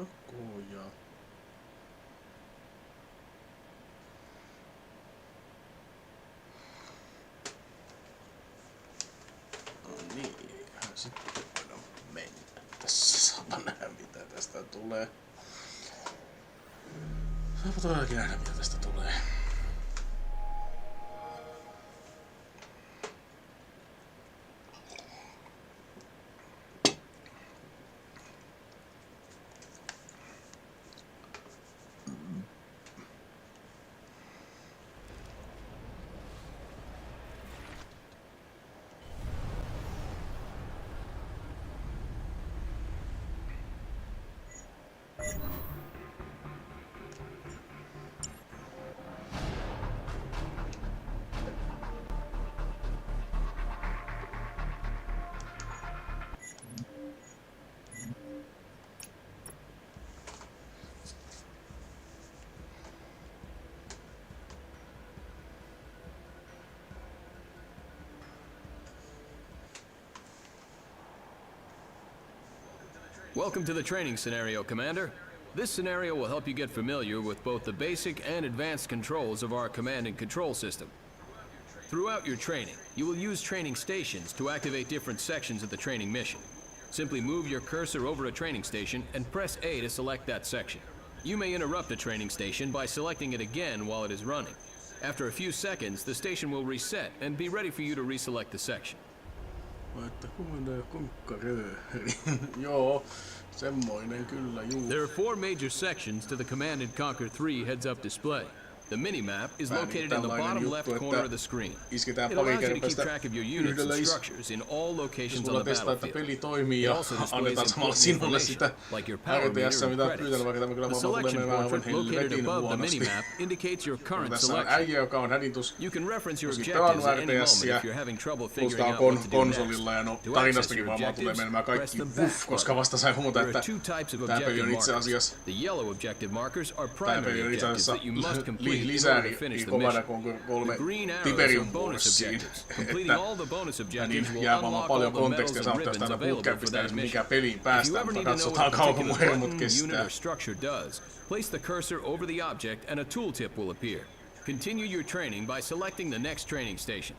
Jakoja. No niin, sitten voidaan mennä. Tässä saapa nähdä mitä tästä tulee. Saapa todellakin nähdä mitä tästä tulee. Welcome to the training scenario, Commander. This scenario will help you get familiar with both the basic and advanced controls of our command and control system. Throughout your training, you will use training stations to activate different sections of the training mission. Simply move your cursor over a training station and press A to select that section. You may interrupt a training station by selecting it again while it is running. After a few seconds, the station will reset and be ready for you to reselect the section. Joo, semmoinen kyllä juu. There are 4 major sections to the Command and Conquer 3 heads-up display. The minimap is located in the bottom left corner of the screen. It allows you to keep track of your units and structures in all locations on the battlefield. Peli toimii ja also displays annetaan samalla sinulle sitä like your power meter RTS:ää and mitä credits. pyytellä, vaikka tämä kyllä The vaan selection tulee menemään portrait located helvetin above the huonosti. minimap indicates your current Tässä on selection. äijä, joka on hädintus. You can reference your Tuskin objectives pelannut at any moment RTS:ää. if you're having trouble Plus figuring tää out on what to do next. konsolilla ja no To access tarinastakin your varmaan tulee objectives, menemään press kaikki the buff, back koska vasta sai huomata, There että are 2 types of tää peli objective on itse markers. asiassa The yellow objective markers are tää primary peli on itse objectives asiassa that you must complete in order lisääri to finish the kovana mission. kuin 3 The green arrows are Tiberium bonus Warsiin. objectives. Completing all the bonus objectives Niin will jää varmaan unlock all paljon the medals kontekstia and saattaa ribbons aina available for bootcampista that edes mikä mission. peliin If you päästään, ever mutta need to know katsotaan what a kauanko mun particular hermot button, unit, kestää. or structure does, place the cursor over the object and a tooltip will appear. Continue your training by selecting the next training station.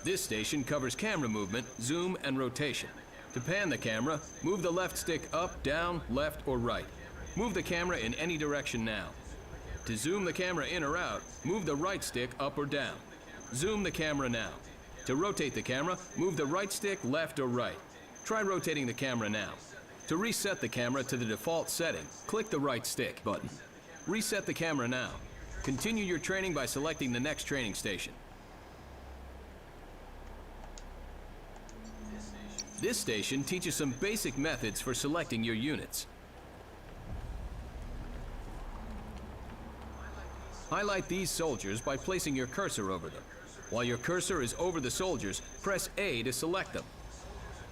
This station covers camera movement, zoom, and rotation. To pan the camera, move the left stick up, down, left, or right. Move the camera in any direction now. To zoom the camera in or out, move the right stick up or down. Zoom the camera now. To rotate the camera, move the right stick left or right. Try rotating the camera now. To reset the camera to the default setting, click the right stick button. Reset the camera now. Continue your training by selecting the next training station. This station teaches some basic methods for selecting your units. Highlight these soldiers by placing your cursor over them. While your cursor is over the soldiers, press A to select them.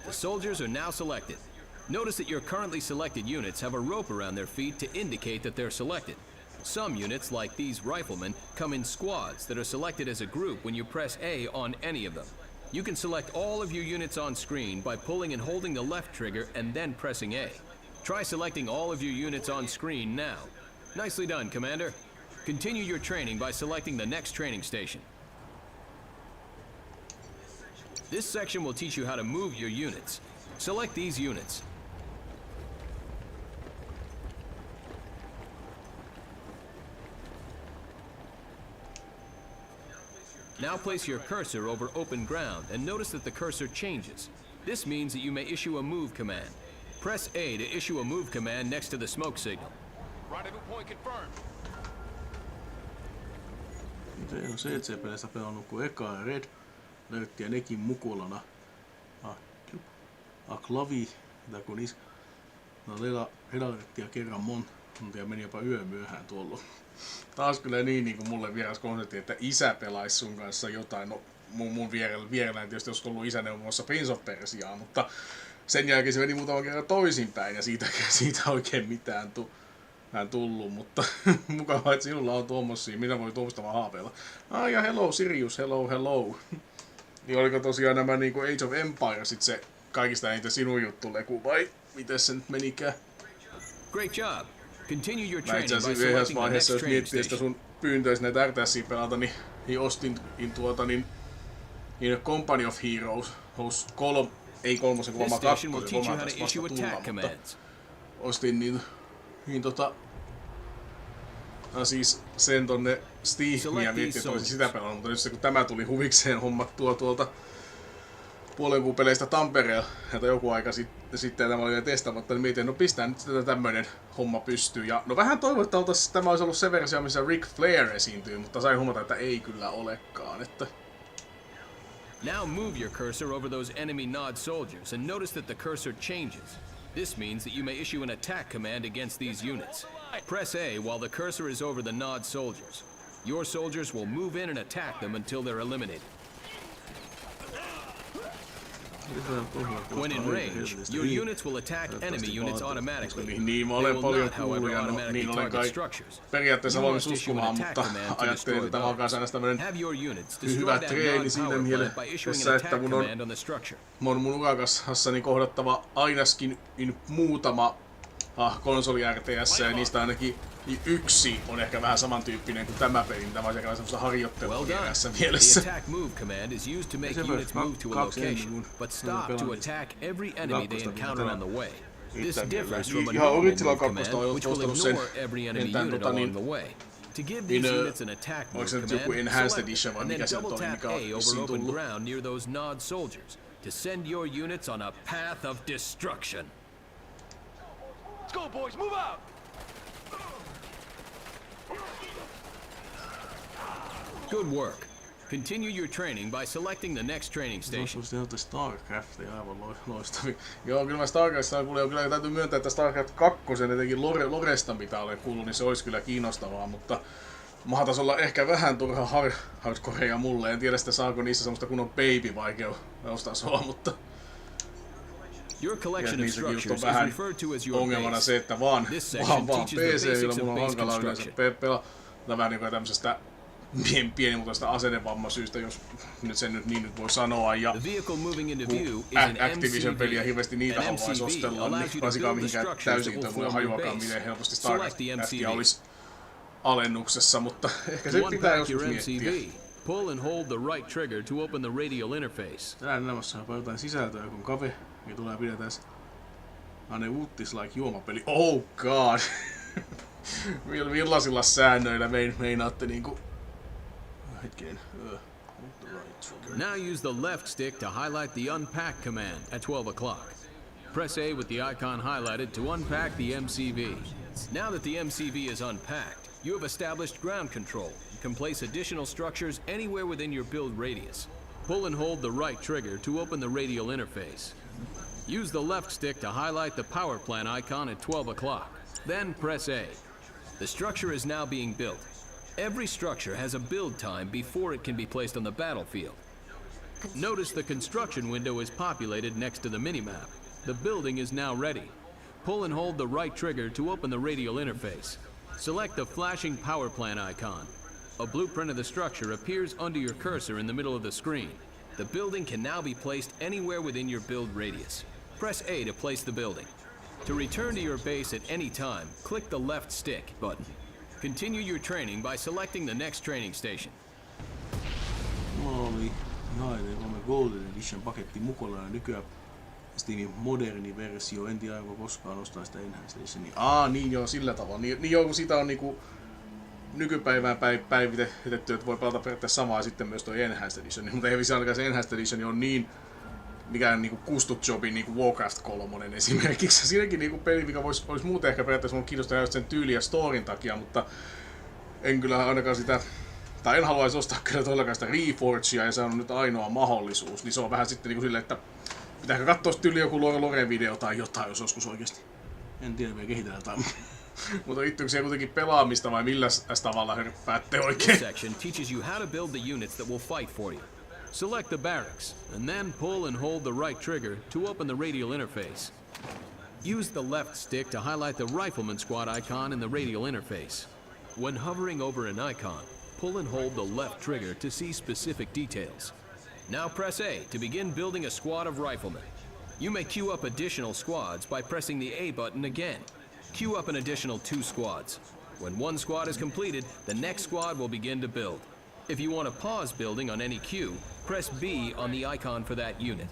The soldiers are now selected. Notice that your currently selected units have a rope around their feet to indicate that they're selected. Some units, like these riflemen, come in squads that are selected as a group when you press A on any of them. You can select all of your units on screen by pulling and holding the left trigger and then pressing A. Try selecting all of your units on screen now. Nicely done, Commander. Continue your training by selecting the next training station. This section will teach you how to move your units. Select these units. Now place your cursor over open ground and notice that the cursor changes. This means that you may issue a move command. Press A to issue a move command next to the smoke signal. Rendezvous point confirmed. Se on CC-peleissä pelannut kuin eka ja Red löydettiin nekin mukulana. Klavi, mitä kun no redakettiin kerran monta ja meni jopa yömyöhään tuolla. Taas kyllä niin kuin mulle vieras konsepti, että isä pelaisi sun kanssa jotain. No mun vierellä tietysti olisi ollut isä neuvomassa Prince of Persiaa, mutta sen jälkeen se meni muutaman kerran toisinpäin ja siitä oikein mitään hän tullut, mutta mukavaa, että sinulla on tuommoisia. Minä voin tuommoista vaan haaveilla. Ja hello Sirius, hello. Niin oliko tosiaan nämä niinku Age of Empire sit se kaikista eniten sinun juttu Leku, vai miten se nyt menikään? Great job. Continue your Mä training itse by asiassa yhdessä selecting the vaiheessa, next jos training miettii sitä station. sun pyyntöisi näitä RTSiä pelata, niin ostin Company of Heroes 3, ei kolmosen, kun This mä station will kakkosen, teach you kun how mä to vasta issue tulla, attack mutta commands. ostin siis sen tonne Steamiin ja miettii, että olisin sitä pelannut, mutta nyt se kun tämä tuli huvikseen hommattua tuolta puolen kuun peleistä Tampereella, että joku aika sitten tämä oli vielä testaamatta, niin mietin, no pistää nyt sitä tämmönen homma pystyy. Ja no vähän toivon, että tämä olisi ollut se versio, missä Ric Flair esiintyy, mutta sain huomata, että ei kyllä olekaan. Että Now move your cursor over those enemy Nod soldiers and notice that the cursor changes. This means that you may issue an attack command against these units. Press A while the cursor is over the Nod soldiers. Your soldiers will move in and attack them until they're eliminated. When in range, your units will attack enemy units automatically. Niin, mä They olen will paljon not, however, kuullut ja automatically niin olen target kai structures. periaatteessa You valmis must issue an uskomaan, attack mutta command to ajattelin, destroy että tämä on those. kanssa tämmönen Have your units destroy hyvä that treeni Nod siinä power mielessä, plant by issuing että an attack mun on command on the structure. mun urakassani kohdattava ainakin muutama konsoli RTS, ja niistä ainakin yksi on ehkä vähän samantyyppinen kuin tämä peli, mitä mä olisin ehkä semmoista harjoittelua vieressä The mielessä. attack move command is used to make Se units myös move to a kaksi location, ennen but kuin stop to pelaamista. attack every enemy they encounter on the way. This Itse differs from a ihan normal Original move command, 2 on which will ostanut sen ignore every enemy entään unit along the way. To give these units an attack move oliko se nyt command, joku Enhanced select Edition it, vai and then mikä se nyt double oli, tap mikä A on over vissiin open tullut. ground near those Nod soldiers to send your units on a path of destruction. Let's go, boys. Move out. Good work. Continue your training by selecting the next training station. Se on StarCraft, aivan loistavia. Joo, kyllä mä StarCraftista kuulin, kyllä täytyy myöntää, että StarCraft 2, etenkin Loresta mitä olen kuullut, niin se olisi kyllä kiinnostavaa, mutta mahtaisi ehkä vähän turha hardcorea mulle. En tiedä, saako niissä semmoista kunnon baby-vaikeustasoa, mutta Your collection of niissäkin just structures on is vähän referred to as your ongelmana base. se, että vaan This section teaches the PC, jolla basics mulla of on base hankalaa yleensä construction. pelata vähän niin kuin tämmöisestä pienimuotoista asennevammasyystä, jos nyt sen nyt voi sanoa, ja The vehicle moving into kun view is an Activision-peliä MCV. hirveästi niitä An haluaisi MCV ostella, allows niin you to varsinkaan build the mihinkään structures täysin that will tämmöinen form your hajuakaan, base. miten helposti Select the StarCraftia MCV. olisi alennuksessa, mutta ehkä se To pitää unpack your joskus miettiä. MCV, pull and hold the right trigger to open the radial interface. Täällä elämässä on jotain sisältöä, kun kafe, ja tulee pidetään Anne Uttis like juomapeli. Oh god! Millaisilla säännöillä meinaatte niinku... Hetkinen. Now use the left stick to highlight the unpack command at 12 o'clock. Press A with the icon highlighted to unpack the MCV. Now that the MCV is unpacked, you have established ground control and can place additional structures anywhere within your build radius. Pull and hold the right trigger to open the radial interface. Use the left stick to highlight the power plant icon at 12 o'clock. Then press A. The structure is now being built. Every structure has a build time before it can be placed on the battlefield. Notice the construction window is populated next to the minimap. The building is now ready. Pull and hold the right trigger to open the radial interface. Select the flashing power plant icon. A blueprint of the structure appears under your cursor in the middle of the screen. The building can now be placed anywhere within your build radius. Press A to place the building. To return to your base at any time, click the left stick button. Continue your training by selecting the next training station. Mulla oli ihan Golden Edition paketti mukana ja nykyään Steamin moderni versio, en tiedä onko koskaan ostaa sitä Enhanced Editionia. Niin joo, sillä tavalla. Niin joo, kun sitä on niinku nykypäivään päivitetty, että voi pelata periaatteessa samaa sitten myös toi Enhanced Edition, mutta ei vissi ainakaan se Enhanced Edition on niin mikään niinku kustut jobi niinku Warcraft 3 esimerkiksi. Siinäkin niinku peli, mikä olisi muuten ehkä periaatteessa mun kiinnostaa just sen tyyli ja storin takia, mutta en kyllä ainakaan sitä, tai en haluaisi ostaa kyllä todellakaan sitä Reforgea, ja se on nyt ainoa mahdollisuus, niin se on vähän sitten niinku silleen, että pitääkö katsoa tyyli joku Lore-video tai jotain, jos joskus oikeesti. En tiedä, vielä kehitellä jotain. Mutta liittyykö siihen kuitenkin pelaamista vai millä tavalla hörppäätte oikein? This section teaches you how to build the units that will fight for you. Select the barracks, and then pull and hold the right trigger to open the radial interface. Use the left stick to highlight the rifleman squad icon in the radial interface. When hovering over an icon, pull and hold the left trigger to see specific details. Now press A to begin building a squad of riflemen. You may queue up additional squads by pressing the A button again. Queue up an additional 2 squads. When one squad is completed, the next squad will begin to build. If you want to pause building on any queue, press B on the icon for that unit.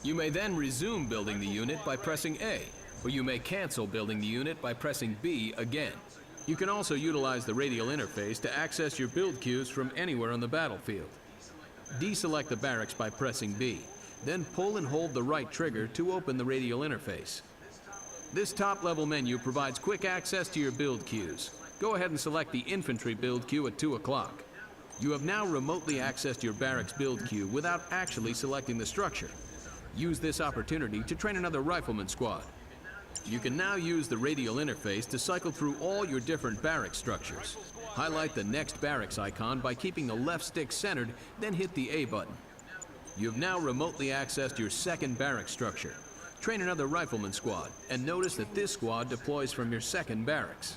You may then resume building the unit by pressing A, or you may cancel building the unit by pressing B again. You can also utilize the radial interface to access your build queues from anywhere on the battlefield. Deselect the barracks by pressing B, then pull and hold the right trigger to open the radial interface. This top-level menu provides quick access to your build queues. Go ahead and select the infantry build queue at 2 o'clock. You have now remotely accessed your barracks build queue without actually selecting the structure. Use this opportunity to train another rifleman squad. You can now use the radial interface to cycle through all your different barracks structures. Highlight the next barracks icon by keeping the left stick centered, then hit the A button. You have now remotely accessed your second barracks structure. Train another rifleman squad, and notice that this squad deploys from your second barracks.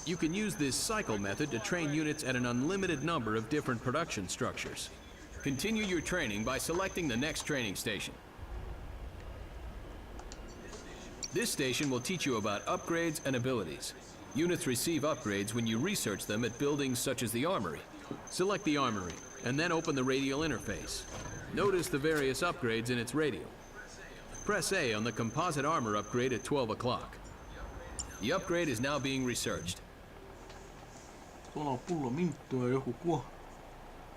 You can use this cycle method to train units at an unlimited number of different production structures. Continue your training by selecting the next training station. This station will teach you about upgrades and abilities. Units receive upgrades when you research them at buildings such as the armory. Select the armory, and then open the radial interface. Notice the various upgrades in its radial. Press A on the composite armor upgrade at 12 o'clock. The upgrade is now being researched. Tuolla on pullo minttua ja joku kuo.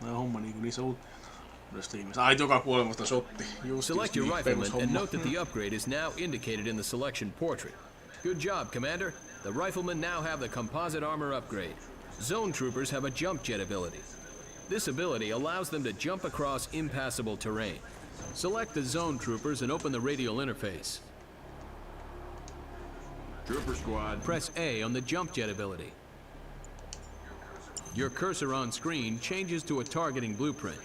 Tää homma niinku niissä Ai, joka kuolemasta shotti. Select your rifleman and note that the upgrade is now indicated in the selection portrait. Good job, Commander. The riflemen now have the composite armor upgrade. Zone troopers have a jump jet ability. This ability allows them to jump across impassable terrain. Select the zone troopers and open the radial interface. Trooper squad. Press A on the jump jet ability. Your cursor on screen changes to a targeting blueprint.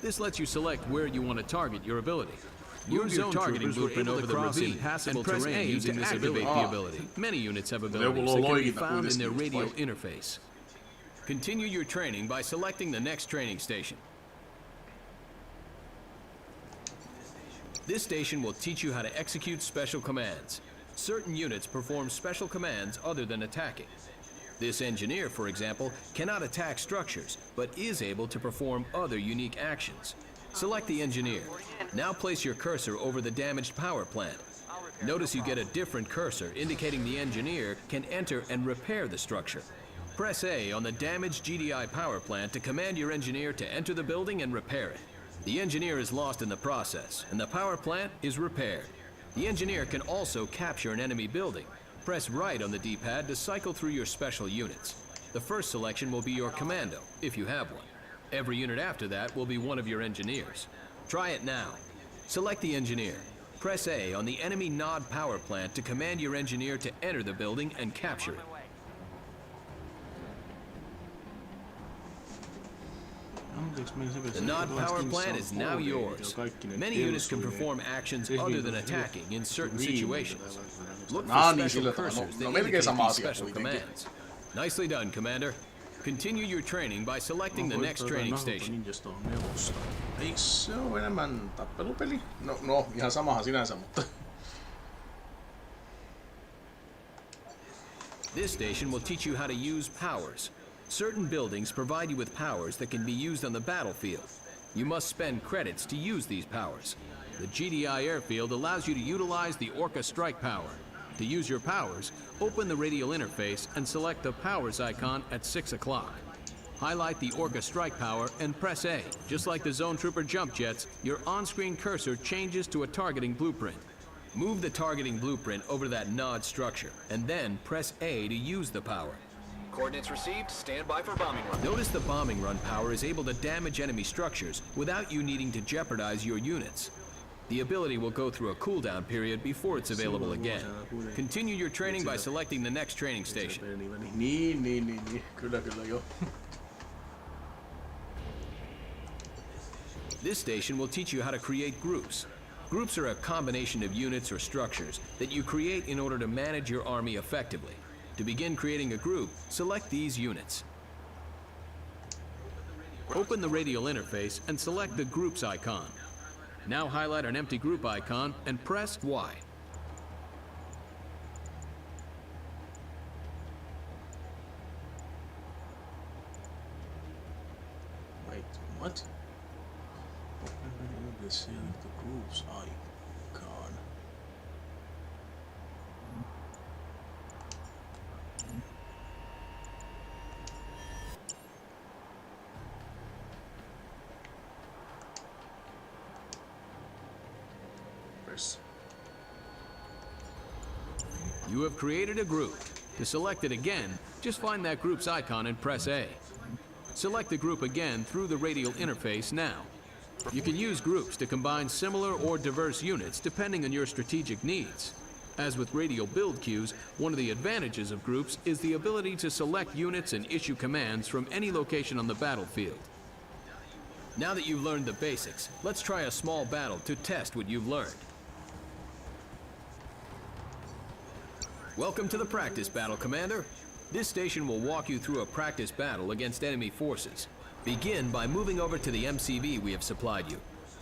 This lets you select where you want to target your ability. Use your targeting blueprint over the ravine and press A using this activate the ability. Many units have abilities that can be found in their radial interface. Continue your training by selecting the next training station. This station will teach you how to execute special commands. Certain units perform special commands other than attacking. This engineer, for example, cannot attack structures, but is able to perform other unique actions. Select the engineer. Now place your cursor over the damaged power plant. Notice you get a different cursor indicating the engineer can enter and repair the structure. Press A on the damaged GDI power plant to command your engineer to enter the building and repair it. The engineer is lost in the process, and the power plant is repaired. The engineer can also capture an enemy building. Press right on the D-pad to cycle through your special units. The first selection will be your commando, if you have one. Every unit after that will be one of your engineers. Try it now. Select the engineer. Press A on the enemy Nod power plant to command your engineer to enter the building and capture it. The Nod power plant is now yours. Many units can perform actions other than attacking in certain situations. Look for special cursors that indicate these special commands. Nicely done, Commander. Continue your training by selecting the next training station. Eikö se ole enemmän tappelupeli? No, ihan samahan sinänsä, mutta... This station will teach you how to use powers. Certain buildings provide you with powers that can be used on the battlefield. You must spend credits to use these powers. The GDI airfield allows you to utilize the Orca strike power. To use your powers, open the radial interface and select the powers icon at 6 o'clock. Highlight the Orca strike power and press A. Just like the Zone Trooper jump jets, your on-screen cursor changes to a targeting blueprint. Move the targeting blueprint over that Nod structure, and then press A to use the power. Coordinates received. Stand by for bombing run. Notice the bombing run power is able to damage enemy structures without you needing to jeopardize your units. The ability will go through a cooldown period before it's available again. Continue your training by selecting the next training station. Niin. Kyllä jo. This station will teach you how to create groups. Groups are a combination of units or structures that you create in order to manage your army effectively. To begin creating a group, select these units. Open the radial interface and select the Groups icon. Now highlight an empty group icon and press Y. Wait, what? Select the Groups icon. You have created a group. To select it again, just find that group's icon and press A. Select the group again through the radial interface now. You can use groups to combine similar or diverse units depending on your strategic needs. As with radial build queues, one of the advantages of groups is the ability to select units and issue commands from any location on the battlefield. Now that you've learned the basics, let's try a small battle to test what you've learned. Welcome to the practice battle, Commander. This station will walk you through a practice battle against enemy forces. Begin by moving over to the MCV we have supplied you.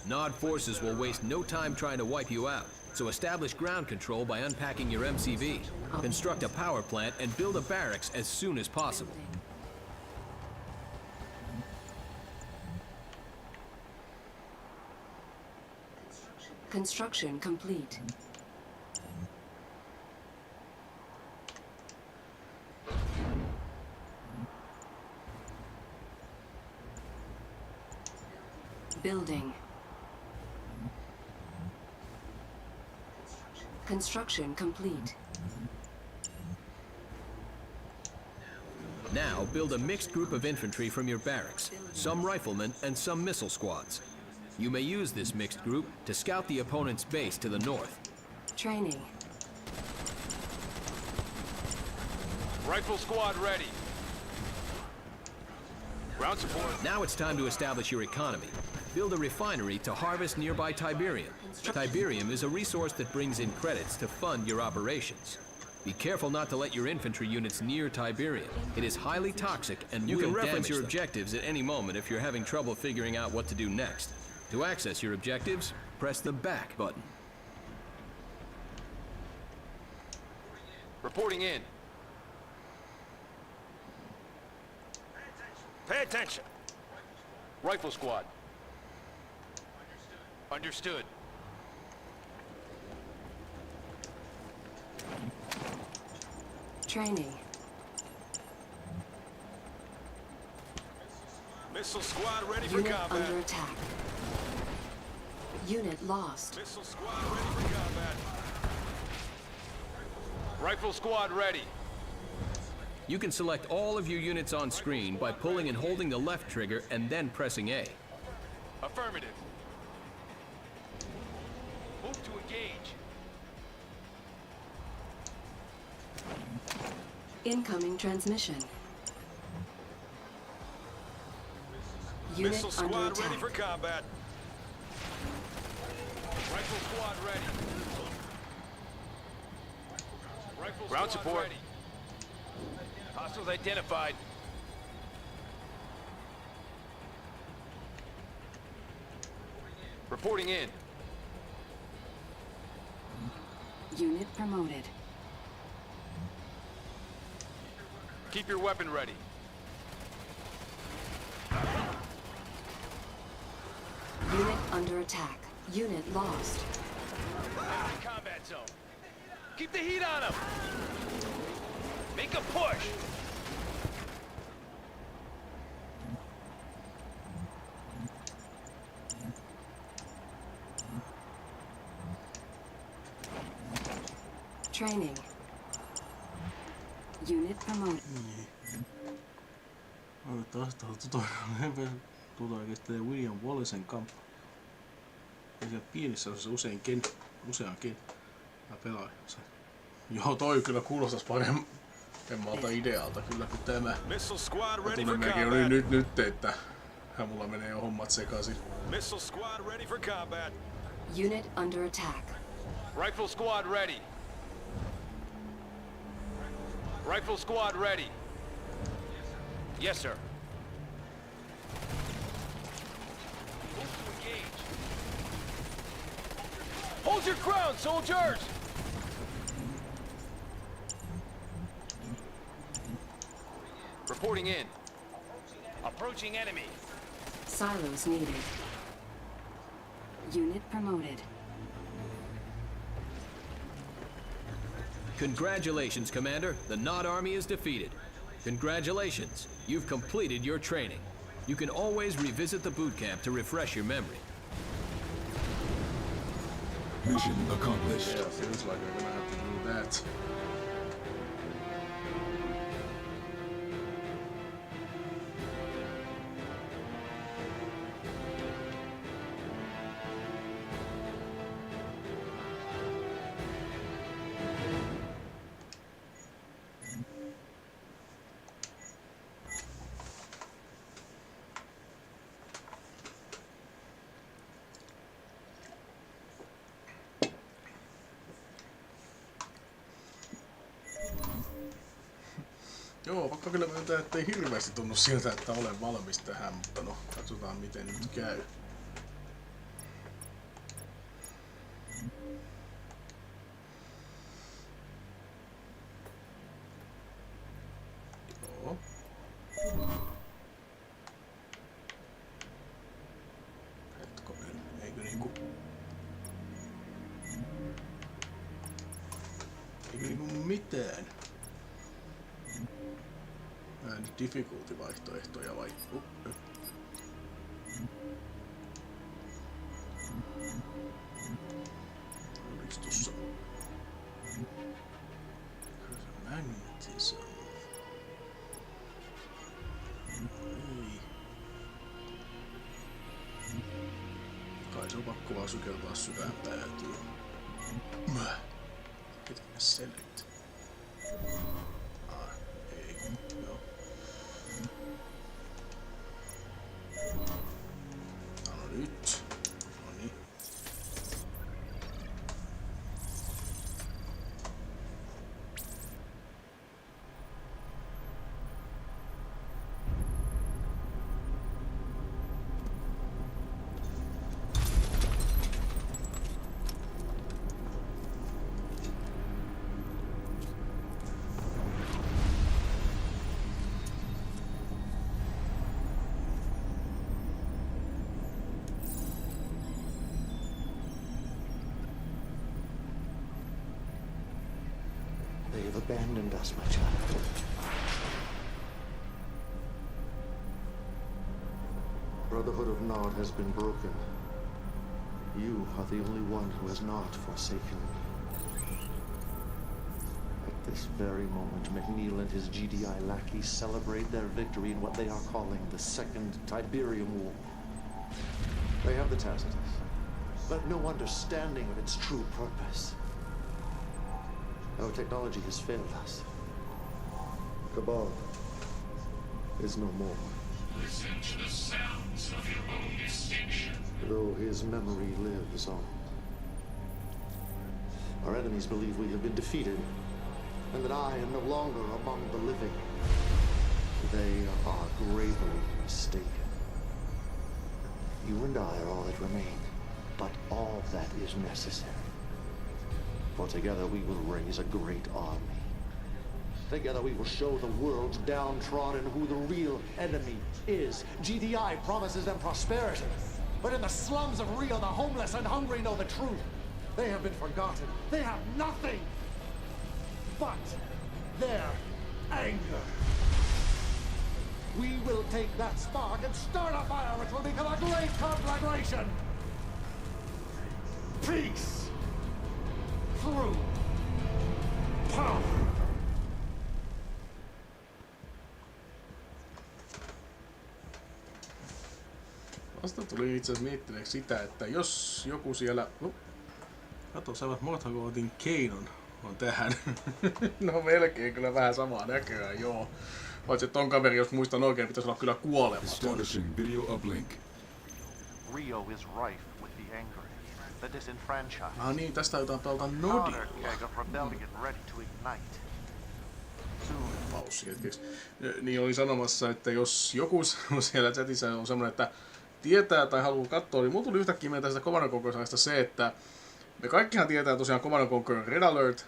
Nod forces will waste no time trying to wipe you out, so establish ground control by unpacking your MCV. Construct a power plant and build a barracks as soon as possible. Construction complete. Building. Construction complete. Now build a mixed group of infantry from your barracks, some riflemen and some missile squads. You may use this mixed group to scout the opponent's base to the north. Training. Rifle squad ready. Ground support. Now it's time to establish your economy. Build a refinery to harvest nearby Tiberium. Tiberium is a resource that brings in credits to fund your operations. Be careful not to let your infantry units near Tiberium. It is highly toxic and you can reference your objectives at any moment if you're having trouble figuring out what to do next. To access your objectives, press the back button. Reporting in. Pay attention. Rifle squad. Understood. Training. Missile squad ready for Unit combat. under attack. Unit lost. Missile squad ready for combat. Rifle squad ready. You can select all of your units on screen by pulling and holding the left trigger and then pressing A. Affirmative. Move to engage. Incoming transmission. Unit Missile under squad attack. ready for combat. Rifle squad ready. Rifle Ground squad support. ready. Hostiles identified. Reporting in. Unit promoted. Keep your weapon ready. Unit under attack. Unit lost. Combat zone. Keep the heat on them. Make a push. Training. Unit promoted. Aloitetaan tutorial kestää William Wallace'n kamppa. Ja siellä pienissä osassa usean pelaajan. Joo, toi kyllä kuulostaisi paremmalta idealta kyllä kuin tämä. Missile squad Ja ready for tunnelmiakin oli combat. nyt, että mulla menee jo hommat sekaisin. Missile squad ready for combat. Unit under attack. Rifle squad ready. Rifle squad ready. Yes, sir. Move to engage. Hold your ground, soldiers! Reporting in. Approaching enemy. Silos needed. Unit promoted. Congratulations, Commander. The Nod Army is defeated. Congratulations. You've completed your training. You can always revisit the boot camp to refresh your memory. Mission accomplished. Yeah, feels like I'm gonna have to do that. Joo, vaikka kyllä myöntää, ettei hirveästi tunnu siltä, että olen valmis tähän, mutta no, katsotaan miten nyt käy. Joo. Hetkonen, eikö niinku mitään? Nyt difficulty-vaihtoehtoja vai? Oliks tossa? Magnetism. Ei. Kai se on pakko vaan sukeltaa syvään päätyyn. Mitä select? Ei. Joo. No nyt. Noniin. They have abandoned us, my child. Brotherhood of Nod has been broken. You are the only one who has not forsaken me. At this very moment, McNeil and his GDI lackeys celebrate their victory in what they are calling the Second Tiberium War. They have the Tacitus, but no understanding of its true purpose. Our technology has failed us. Cabal is no more. Listen to the sounds of your own extinction. Though his memory lives on. Our enemies believe we have been defeated, and that I am no longer among the living. They are gravely mistaken. You and I are all that remain, but all that is necessary. For together we will raise a great army. Together we will show the world's downtrodden who the real enemy is. GDI promises them prosperity, but in the slums of Rio, the homeless and hungry know the truth. They have been forgotten. They have nothing but their anger. We will take that spark and start a fire which will become a great conflagration. Peace through power. Vasta tuli itse asiassa miettineeksi sitä, että jos joku siellä... Kato, saavat Morthagotin keinon on tähän. No melkein kyllä vähän samaa näköään, joo. Paitsi että ton kaveri, jos muistan oikein, pitäisi olla kyllä kuolematon. Establishing video uplink. Rio is rife with the angry. the disenfranchised. Ah niin, tästä jotain pelata Nodilla. Keg of rebellion ready to ignite. Soon. Paussi hetkeksi. Niin olin sanomassa, että jos joku siellä chatissa on semmoinen, että tietää tai haluaa katsoa, niin mulla tuli yhtäkkiä mieltä tästä Command & Conquer-sarjasta se, että me kaikkihan tietää tosiaan Command & Conquer Red Alert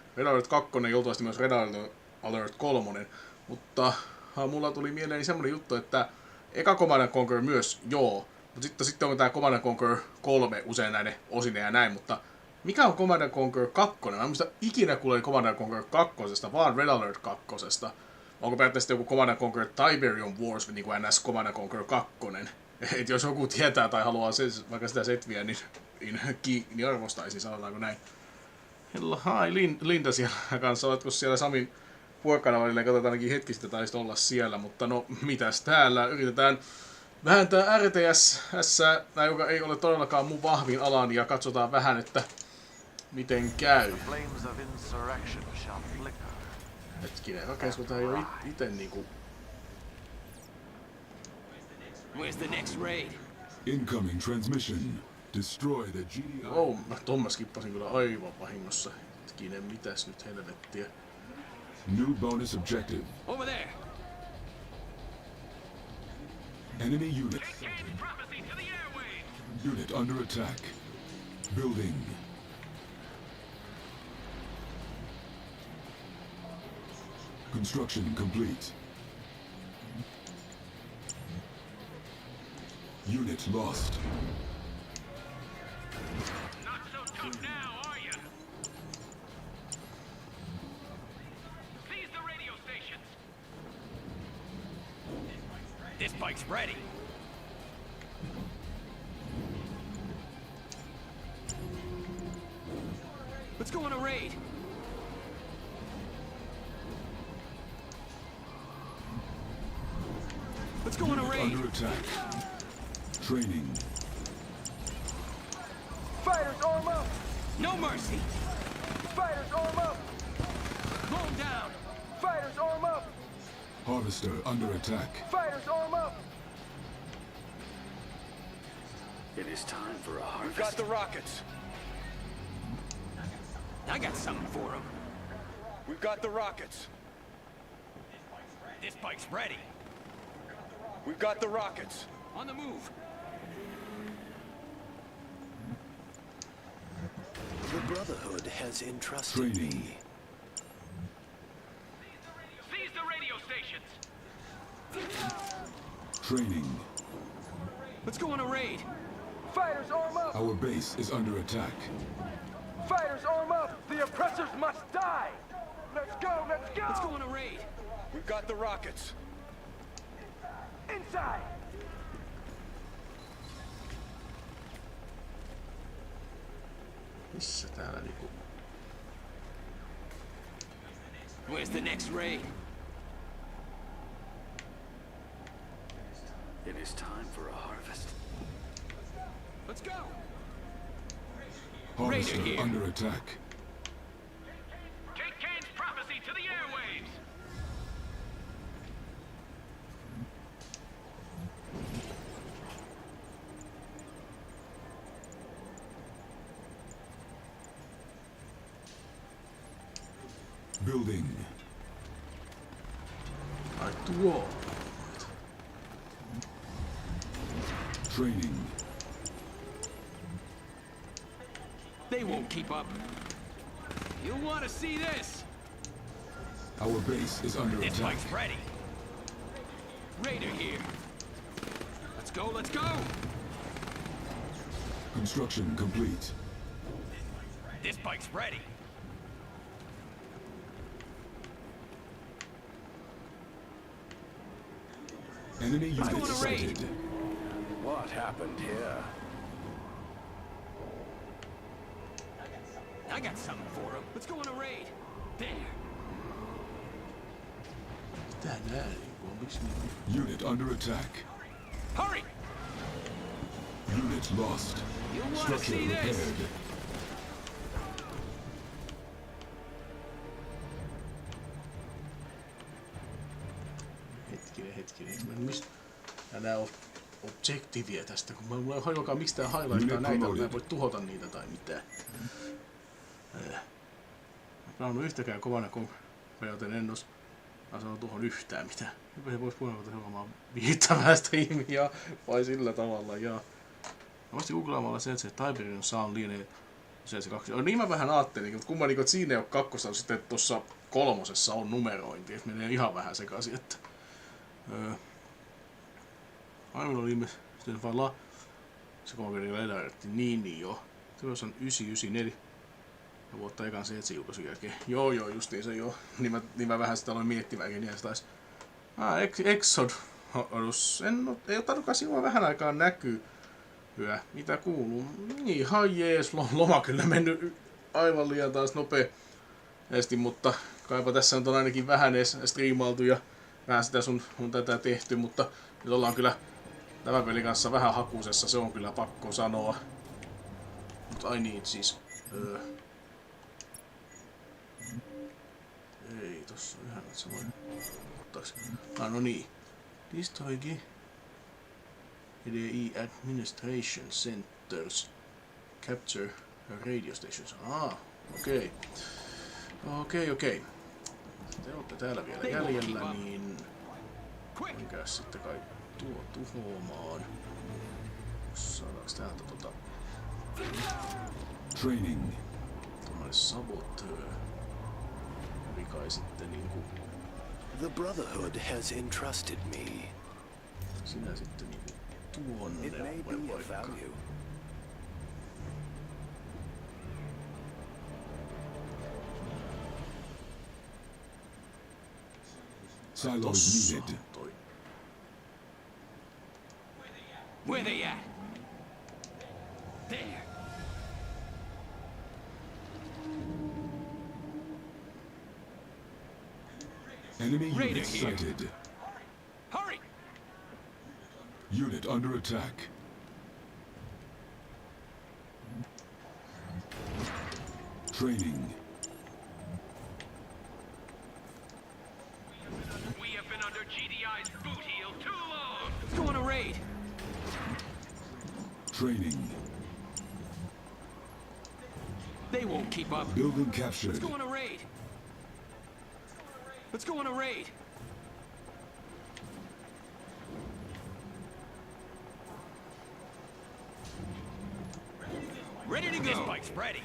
2 ja luultavasti myös Red Alert 3, mutta mulla tuli mieleeni semmoinen juttu, että eka Command & Conquer myös, joo, mutta sitten on tää Command & Conquer 3 usein näiden osine ja näin, mutta mikä on Command & Conquer 2? Mä en muista ikinä kuulin Command & Conquer 2, vaan Red Alert 2. Onko periaatteessa joku Command & Conquer Tiberium Wars, niin kuin NS Command & Conquer 2? Et jos joku tietää tai haluaa vaikka sitä setviä, niin arvostaisin, sanotaanko näin. Hai, Linda siellä kanssa, oletko siellä Samin puhekanavalla, katsotaan ainakin hetki sitten taisi olla siellä, mutta no mitäs täällä, yritetään vähentää RTS:ssä, joka ei ole todellakaan mun vahvin alani, ja katsotaan vähän, että miten käy. Flames of insurrection shall flicker. Hetkinen, rakensko tää jo ite niinku... Where's the next raid? Incoming transmission. Destroy the GDI. Oh, mä tomma skippasin kyllä aivan vahingossa. Hetkinen, mitäs nyt helvettiä. New bonus objective. Over there. Enemy unit. Unit under attack. Building. Construction complete. Unit lost. Not so tough now, are you? Seize the radio stations. This bike's ready. Let's go on a raid. Let's go on a Unit raid. under attack. Training. Fighters, arm up! No mercy. Fighters, arm up! Blow 'em down. Fighters, arm up! Harvester under attack. Fighters, arm up! It is time for a We've harvest. got the rockets. I got something for 'em. We've got the rockets. This bike's ready. We've got the rockets. On the move. The Brotherhood has entrusted Training. me. Seize the radio stations. Training. Let's go on a raid. Fighters, arm up! Our base is under attack. Fighters, arm up! The oppressors must die! Let's go, let's go! Let's go on a raid. We've got the rockets. Inside! Missä täällä niinku... Where's the next raid? It is time for a harvest. Let's go. Harvester Raider here. under attack. Take Kane's prophecy to the airwaves. Building. Ai tuo. Training. They won't keep up. You'll want to see this. Our base is under This attack. bike's ready. Raider here. Let's go, let's go. Construction complete. This bike's ready. Enemy go unit on a raid. sighted. What happened here? I got something for him. Let's go on a raid. There. Tää nää niinku on, miksi niinku... Unit under attack. Hurry! Unit lost. You'll want to Structure see this. repaired. Hetkinen. Mistä? Ja nää on objektiiviä tästä, kun mulla ei hajuakaan miksi tää highlightaa näitä, mä en voi tuhota niitä tai mitään. Mä oon yhtäkään kovana joten en ois sanoo tuohon yhtään mitään. Hyvä se vois puolella seuraamaan viittävää striimiä vai sillä tavalla, ja mä voisin googlaamalla sen, että se Tiberian Sound lienee se 2. Niin mä vähän ajattelin, mutta kumma että siinä ei oo kakkosta, sitten tossa 3 on numerointi, että menee ihan vähän sekaisin, että aivan oli ilmeisesti vaan se konverilla eläydetti niin joo. Tuossa on 994 ja vuotta ekan se etsi julkaisun jälkeen. Joo justiin se joo. Niin mä vähän sitä aloin miettimäänkin, niin se taisi Exodus. Ei ottanutkaan silloin vähän aikaa näkyy. Hyvä. Mitä kuuluu? Ihan jees. Loma kyllä mennyt aivan liian taas nopeasti, mutta kaipa tässä on ainakin vähän edes striimailtu ja vähän sitä sun tätä tehty, mutta nyt ollaan kyllä tämän pelin kanssa vähän hakusessa, se on kyllä pakko sanoa. Mutta I need siis... Ei, tossa on ihan että se voi... no niin. Destroygi EDI Administration Centers. Capture Radio Stations. Okei. Te olette täällä vielä jäljellä, niin... Minkäs sitten kai tuo tuhoamaan. Saadaanko täältä Training. Tuommoinen saboteur. Eli kai sitten niinku... The Brotherhood has entrusted me. Sinä sitten niinku tuonne It may be of value. Silos needed. Where they at? There. Enemy Raider unit here. sighted. Hurry! Unit under attack. Training. We have been under GDI's boot heel too long. Let's go on a raid. Training. They won't keep up. Building captured. Let's go on a raid. Let's go on a raid. Ready to go. This bike's ready.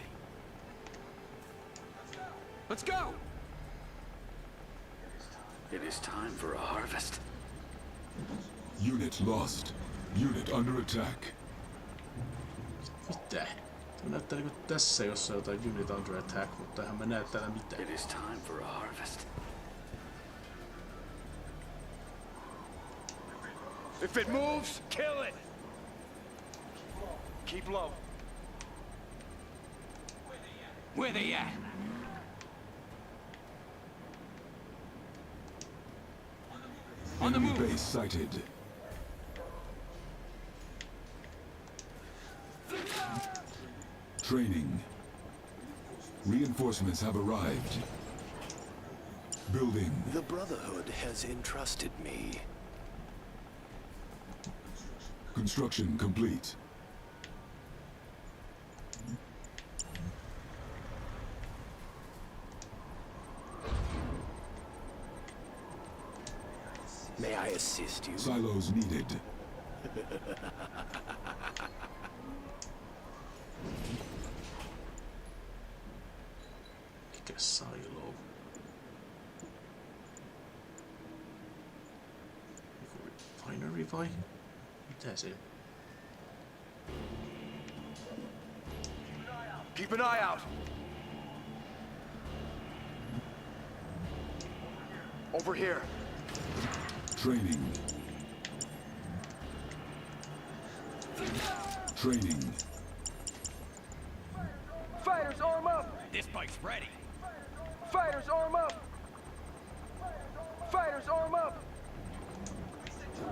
Let's go. It is time for a harvest. Unit lost. Unit under attack. Mitä? Tuo näyttää niinku tässä jossain jotain unit under attack, mutta eihän mä näe täällä mitään. It is time for a harvest. If it moves, kill it. Keep low. Where they at? On the Enemy move. base sighted. Training. Reinforcements have arrived. Building. The Brotherhood has entrusted me. Construction complete. May I assist you? Silos needed. Mikä silo? Refinery vai? Mitä se? Keep an eye out. Over here. Training. Training. Fighters, arm up. This bike's ready. Fighters, arm up. Fighters, arm up.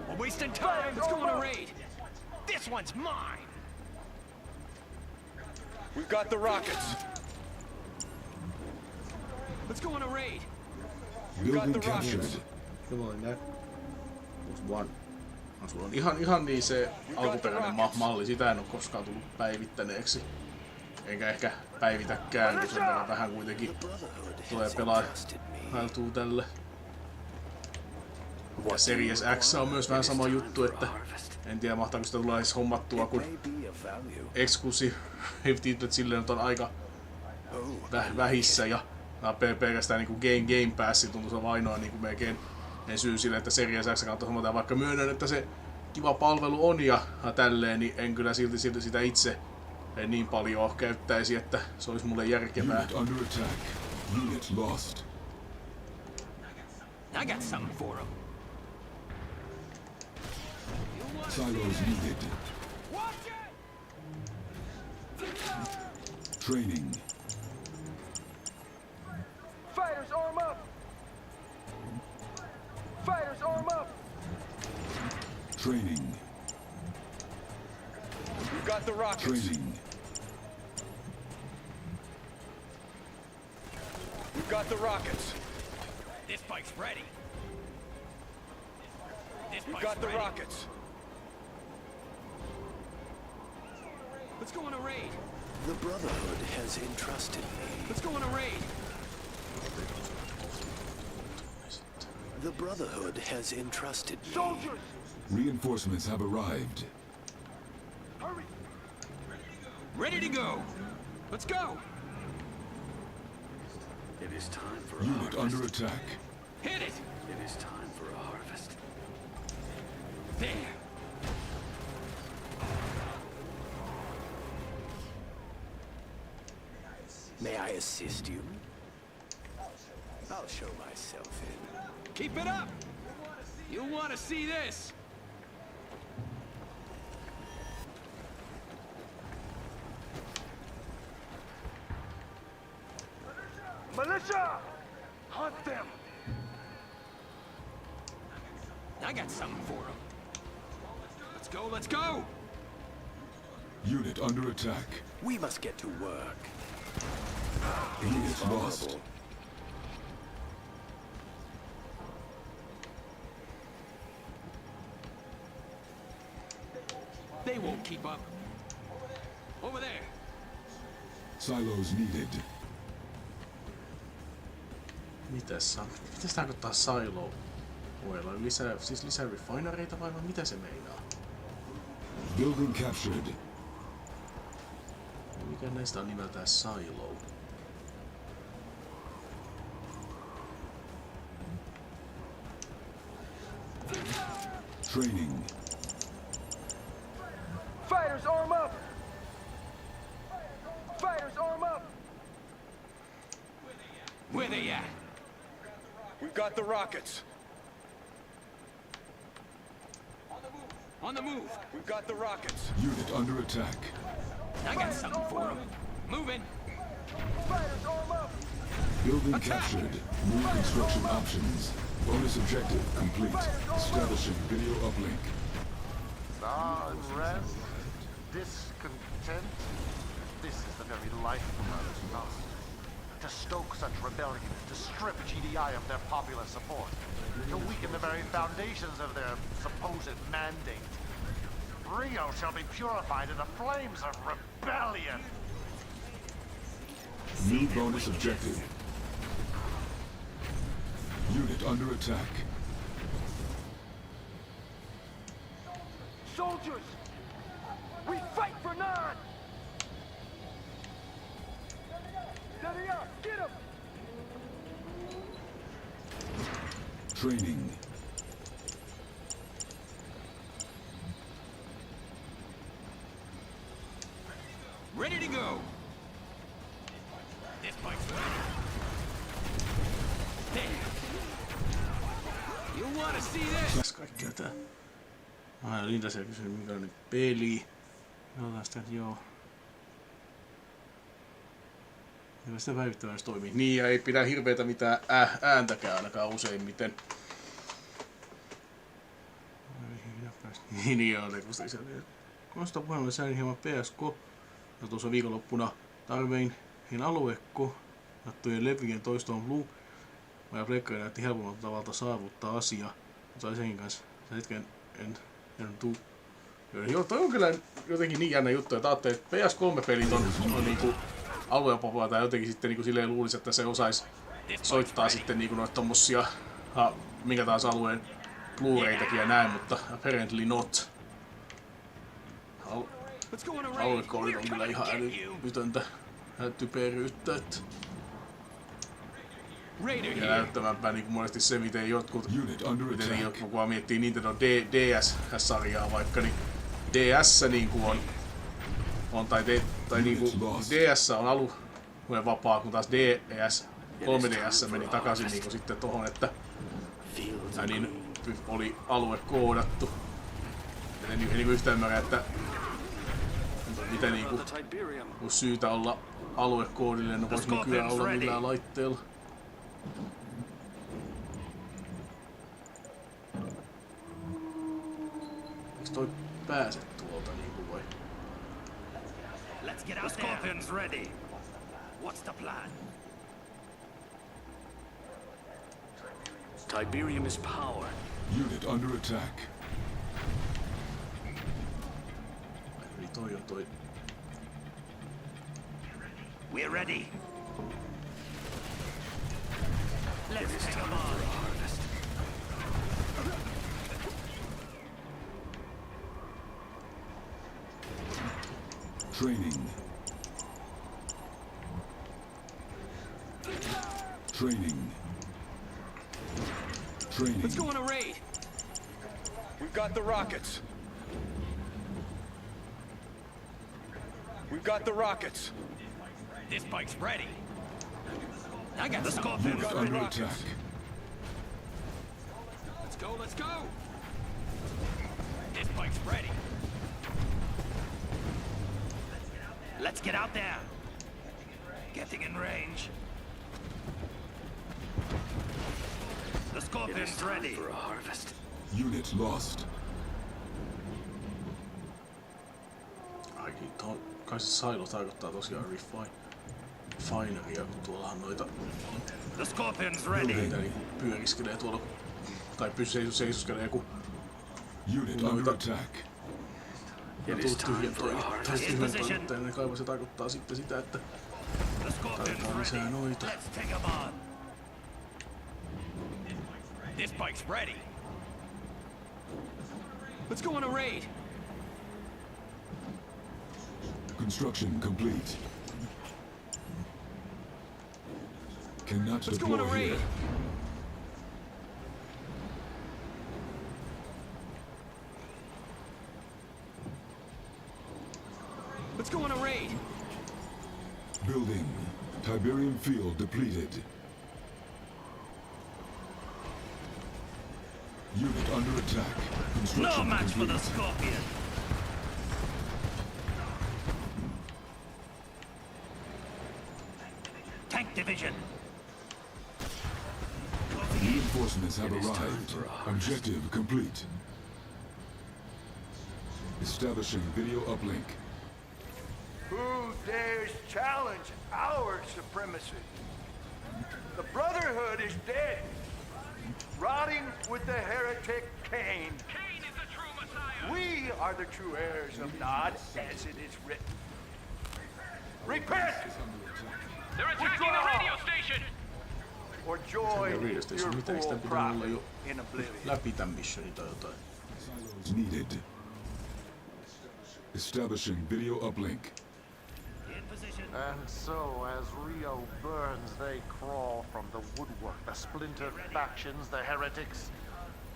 We're wasting time. Let's go on a raid. This one's mine. We've got the rockets. Let's go on a raid. We've got Building the rockets. captured. Come on, that was one. No, sulla on ihan niin se alkuperäinen malli, sitä en oo koskaan tullut päivittäneeksi. Enkä ehkä päivitäkään, kun sen verran vähän kuitenkin tulee pelailtua tälle. Ja Series X on myös vähän sama juttu, että en tiedä mahtaako sitä tulla edes hommattua, kun exclusive silleen nyt on aika vähissä ja pelkästään niinku Game Pass tuntuu se ainoa niinku melkein en syy sille, että Series X kannattaa hommata, vaikka myönnän, että se kiva palvelu on ja tälleen, niin en kyllä silti sitä itse en niin paljon käyttäisi, että se olisi mulle järkevää. I got something for him. Silos needed. Training. Fighters arm up! Fighters arm up! Training. We've got the rockets. Training. We've got the rockets. This bike's ready. We've got the rockets. Let's go on a raid. The Brotherhood has entrusted me. Let's go on a raid. The Brotherhood has entrusted me. Soldiers! Reinforcements have arrived. Hurry! Ready to go. Let's go. It is time for Unit under attack. Hit it. It is time for a harvest. There. May I assist you? I'll show myself in. Keep it up. You want to see this? Militia! Hunt them! I got something for him. Let's go, let's go! Unit under attack. We must get to work. Unit lost. They won't keep up. Over there. Silos needed. Mitäs tarkoittaa silo? Lisää refinereita vai mitä se meinaa? Building captured. Mikä näistä on nimeltään silo? Training. Fighters arm up! Fighters arm up! Where they at? We've got the rockets. On the move. We've got the rockets. Unit under attack. I got something for him. Moving. Fighters arm up! Building captured. New construction options. Bonus objective complete. Establishing video uplink. Unrest, discontent. This is the very lifeblood of us. To stoke such rebellion, to strip GDI of their popular support, to weaken the very foundations of their supposed mandate. Rio shall be purified in the flames of rebellion. New bonus objective. Unit under attack. Soldiers! We fight for none! Steady up! Get him! Training. Ready to go. This bike's ready. There. You want to see this? Mitäs kaikkea tää? Linda siellä kysyi minkälainen peli. Katsotaan sitä, että joo. Kyllä sitä päivittävästi toimii. Niin ja ei pidä hirveätä mitään ääntäkään ainakaan useimmiten. Niin joo, lekusta isä. Kosta puhelulle säilin hieman PSK. Ja tuossa viikonloppuna tarvein aluekko. Nattujen levyjen toisto on Blue. Ja plekkari näytti helpommalta tavalta saavuttaa asiaa. Mutta senkin kanssa hetken en Joo, toi on kyllä jotenkin niin jännä juttu, että ajattelee, että PS3-pelit on niinku aluepopuja tai jotenkin sitten niinku silleen luulisi, että se osaisi soittaa sitten niinku noita tommosia minkä taas alueen Blu-raytakin ja näin, mutta apparently not. Aluekoolit on kyllä ihan älytöntä typeryyttä, että ja näyttävämpää niinku monesti se, miten jotkut kun miettii Nintendo DS-sarjaa vaikka, niin DS niinku on tai niinku DS on alueen vapaa, kun taas DS 3DS meni takaisin niinku sitten tohon, että niin oli alue koodattu. En niinku yhtään ymmärrä, että mitä niinku olisi syytä olla aluekoodille, no vois nykyään olla millään laitteella. Eiks toi pääse tuolta niinku vai? Let's get out there. Scorpion's ready. What's the plan? Tiberium is powered. Unit under attack. Eli toi on toi. We're ready. Let's take 'em on. Training. Training. Training. Let's go on a raid. We've got the rockets. We've got the rockets. This bike's ready. I got the Scorpion. Unit under attack. Let's go, let's go. This bike's ready. Let's get out there. Getting in range. The Scorpion's ready for a harvest. Unit lost. Aikin kai se silo tarkoittaa tosiaan refineria, kun tuollahan noita The Scorpion's ready. Niitä niinku pyöriskelee tuolla, tai seisoskelee kun Unit under attack. ja tuut tyhjän toimittajien, niin kai se tarkoittaa sitten sitä, että tarvitaan lisää noita. Let's take 'em on. This bike's ready. Let's go on a raid. Construction complete. Cannot Let's go on a deploy raid. here. Let's go on a raid. Building. Tiberium field depleted. Unit under attack. No Construction match for the complete. Scorpion. Tank division. Reinforcements have arrived. Objective complete. Establishing video uplink. Who dares challenge our supremacy? The Brotherhood is dead, rotting with the heretic Cain. Cain is the true Messiah. We are the true heirs of God, as it is written. Repent They're attacking the radio station. or join Radio Station, your mitä eikö full tää pitää olla profit jo in oblivion. läpi tän missionin tai jotain? Silos needed. Establishing video uplink. In position. And so, as Rio burns, they crawl from the woodwork. The splintered factions, the heretics,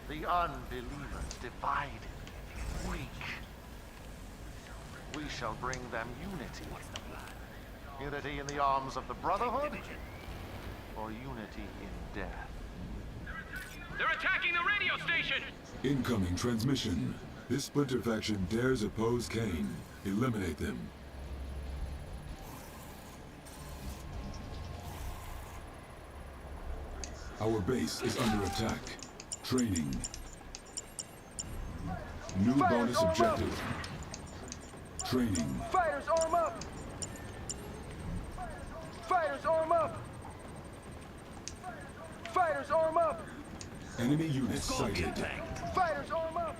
the unbelievers, divided, weak. We shall bring them unity. Unity in the arms of the Brotherhood, or unity in death? They're attacking the radio station. Incoming transmission. This splinter faction dares oppose Cain. Eliminate them. Our base is under attack. Training. New bonus objective. Training. Fighters, arm up! Fighters, arm up! Fighters, arm up! Enemy units Scorpion sighted. tank. Fighters, arm up!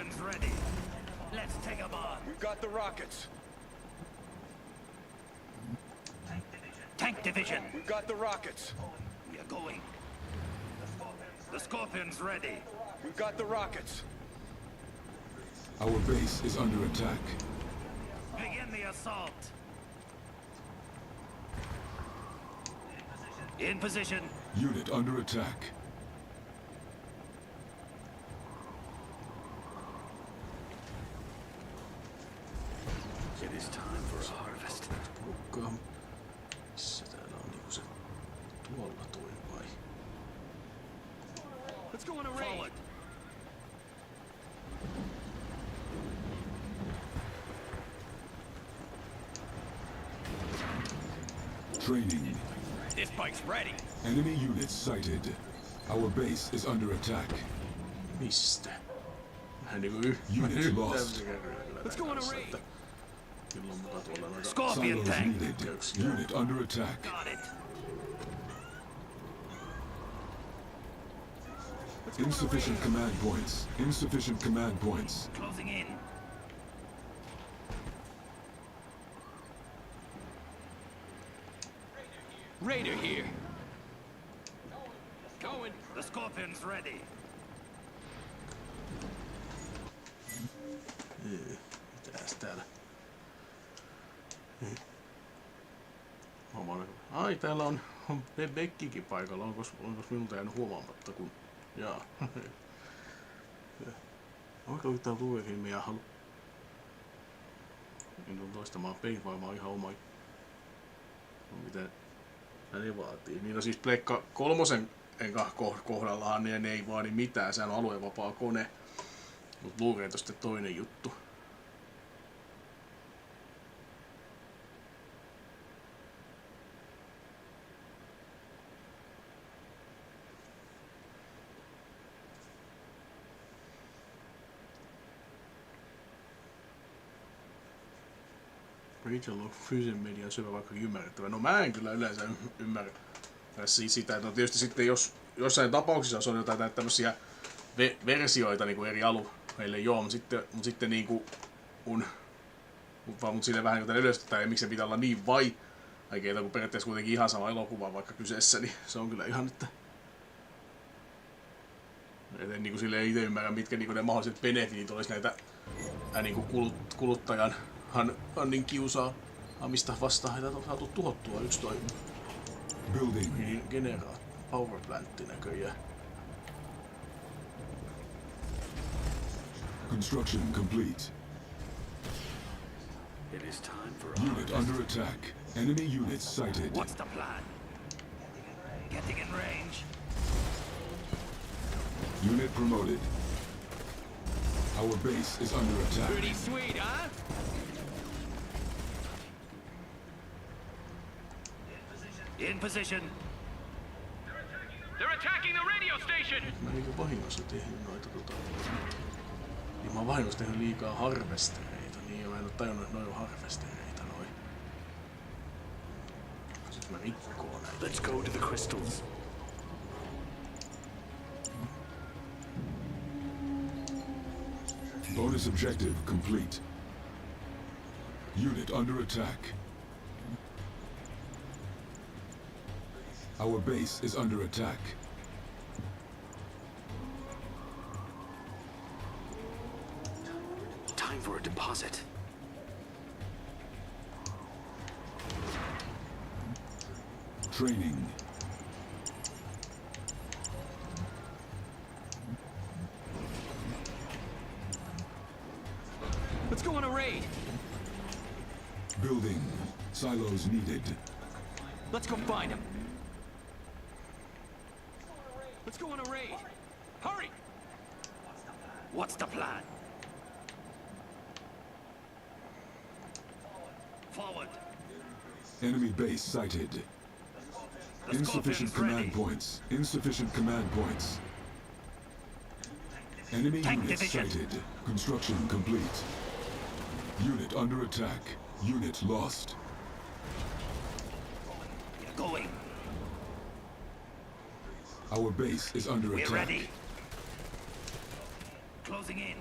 Scorpion's ready. Let's take 'em on. We've got the rockets. Tank division. We've got the rockets. We are going. The Scorpion's ready. We've got the rockets. Our base is under attack. Begin the assault. In position. Unit under attack. It is time for a harvest. Porukkaa. Missä täällä on niinku se tuolla toi vai? Let's go on a raid. Forward. Training. This bike's ready. Enemy units sighted. Our base is under attack. Mistä? Vähän niinku Unit lost. Let's go on a raid. Kyllä on muka tuolla noita Scorpion Silos tank. needed. Unit under attack. Got it. Insufficient command points. Insufficient command points. Closing in. Raider here. Going. The Scorpion's ready. Mitäs täällä? Ai, täällä on Beckikin paikalla. Onkos minulta jäänyt huomaamatta, kun... Jaa. Onko yhtään luurifilmiä halu... Niin on toistamaan peivaimaa ihan oma... No, miten... Ne vaatii. Niin on siis Pleikka 3 kohdallahan ne ei vaadi mitään. Sehän on aluevapaa kone. Mut Blu-ray on sitten toinen juttu. Rachel on fyysinen median syvä vaikka ymmärrettävä. No mä en kyllä yleensä ymmärrä sitä, että no tietysti sitten jos jossain tapauksissa on jotain tämmöisiä versioita niin kuin eri alueille joo, mutta sitten niin kuin mutta silleen vähän niin kuin ylöstetään ja miksi se pitää olla niin vaikeita, kun periaatteessa kuitenkin ihan sama elokuva vaikka kyseessä, niin se on kyllä ihan, että en niin kuin silleen itse ymmärrä, mitkä niin kuin ne mahdolliset benefitit olisi näitä niin kuin kuluttajan Hannin kiusaamista vastaan, heitä on saatu tuhottua yksi toi power plantti näköjään. Construction complete. It is time for Unit under attack. Enemy units sighted. What's the plan? Getting in range. Unit promoted. Our base is under attack. Pretty sweet, huh? In position. They're attacking the radio station. Mä niinku vahingossa tehnyt noita niin mä oon vahingossa tehnyt liikaa harvestereita, niin ja mä en oo tajunnut, että noi on harvestereita noi. Sit mä rikkoon näitä. Let's go to the crystals. Bonus objective complete. Unit under attack. Our base is under attack. Time for a deposit. Training. Let's go on a raid. Building. Silos needed. Let's go find him. Let's go on a raid. Hurry! What's the plan? Forward. Enemy base sighted. The Insufficient Scorpion's command ready. points. Insufficient command points. Enemy Tank units division. sighted. Construction complete. Unit under attack. Unit lost. We're going. Our base is under We're attack. ready. Closing in.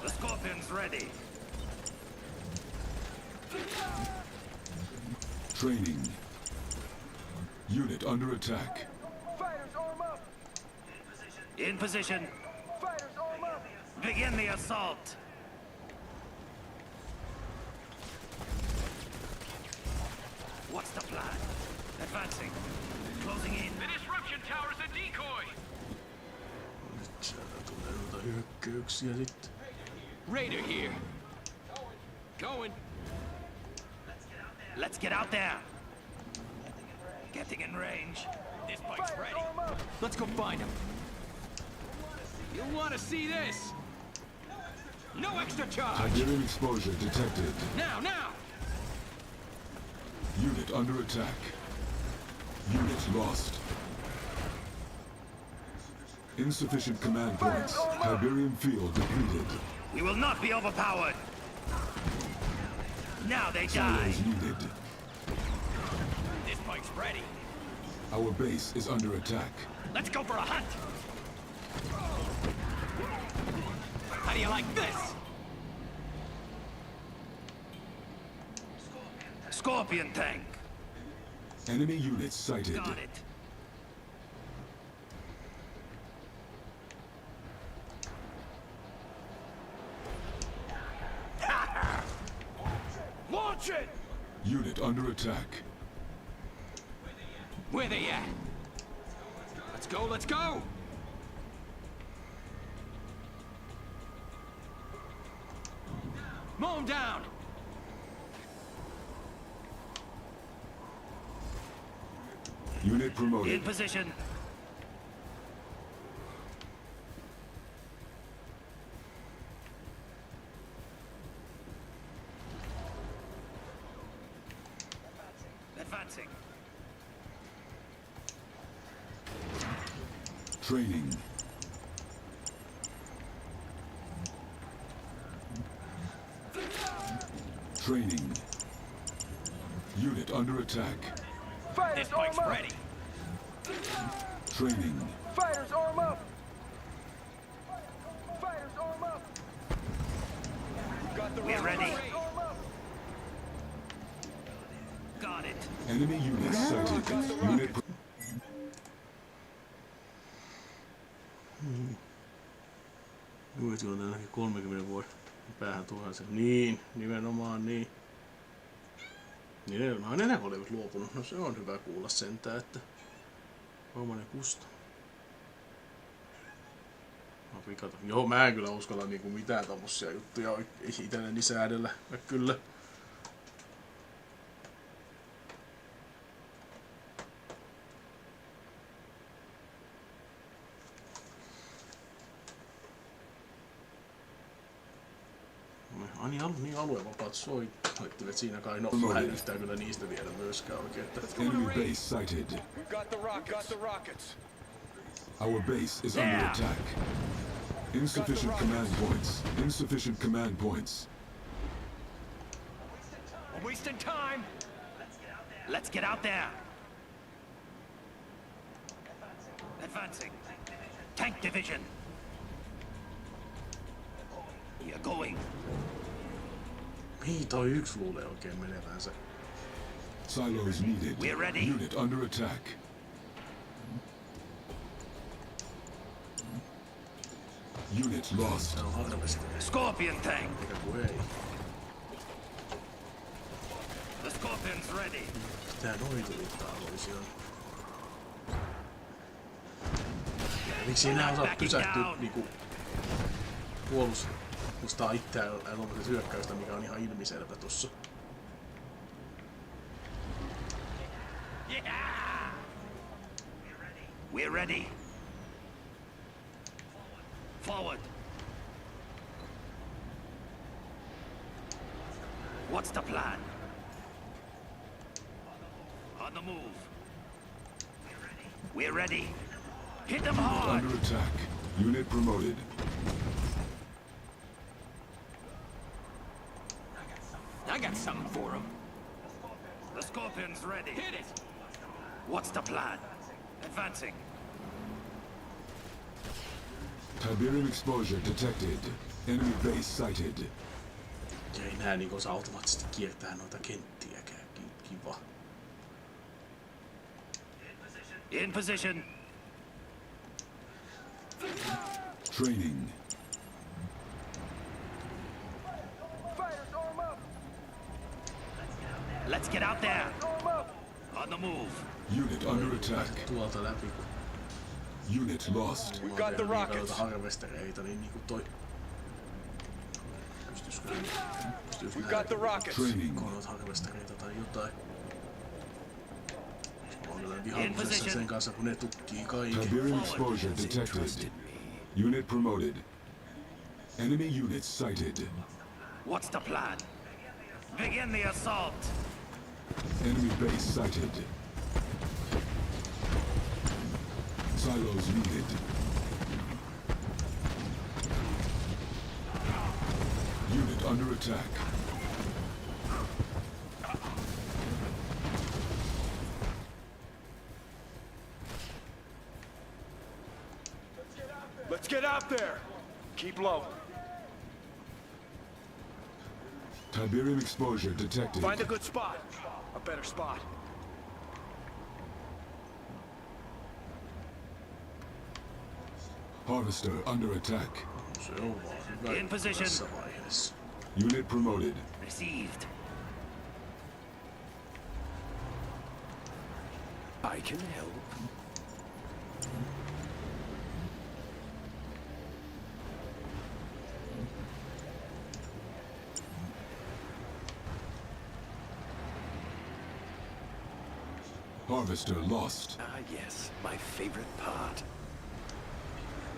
The Scorpion's ready. Training. Unit under attack. Fighters, arm up! In position. Fighters, arm up! Begin the assault. What's the plan? Advancing. Closing in. The disruption tower's a decoy. Nyt sieltä tulee noita hyökkäyksiä sitten. Raider here. Going. Let's get out there. Getting in range. This bike's ready. Let's go find him. You'll want to see this. No extra charge. Tiberium exposure detected. Now, now. Unit under attack. Unit lost. Insufficient command points. Tiberium field depleted. We will not be overpowered. Now they die. Silos needed. This bike's ready. Our base is under attack. Let's go for a hunt. How do you like this? Scorpion tank. Enemy units sighted. Got it. Launch it! Unit under attack. Where they at? Let's go, let's go! Mow 'em down! Unit In promoted. position. Advancing. Training. Training. Unit under attack. This Fighters, bike's arm up! ready. Training. Fighters, arm up! Fighters, arm up! We're ready. Arm up! Got it. Enemy units sighted. Unit Luit on ainakin 30 vuoden päähän tuhansia. Niin, nimenomaan niin. Niin, on enää olevat luopunut. No se on hyvä kuulla sentään, että Romanen kusta. No pikata. Joo, mä en kyllä uskalla niinku mitään tommosia juttuja itselleni säädellä. Kyllä. Niin aluevapaat soittivat siinä kai. No mä en yhtään kyllä niistä vielä myöskään oikein. Että enemy base sighted. Got the rockets. Our base is under attack. Insufficient command points. Insufficient command points. We're wasting time! Let's get out there. Advancing. Tank division. You're going. mihin toi yksi luulee oikein menevänsä? Silos needed. We're ready. Unit under attack. Unit lost. Tää on harvasti. Scorpion tank. Eikä kun ei. The Scorpion's ready. Tää noin tulittaa toisiaan. Miksi enää osaa pysähtyä niinku puolustaa itseään elokuvaisesta hyökkäystä, mikä on ihan ilmiselvä tossa. Yeah! We're ready. Forward. What's the plan? On the move. We're ready. Hit them hard! Under attack. Unit promoted. I got something for him. The Scorpion's ready. Hit it! What's the plan? Advancing. Tiberium exposure detected. Enemy base sighted. Ja ei nää niinku osaa automaattisesti kiertää noita kenttiäkään. Kiva. In position. Training. Let's get out there. On the move. Unit under attack. Tuolta läpi. Unit lost. We got the rockets. Harvestereita, niin niinku toi... Pystyis We got the rockets. Training. noita harvestereita tai jotain. Mä oon kyllä vihaamisessa sen kanssa, kun ne tukkii kaiken. Tiberium exposure detected. Unit promoted. Enemy units sighted. What's the plan? Begin the assault. Enemy base sighted. Silos needed. Unit under attack. Let's get out there. Keep low. Tiberium exposure detected. Find a good spot. A better spot. Harvester under attack. Se on vaan hyvä In position. tässä vaiheessa. Unit promoted. Received. I can help. Harvester lost. Ah, yes, my favorite part.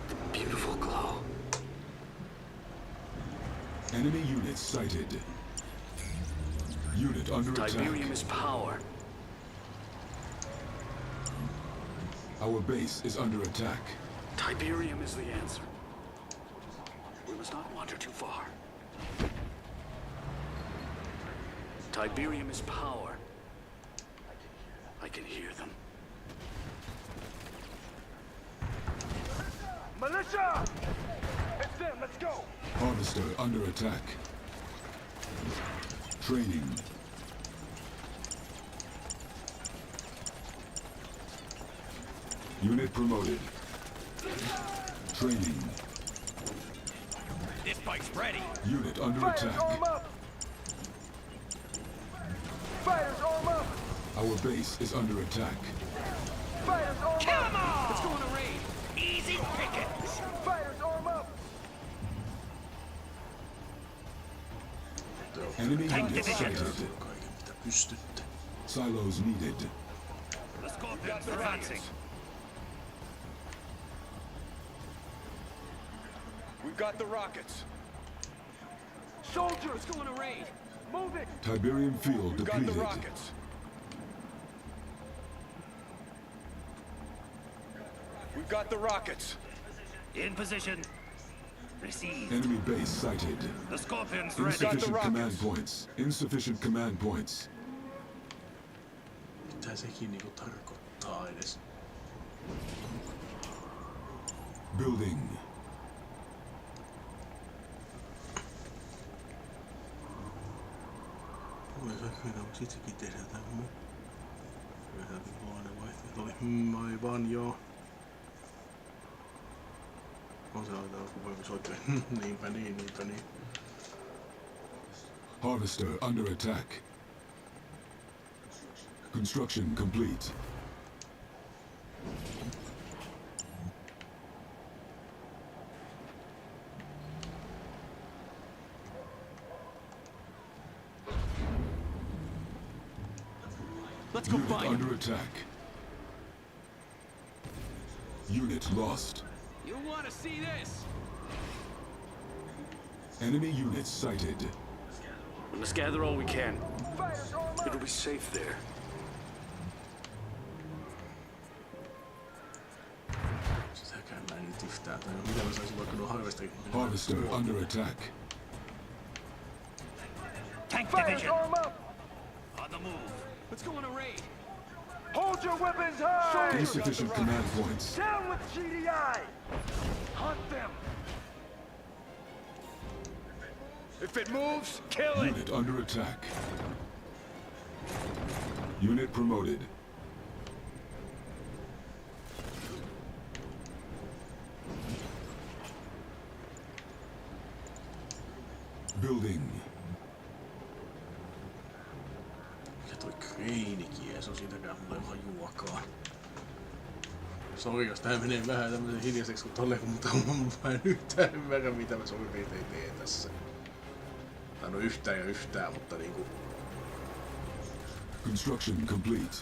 The beautiful glow. Enemy units sighted. Unit under Tiberium attack. is power. Our base is under attack. Tiberium is the answer. We must not wander too far. Tiberium is power. I can hear them. Militia! It's them. Let's go. Harvester under attack. Training. Unit promoted. Training. This bike's ready. Unit under Fighters, attack. arm up. Fighters, arm up. Our base is under attack. Fighters, arm Kill up. 'em all! Let's go on a raid. Easy pickings. Fighters, arm up. Enemy units division. sighted. Kaiken mitä pystytte. Silos needed. The Scorpion's advancing. We've got the rockets. Soldiers, Let's go on a raid. move it. Tiberium field We've got the depleted. rockets. We've got the rockets. In position. Received. Enemy base sighted. The Scorpion's ready. Insufficient rockets. command points. Insufficient command points. Mitä sekin niinku tarkoittaa edes? Building. Voisi itsekin tehdä jotain muu. Jotakin huono vaihtoehto oli. Aivan joo. On se aina alkuun soittaa. Niinpä niin, niinpä niin. Harvester under attack. Construction complete. Let's go Unit find him. under attack. Unit lost. You want to see this? Enemy units sighted. We must gather all we can. Fighters, arm up. It'll be safe there. Tai mitä mä saisin vaikka nuo harvesterit. Harvester under attack. Tank division. On the move. Let's go on a raid. Hold your weapons high! Insufficient command points. Down with GDI! Hunt them! If it moves, kill it! Unit under attack. Unit promoted. Building. Mikä toi kreinikin ei se on siitäkään mulle hajuakaan. Sori jos tää menee vähän tämmösen hiljaiseksi kun tolleen, mutta mä en yhtään ymmärrä mitä mä suurin piirtein teen tässä. Tai no yhtään ja yhtään, mutta niinku... Construction complete.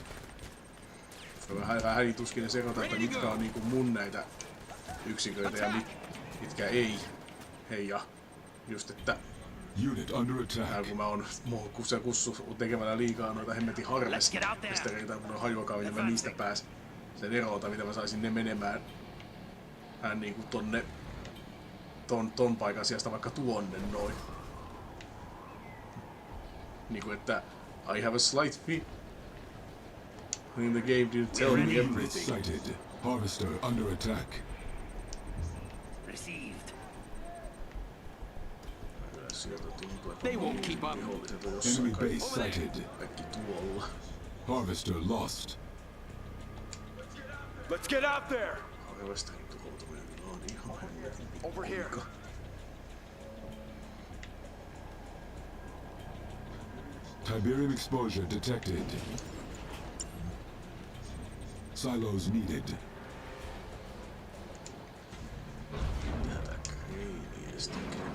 Vähän tuskin sekoita, että mitkä on niinku mun näitä yksiköitä ja mitkä ei. Hei ja just että... Unit under attack. Kun mä oon kussu tekemällä liikaa noita hemmetin harvestereita, kun on hajuakaan, ja mä niistä pääs sen eroota, mitä mä saisin ne menemään hän niinku tonne ton paikan sijasta vaikka tuonne noin. Niinku että I have a slight fee. In the game didn't tell me everything. Sighted. Harvester under attack. Received. Sieltä tuntuu, että They won't keep up. viholliset on jossain Enemy base sighted. kaikki tuolla. Harvester lost. Let's get out there! Harvesterin tuhoutuminen on ihan hemmetin Over here. pikkuika. Tiberium exposure detected. Silos needed. Tätä kreiniä tekee.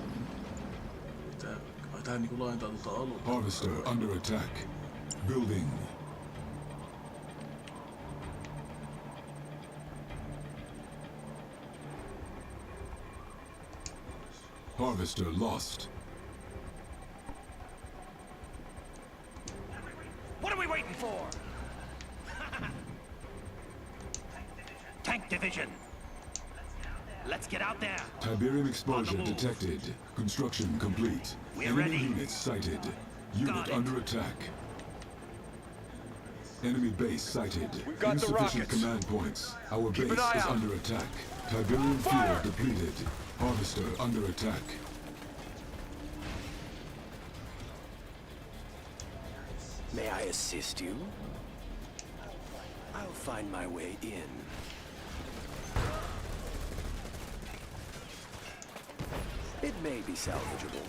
Ai tää niinku laajentaa tuota aluetta. Harvester under attack. Building. Harvester lost. What are we waiting for? Tank division. Let's get out there. Tiberium exposure detected. Construction complete. We're Enemy ready. units sighted. Unit Got it. under attack. Enemy base sighted. We've got the Insufficient rockets. command points. Our Keep base an eye is out. under attack. Tiberium field depleted. Harvester under attack. May I assist you? I'll find my way in. It may be salvageable.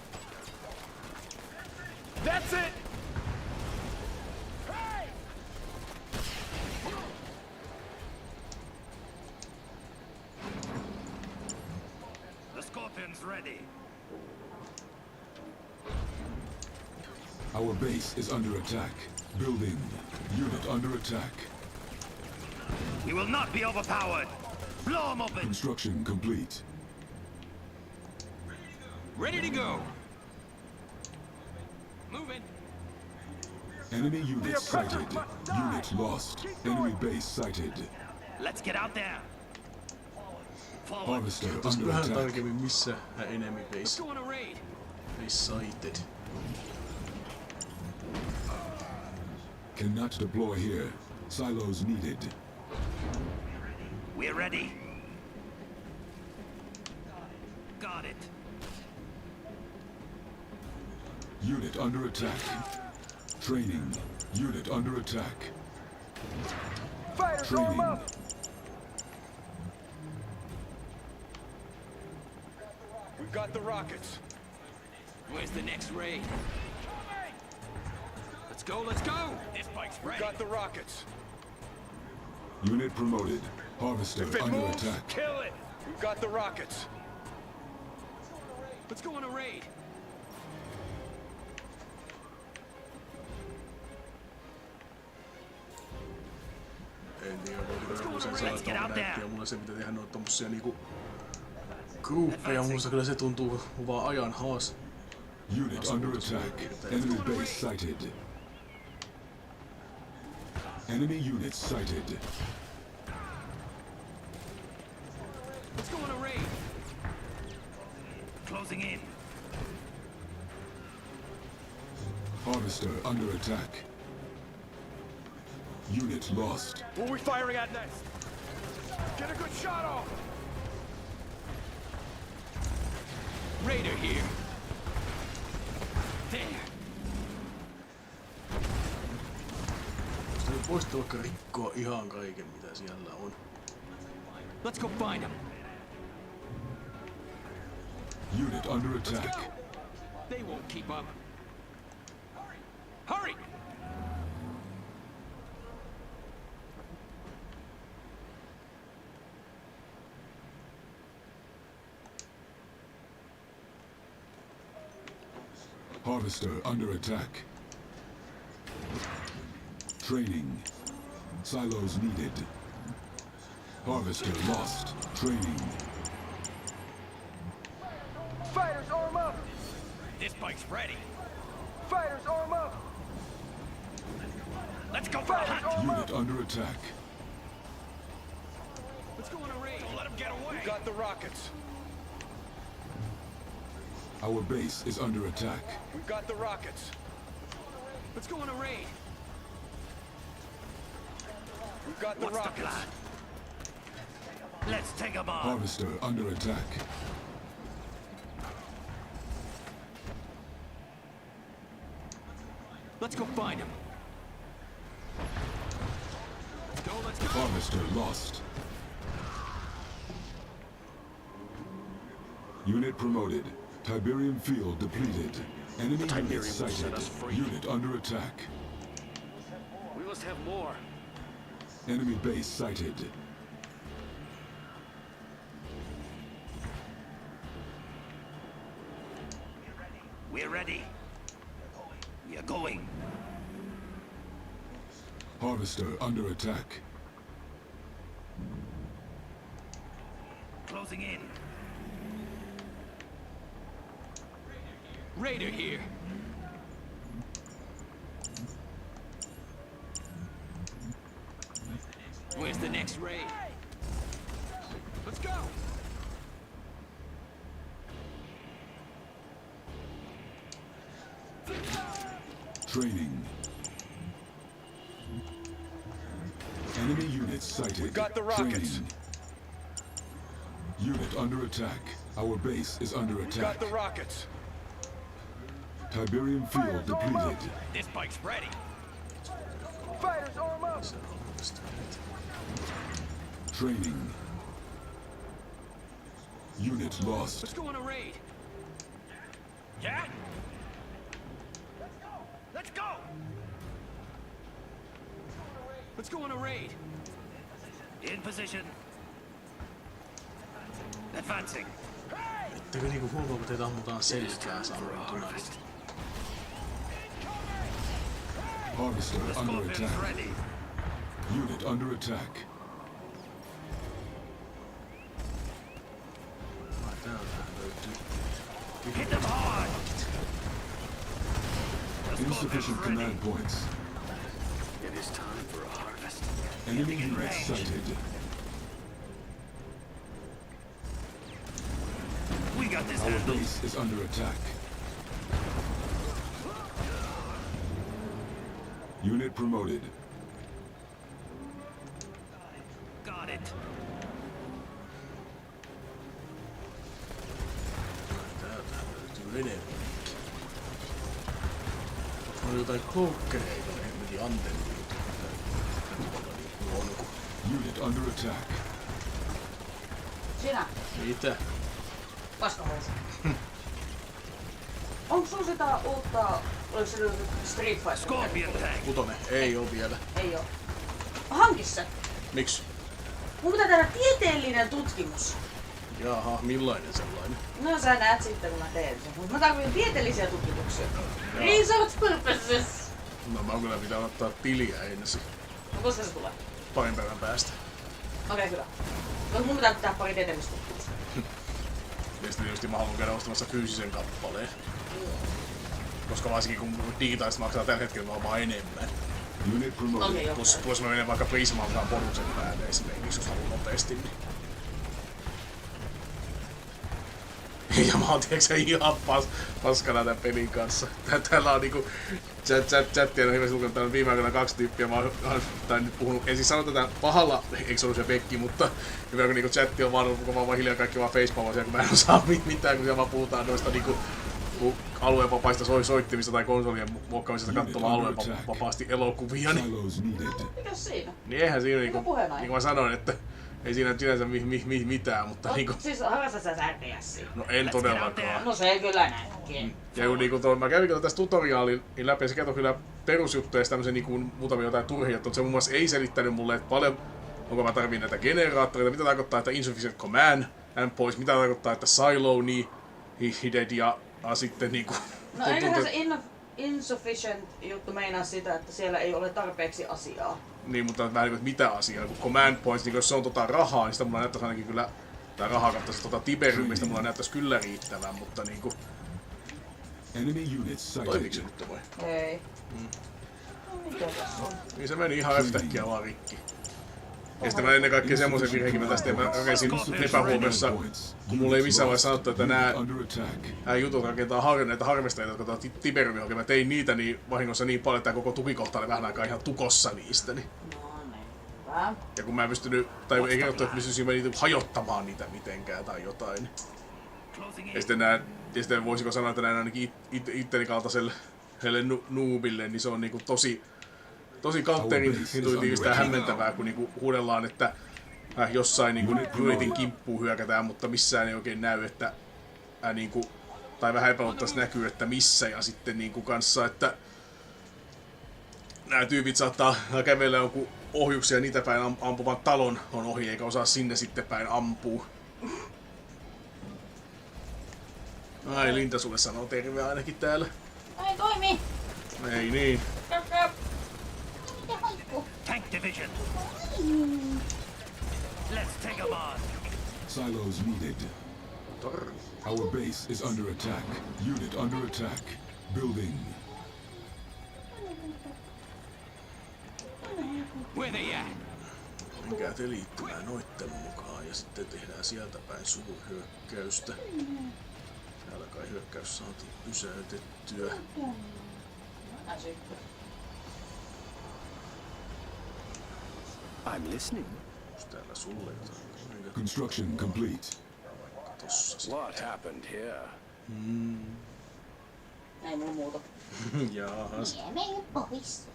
That's it! The Scorpion's ready. Our base is under attack. Building. Unit under attack. We will not be overpowered. Blow them open. Construction complete. Ready to go. Moving. Enemy unit sighted. Unit lost. Enemy base sighted. Let's get out there. Forward. Harvester Tuossa under vähän attack. tarkemmin missä enemy Let's base go on a raid. sighted. Cannot deploy here. Silos needed. We're ready. Got it. Unit under attack. Training. Unit under attack. Fighters, Training. arm up! We've got the rockets. Where's the next raid? Let's go, let's go! This bike's We've ready. got the rockets. Unit promoted. Harvester If it under moves, attack. kill it! We've got the rockets. Let's go on a raid. En tiedä, voiko sen saada tuolla näyttiä. Mulla se mitä tehdä noita tommosia niinku gruppeja, musta kyllä se tuntuu vaan ajan haas. Unit under attack. Enemy base sighted. Enemy units sighted. Let's go on a raid. Closing in. Harvester under attack. Unit lost. Who are we firing at next? Get a good shot off! Raider here. There. Voisitte vaikka rikkoa ihan kaiken mitä siellä on. Let's go find him. Unit under attack. They won't keep up. Hurry! Harvester under attack. Training. Silos needed. Harvester lost. Training. Fighters, arm up! This bike's ready. Fighters, arm up! Let's go for a hunt. Unit under attack. Let's go on a raid. Don't let him get away. We got the rockets. Our base is under attack. We've got the rockets. Let's go on a raid. We've got the What's the rockets. plan? Let's take him on. Harvester under attack. Let's go find him. Let's go, let's go. Harvester lost. Unit promoted. Tiberium field depleted. Enemy unit sighted. Unit under attack. We must have more. Enemy base sighted. We're ready. We are going. Harvester under attack. Closing in. Raider here. Where's the next raid? Let's go. Training. Enemy units sighted. We got the rockets. Training. Unit under attack. Our base is under We've attack. got the rockets. Tiberium field depleted. This bike's ready. Fighters, arm up! Training. Unit lost. Let's go on a raid. Yeah? Let's go! Let's go on a raid. In position. Advancing. Ettekö niinku huomaa, kun teitä ammutaan selkää sammuntuna? Harvester The under scorpion's attack. ready. Unit under attack. Täältähän löytyy. Hit them hard. The Insufficient scorpion's command ready. points. It is time for a harvest. Enemy in units range. sighted. We got this Our handled. base is under attack. Unit promoted. Got it. Täältähän löytyy enemmän. On jotain koukkereita, ne meni antenniin. Huono. Unit under attack. Sinä, Mitä? paskahousu. Onko sulla sitä uutta, oliko se nyt Street Fighter? Scorpion tank. Kutonen? Ei oo vielä. Ei oo. Hanki se. Miksi? Mun pitää tehdä tieteellinen tutkimus. Jaha, millainen sellainen? No sä näet sitten kun mä teen sen. Mut mä tarvitsen tieteellisiä tutkimuksia. Research purposes. No mä kyllä pitää ottaa tiliä ensin. No koska se tulee? Parin päivän päästä. Okei, hyvä. Mut mun pitää tehdä pari tieteellistä tutkimusta. Ja sitten tietysti mä haluan käydä ostamassa fyysisen kappaleen. Koska varsinkin kun digitaalista maksaa tällä hetkellä vaan enemmän. Unit promoted. Okei, joo. Plus mä menen vaikka Prismaltaan bonuksen päälle esimerkiksi, jos haluan nopeasti. Niin. Ja mä oon tiiäksä ihan paskana tän pelin kanssa. Täällä on niinku chattia on hirveästi lukenut. Täällä on viime aikoina 2 tyyppiä. Mä oon nyt puhunut, en siis sano tätä pahalla Exodus ja Becky, mutta hyvä kun niinku chatti on vaan hiljaa kaikki vaan facepalmaisia, kun mä en osaa mitään, kun siellä vaan puhutaan noista niinku alueenvapaista soittimista tai konsolien muokkaamisesta katsomaan alueenvapaasti elokuvia. Mikäs siinä? Niin eihän siinä niinku mä sanoin, että ei siinä sinänsä mitään, mutta niinku... Siis harrastat sä RTS:ää? No en todellakaan. No se kyllä näkee. Ja kun niinku mä kävin tässä tutoriaalin läpi ja se kertoi kyllä perusjuttuja ja tämmösen niinku muutamia jotain turhia, että se muun muassa ei selittänyt mulle, että paljon onko mä tarviin näitä generaattoreita, mitä tarkoittaa, että insufficient command pois, mitä tarkoittaa, että silo needed ja sitten niinku... No eiköhän se insufficient juttu meinaa sitä, että siellä ei ole tarpeeksi asiaa. Niin, mutta vähän niinku, mitä asiaa, kun command points, niin jos se on rahaa, niin sitä mulla näyttäisi ainakin kyllä, tai rahaa kattaisi Tiberymistä mulla näyttäisi kyllä riittävän, mutta niinku... Toimiiko se nyt vai? Ei. No mikä tässä on? Niin se meni ihan yhtäkkiä vaan rikki. Ja sitten mä ennen kaikkea semmosen virheenkin mä tästä rakensin epähuomiossa, kun mulle ei missään vaiheessa sanottu, että nää jutut rakentaa näitä harvesteita, jotka Tiberymia oikein. Mä tein niitä niin vahingossa niin paljon, että tää koko tukikohta oli vähän aikaa ihan tukossa niistä. Niin. Ja kun mä en pystynyt, tai ei kerrottu, että pystyisin niitä hajottamaan niitä mitenkään tai jotain. Ja sitten voisiko sanoa, että näin ainakin itteni kaltaiselle noobille, niin se on niinku tosi counterintuitiivistä ja hämmentävää, kun niinku huudellaan, että jossain niinku Unitin kimppuun hyökätään, mutta missään ei oikein näy, että niinku, tai vähän epäluultavasti näkyy, että missä, ja sitten niinku kanssa, että nämä tyypit saattaa kävellä jonkun ohjuksia niitä päin ampuvan talon on ohi, eikä osaa sinne sitten päin ampua. Ai, Linda sulle sanoo terve ainakin täällä. Ei toimi! Ei niin. Tank division. Let's take 'em on. Silos needed. Our base is under attack. Unit under attack. Building. Where they at? Menkää te liittymään noitten mukaan ja sitten tehdään sieltä päin suurhyökkäystä. Täällä kai hyökkäys saatiin pysäytettyä. I'm listening. Onks täällä sulle jotain? Construction complete. Tossa. What happened here? Ei mulla muuta. Jaahas. Mene pois.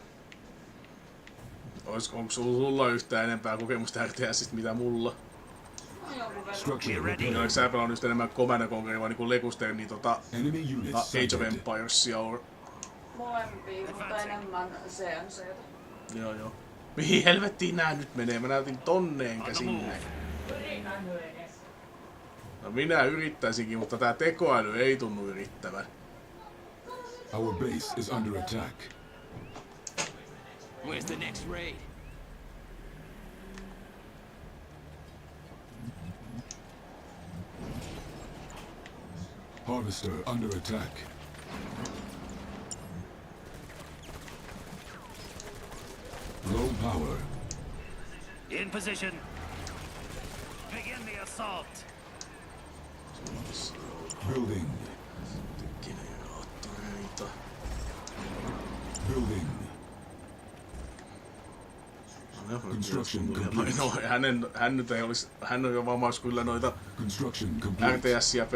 Onko sulla yhtään enempää kokemusta RTS:stä mitä mulla? Structure Oliko repaired. sä pelannut just enemmän Command & Conqueria vai niinku Lekusten niin Enemy units Age of sighted. Empiresia? Molempia, mutta enemmän CNCtä. Joo. Mihin helvettiin nää nyt menee? Mä näytin tonne enkä sinne. No minä yrittäisinkin, mutta tää tekoäly ei tunnu yrittävän. Our base is under attack. Where's the next raid? Harvester under attack. Low power. In position. Begin the assault. Building. Generaattoreita. Building. Construction complete. No, hän nyt ei olisi, hän on jo vammaus kyllä noita Construction complete. RTS:iä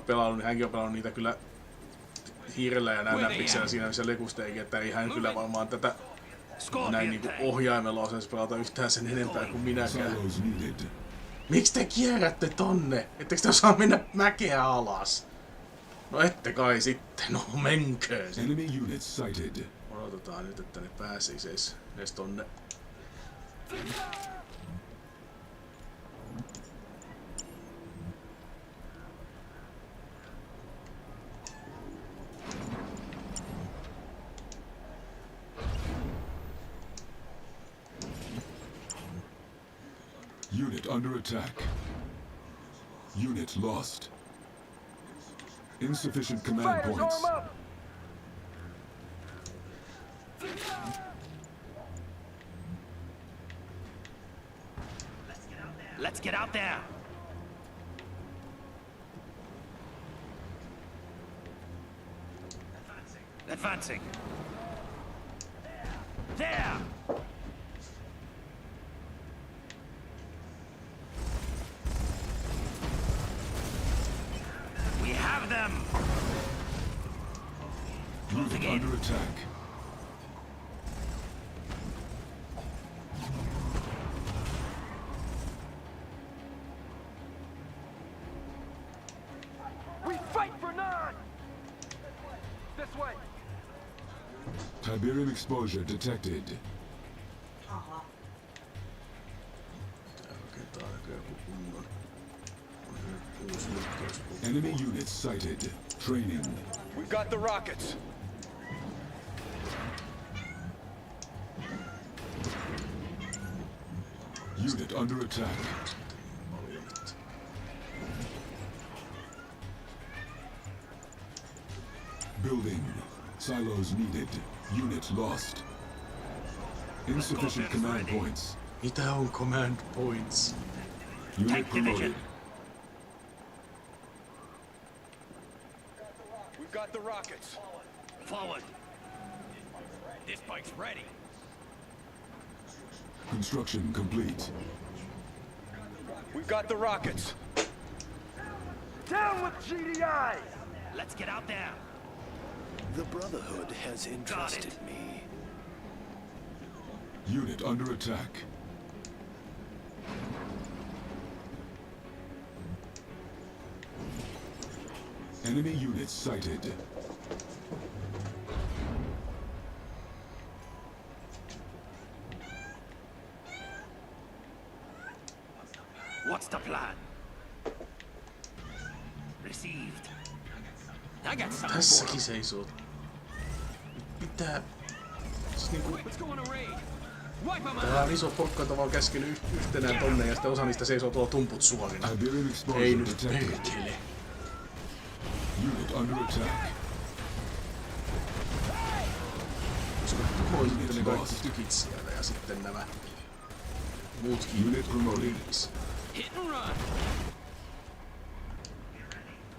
pelannut, niin hänkin on pelannut niitä kyllä hiirellä ja näppiksellä siinä missä Lekusteikin, että ei hän kyllä varmaan tätä näin niinku ohjaimella osaisi pelata yhtään sen enempää kuin minäkään. Silos needed. Miksi te kierrätte tonne? Ettekö te osaa mennä mäkeä alas? No ette kai sitten, no menkää sitten. Enemy units sighted. Odotetaan nyt, että ne pääsisi edes tonne. Unit under attack. Unit lost. Insufficient command points. Let's get out there. Advancing. There! We have them! Unit under attack. We fight for none! This way! Tiberium exposure detected. Aha. Enemy units sighted. Training. We got the rockets! Unit under attack. Building. Silos needed. Unit lost. Insufficient command points. Mitä on command points? Unit promoted. We've got the rockets! Forward! This bike's ready! Construction complete. We've got the rockets! Down with GDI! Let's get out there! The Brotherhood has entrusted me. Unit under attack. Enemy units sighted. What's the plan? Received. I got something for Tässäkin him. seisoo. Pitää... Siis niinku... Let's go on a raid. Wipe 'em Täällä out. on iso porukka, jota vaan käskenyt yhtenään tonne ja sitten osa niistä seisoo tuolla tumput suorina. Tiberium Ei exposure nyt detected. perkele. Unit under attack. Koska tuhoisitte ne kaikki tykit siellä ja sitten nämä muutkin Unit promoted. Hit and run.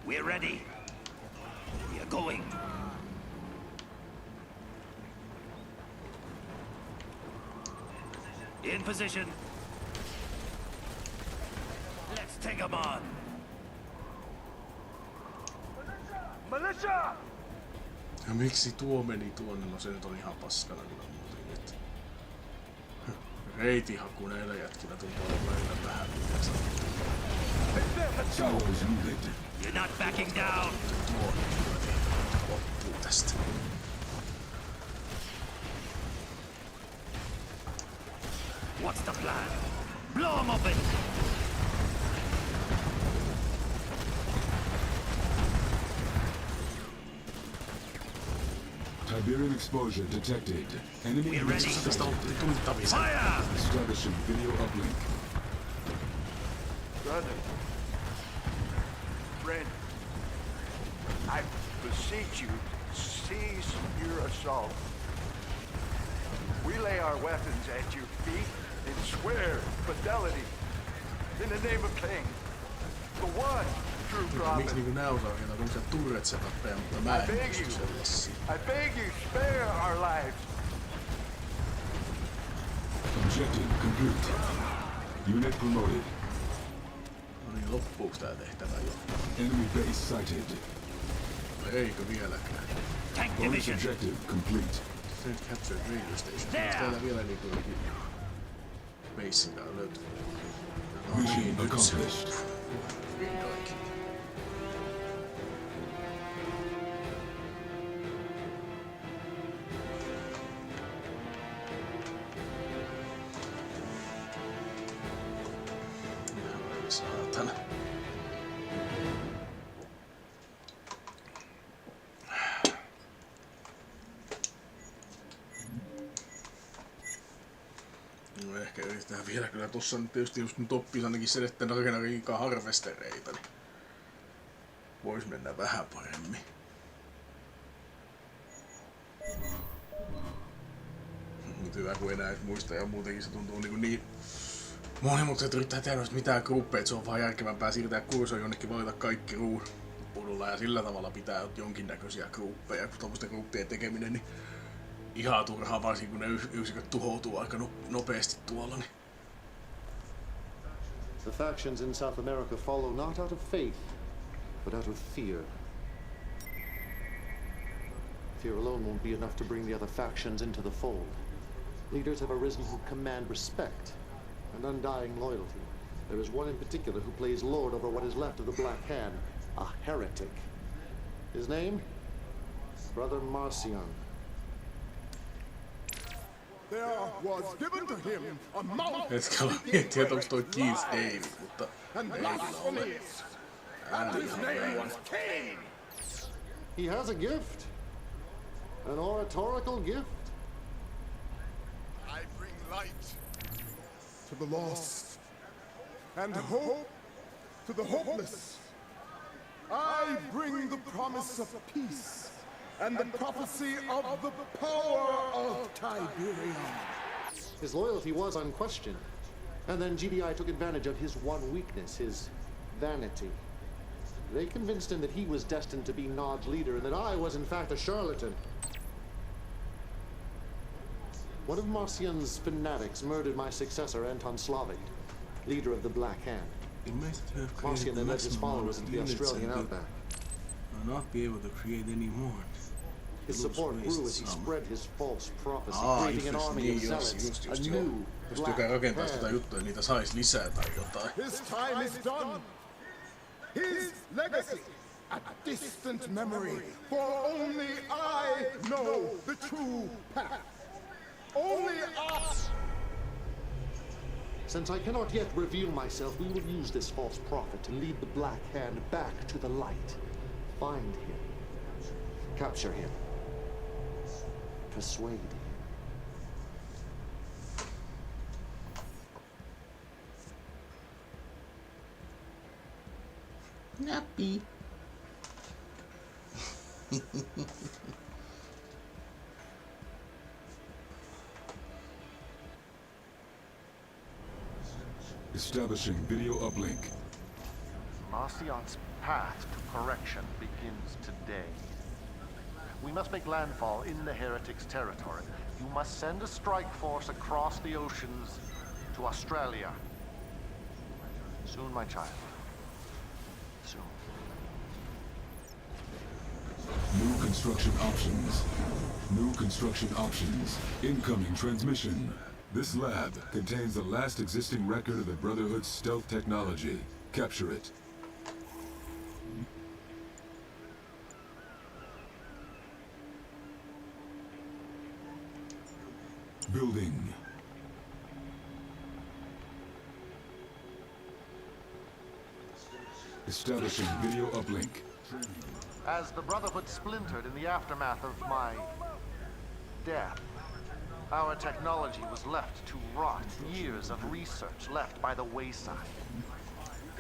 We're ready. We're going. In position. Let's take 'em on. Militia! Ja miksi tuo meni tuonne? No se nyt on ihan paskana kyllä muutenkin. Että... Reitihaku näillä jätkillä tuntuu olla välillä vähän mitä Silos needed. You're not backing down. tuo loppuu tästä. What's the plan? Blow 'em open. Tiberium exposure detected. Enemy We're units ready. Tästä otti sighted. tuntamisen. Fire! Establishing video uplink. Brother. Friend. I beseech you, cease your assault. We lay our weapons at your feet and swear fidelity in the name of King, the one true Miksi prophet. niinku nää osaa rakentaa tämmösiä turret-setappeja, mutta mä en pysty sellaisiin. I beg you, spare our lives. Objective complete. Unit promoted. No niin, loppuuks tää tehtävä jo? Enemy base sighted. Eikö vieläkään? Tank Bonus division. objective complete. Defend captured radio station. There! Onks täällä vielä niinku jokin basein täällä löytyy? No Mission niin, nyt se accomplished. vihdoinkin. Saatana. No ehkä yritetään vielä kyllä tossa nyt tietysti just nyt oppis ainakin sen, että ne rakenna liikaa harvestereita, niin vois mennä vähän paremmin. Mut hyvä kun enää et muista ja muutenkin se tuntuu niin monimutkaisesti yrittää tehdä mitään gruppeja, että se on vaan järkevämpää siirtää kursor jonnekin valita kaikki tappuilulla ja sillä tavalla pitää jonkinnäköisiä gruppeja, kun tommoisten gruppien tekeminen niin ihan turhaa, varsinkin kun ne yksiköt tuhoutuu aika nopeasti tuolla. Niin. The factions in South America follow not out of faith, but out of fear. Fear alone won't be enough to bring the other factions into the fold. Leaders have arisen who command respect and undying loyalty. There is one in particular who plays lord over what is left of the Black Hand, a heretic. His name? Brother Marcion. There was given to him a mouth. Hetkellä miettiä, että onks toi Keith David, mutta and ei kyllä ole. and his name was Cain. He has a gift. An oratorical gift. I bring light to the lost and hope to the hopeless. I bring the promise of peace and the prophecy of the power of Tiberium. His loyalty was unquestioned. And then GBI took advantage of his one weakness, his vanity. They convinced him that he was destined to be Nod's leader and that I was in fact a charlatan. One of Marcion's fanatics murdered my successor, Anton Slavik, leader of the Black Hand. Marcion then led his followers into the Australian outback. Will not be able to create any more. His support grew as he spread his false prophecy, creating an army of zealots, a new Black rakentaa sitä juttua ja niitä sais lisää tai jotain. His time is done. His legacy, a distant memory, for only I know the true path. Only I. Since I cannot yet reveal myself, we will use this false prophet to lead the Black Hand back to the light. Find him. Capture him. Persuade him. Nappy. Establishing video uplink. Marcion's path to correction begins today. We must make landfall in the heretics' territory. You must send a strike force across the oceans to Australia. Soon, my child. Soon. New construction options. New construction options. Incoming transmission. This lab contains the last existing record of the Brotherhood's stealth technology. Capture it. Building. Establishing video uplink. As the Brotherhood splintered in the aftermath of my death, our technology was left to rot. Years of research left by the wayside.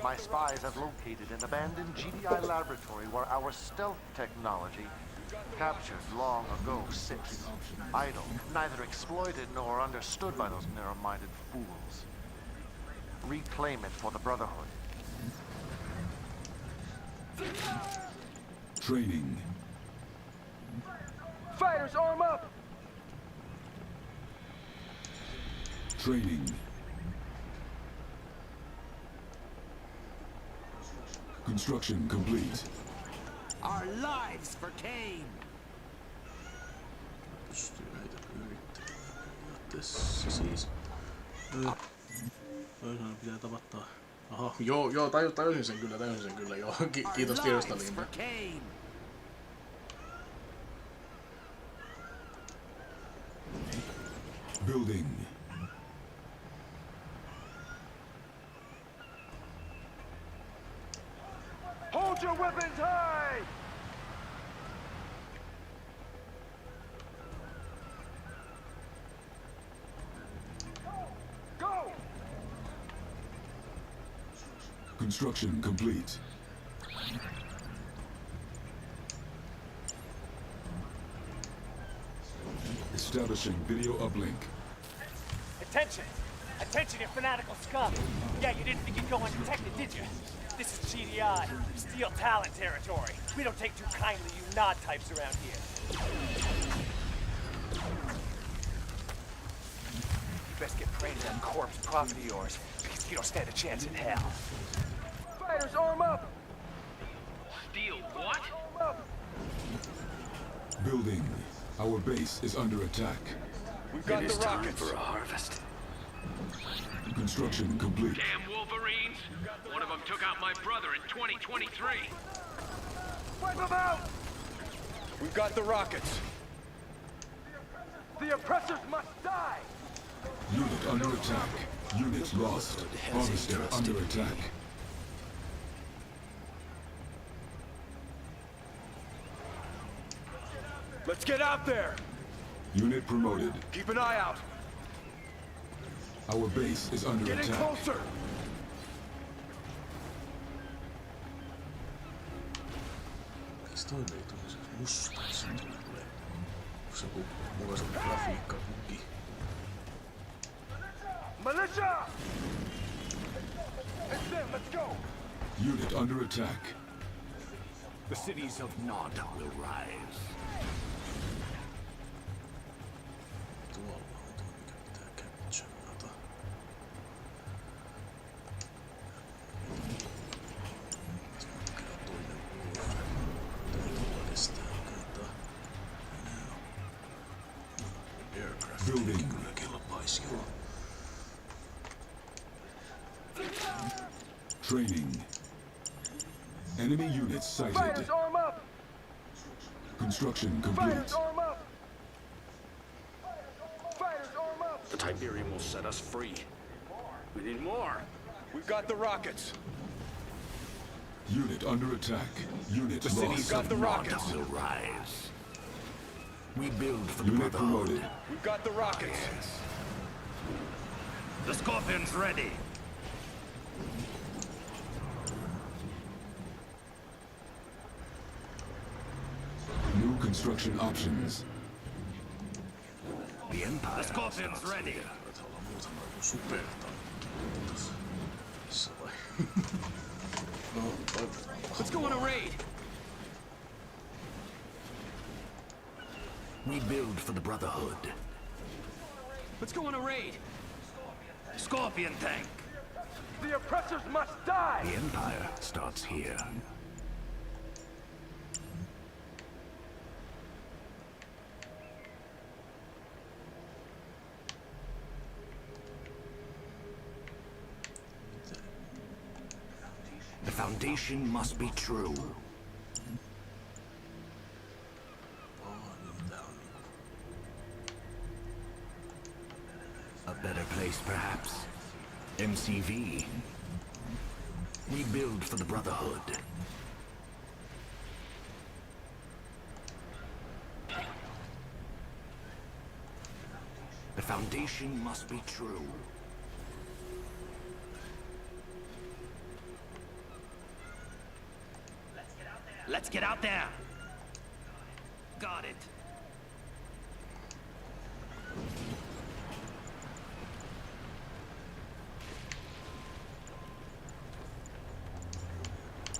My spies have located an abandoned GDI laboratory where our stealth technology, captured long ago, sits idle, neither exploited nor understood by those narrow-minded fools. Reclaim it for the Brotherhood. Training. Fighters, arm up! Training. Construction complete. Our lives for Cain! Pystyy näitä pyörittämään. Ja tässä siis. Toisaalta pitää tavattaa. Aha, joo, tajusin sen kyllä, joo. Kiitos tiedosta, Linda. Building. Hold your weapons high! Go! Construction complete. Establishing video uplink. Attention! Attention, you fanatical scum! Yeah, you didn't think you'd go undetected, did you? This is GDI, Steel Talent territory. We don't take too kindly you nod types around here. You best get praying to that corpse prophet of yours, because you don't stand a chance in hell. Fighters, arm up! Steel what? Arm up! Building. Our base is under attack. We've got the rockets for a harvest. Construction complete. Damn Wolverines! One of them took out my brother in 2023. Wipe them out! We've got the rockets. The oppressors must die! Unit under attack. Unit lost. Harvester under attack. Let's get out there! Unit promoted. Keep an eye out! Our base is under Getting attack. closer! Miksi toi ei tule se mustaisi tulee? Se on mulla se grafiikka kuki. Militia! It's them, let's go! Unit under attack. The cities of Nod will rise. Tuolla on tuo mikä pitää capturata. Se on kyllä toinen wolf. Tuolla kestää kantaa. Aircraft ei kyllä kelpaisi joo. Training. Enemy units sighted. Fighters, arm up! Construction Fighters, complete. arm up! Fighters, arm up! The Tiberium will set us free. We need more. We've got the rockets. Unit under attack. Unit The lost. city's got the rockets. Will rise. We build for the Unit promoted. We've got the rockets. The Scorpion's ready. New construction options. The Empire. The Scorpion's ready. Taitaa olla muutama joku supertankki tässä vai? No, Let's go on a raid! We build for the Brotherhood. Let's go on a raid! Scorpion tank. The oppressors must die! The Empire starts here. The foundation must be true. A better place, perhaps. MCV. We build for the Brotherhood. The foundation must be true. Let's get out there! Got it.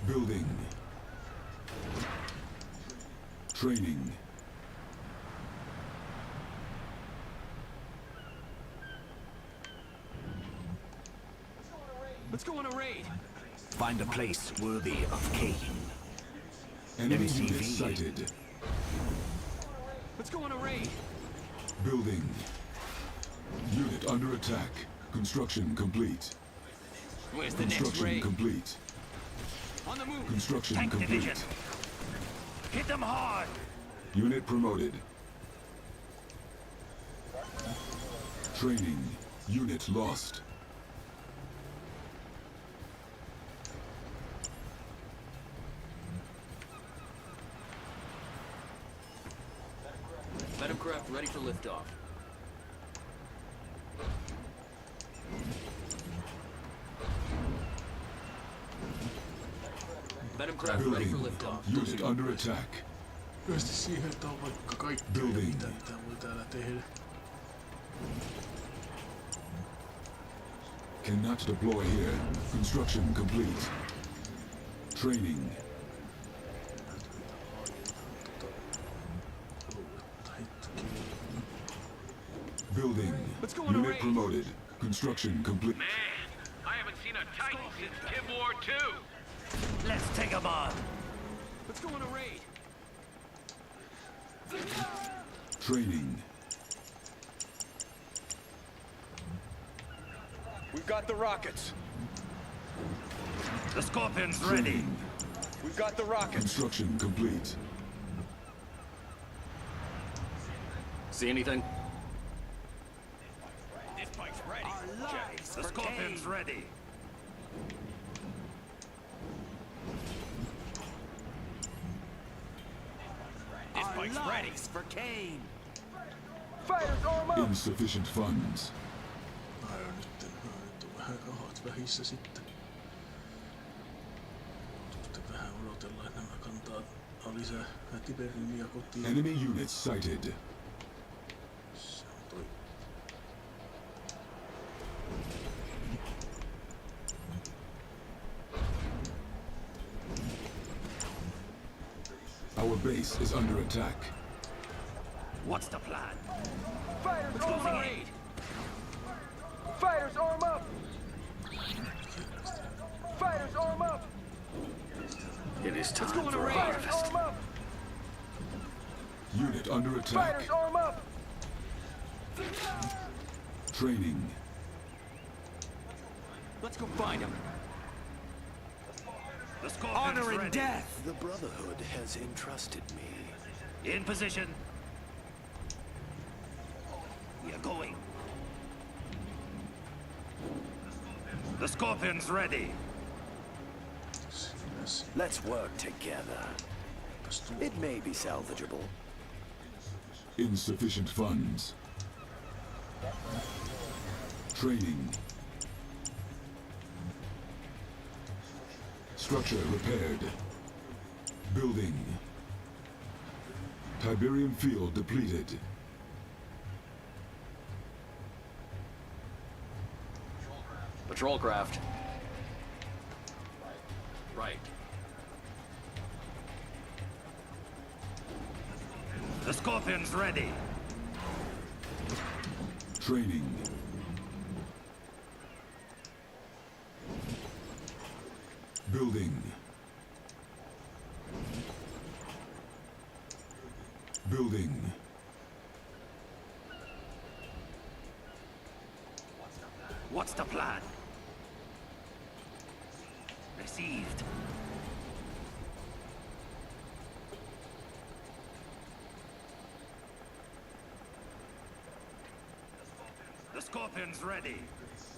Building. Training. Let's go on a raid! Find a place worthy of Cain. Enemy MCV. unit sighted. Let's go on a raid! Building. Unit under attack. Construction complete. Where's the next Construction raid? complete. On the move! Construction Tank complete. division. Hit them hard! Unit promoted. Training. Unit lost. Metacraft ready for liftoff. Metacraft ready for Building. liftoff. Unit under attack. Pyösti siihen, että on vaikka kaikkea Building. mitä voi täällä tehdä. Cannot deploy here. Construction complete. Training. Building. Unit promoted. Construction complete. Man, I haven't seen a Titan since Kid War 2. Let's take them on. Let's go on a raid. Training. We've got the rockets. The Scorpion's ready. Training. We've got the rockets. Construction complete. See anything? This bike's ready. The Scorpion's ready. This bike's ready. For Kane. Fighters arm up. Insufficient funds. Nyt on vähän rahat vähissä sitten. Sitten vähän odotellaan, että nämä kantaa lisää Tiberiumia kotiin. Enemy units sighted. Se on toi. Our base is under attack. What's the plan? Fighters arm up. Fighters arm up. Fighters arm up. It is time Fighters for a harvest. arm up. Unit under attack. Fighters arm up. Training. Let's go find him. The Scorpion's Honor and ready. death. The Brotherhood has entrusted me. In position. We are going. The Scorpion's ready. Let's work together. It may be salvageable. Insufficient funds. Training. Structure repaired. Building. Tiberium field depleted. Patrol craft. Right. The Scorpion's ready. Training. Building. Building. What's the plan? Received. The Scorpion's ready.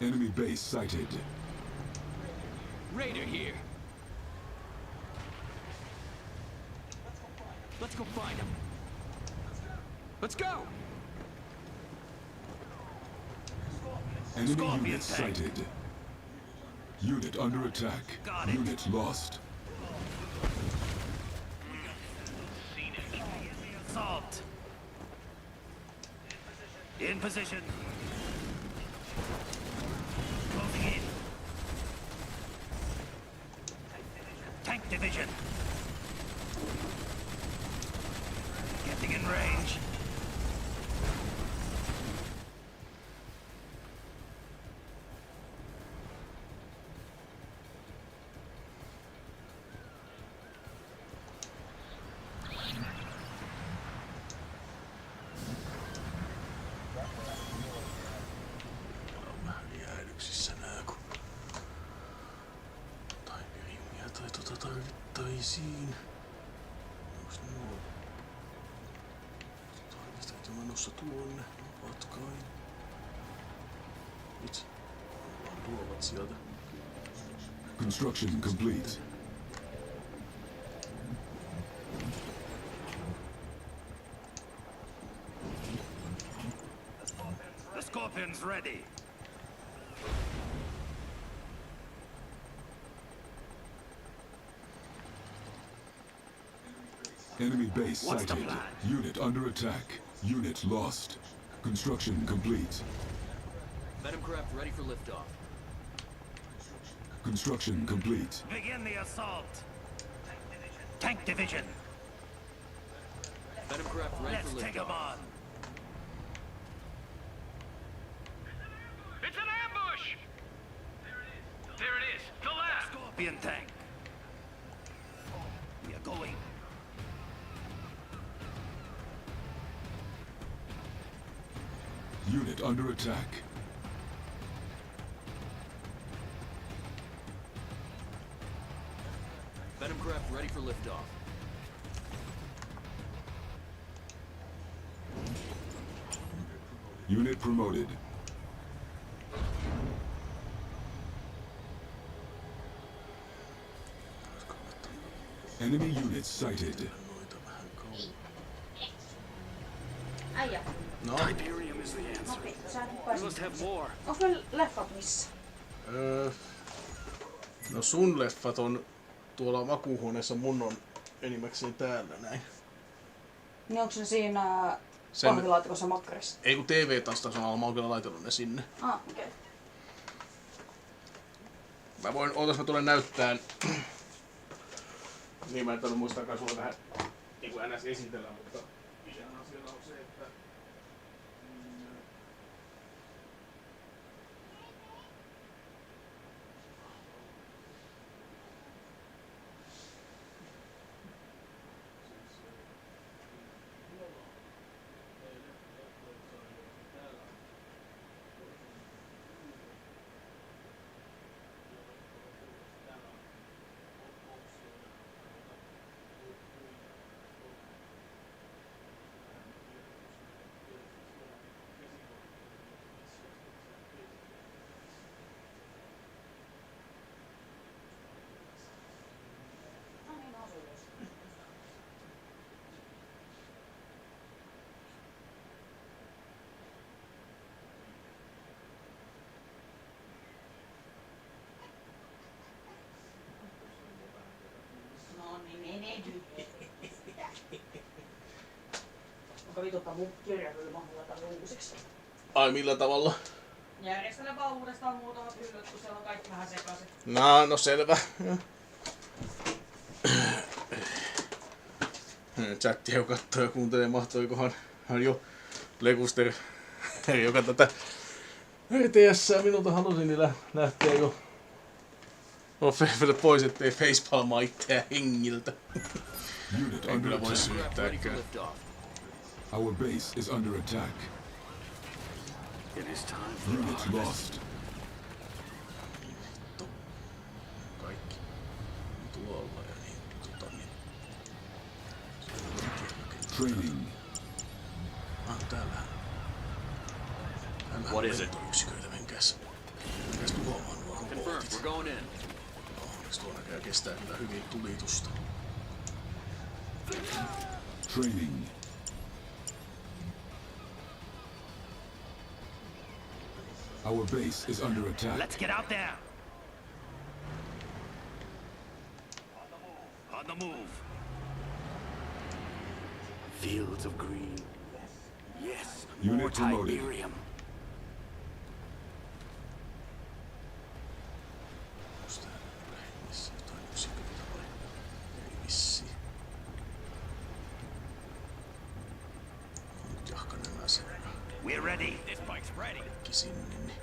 Enemy base sighted. Raider here. Let's go find him. Let's go! Enemy Scorpion unit tank. sighted. Unit under attack. Got it. Unit lost. Assault. In position. Closing in. Tank division. Getting in range. Tarvittaisiin. Onks nuo? Tarvistaanko menossa tuonne? Ovat kai. Vitsi. Tuovat sieltä. Construction complete. The Scorpion's ready. Enemy base What's the sighted. plan? Unit under attack. Unit lost. Construction complete. Venom craft ready for liftoff. Construction complete. Begin the assault. tank division. Venom craft ready Let's for take him liftoff. on. It's an ambush! There it is, the lab! Scorpion tank. We are going. Unit under attack. Venom craft ready for liftoff. Unit promoted. Enemy units sighted. Äijä. No, Tiberium is the answer. Okei, sä We hyppäisit. must have more. Onks meillä leffat missä? no sun leffat on tuolla makuuhuoneessa, mun on enimmäkseen täällä näin. Niin onks ne siinä Sen- pahvilaatikossa makkarissa? Ei kun TV-tastasolla, mä oon kyllä laitellut ne sinne. Okei. Ootas mä tulen näyttään. Niin mä en tainnut muistaakaan sulle vähän niinku NS esitellä, mutta isän asialla on se, että No niin, menee. Onko vituttaa mun kirjahylmä huolata uusiksi? ai millä tavalla? Järjestele vaan uudestaan muutamat hyllyt, kun siellä on kaikki vähän sekaisin. No selvä. Chatti jo kattoo ja kuuntelee, mahtoikohan hän jo Leguster, joka tätä RTSää minulta halusi, niin lähtee jo pois, ettei facepalmaa itseään hengiltä. Unit En under kyllä voi attack. syyttääkään. Our base is under attack. It is time for Units lost. Kaikki tuolla ja niin. Training. Täällä. What is it? Yksiköitä, menkääs tuomaan nuo Confirmed, robotit. we're going in. Onneksi tuo näköjään kestää kyllä hyvin tulitusta. Training. Our base is under attack. Let's get out there. On the move. Fields of green. Yes, more Unit promoted. Tiberium. Onks täällä missä jotain yksiköitä vai? Ei vissiin. Nyt jahkanen asia. We're ready. This bike's ready. Sinne, niin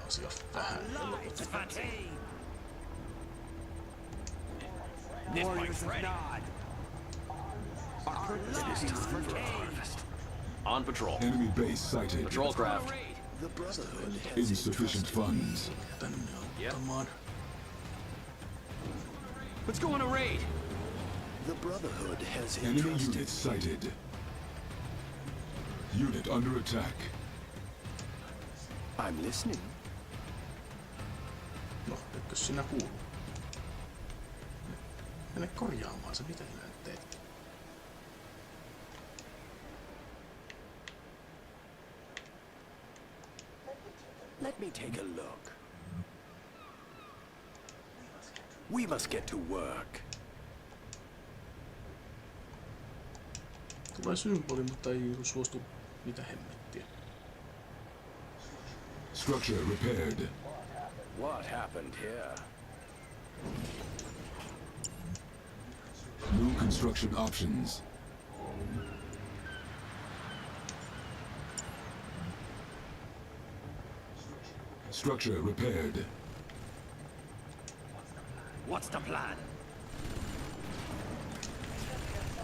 asia vähän helpotti. This bike's ready. It is time for a harvest. On patrol. Enemy base sighted. Patrol craft. The Brotherhood Insufficient funds. Tänne ottamaan. Let's go on a raid. The Brotherhood has Enemy entrusted. units sighted. Unit under attack. I'm listening. No, etkö sinä kuulu? Mene korjaamaan se, mitä sinä nyt teet? Let me take a look. We must get to work. Tulee symboli, mutta ei suostu mitä hemmettiä. Structure repaired. What happened here? construction options. Structure repaired. What's the plan?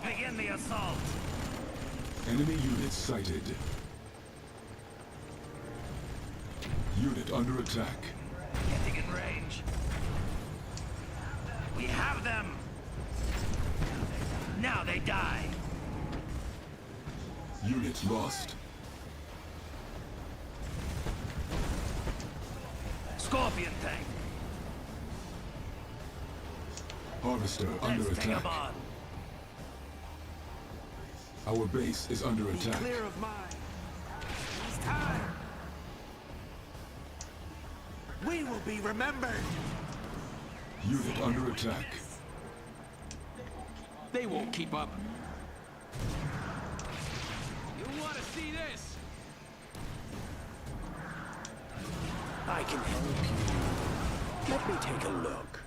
Begin the assault! Enemy units sighted. Unit under attack. Getting in range. We have them! Now they die! Unit lost. Scorpion tank! Harvester under Let's take attack. 'em on! Our base is under attack. Clear of mine! It's time! We will be remembered! Unit under attack. They won't keep up. You want to see this? I can help you. Let me take a look.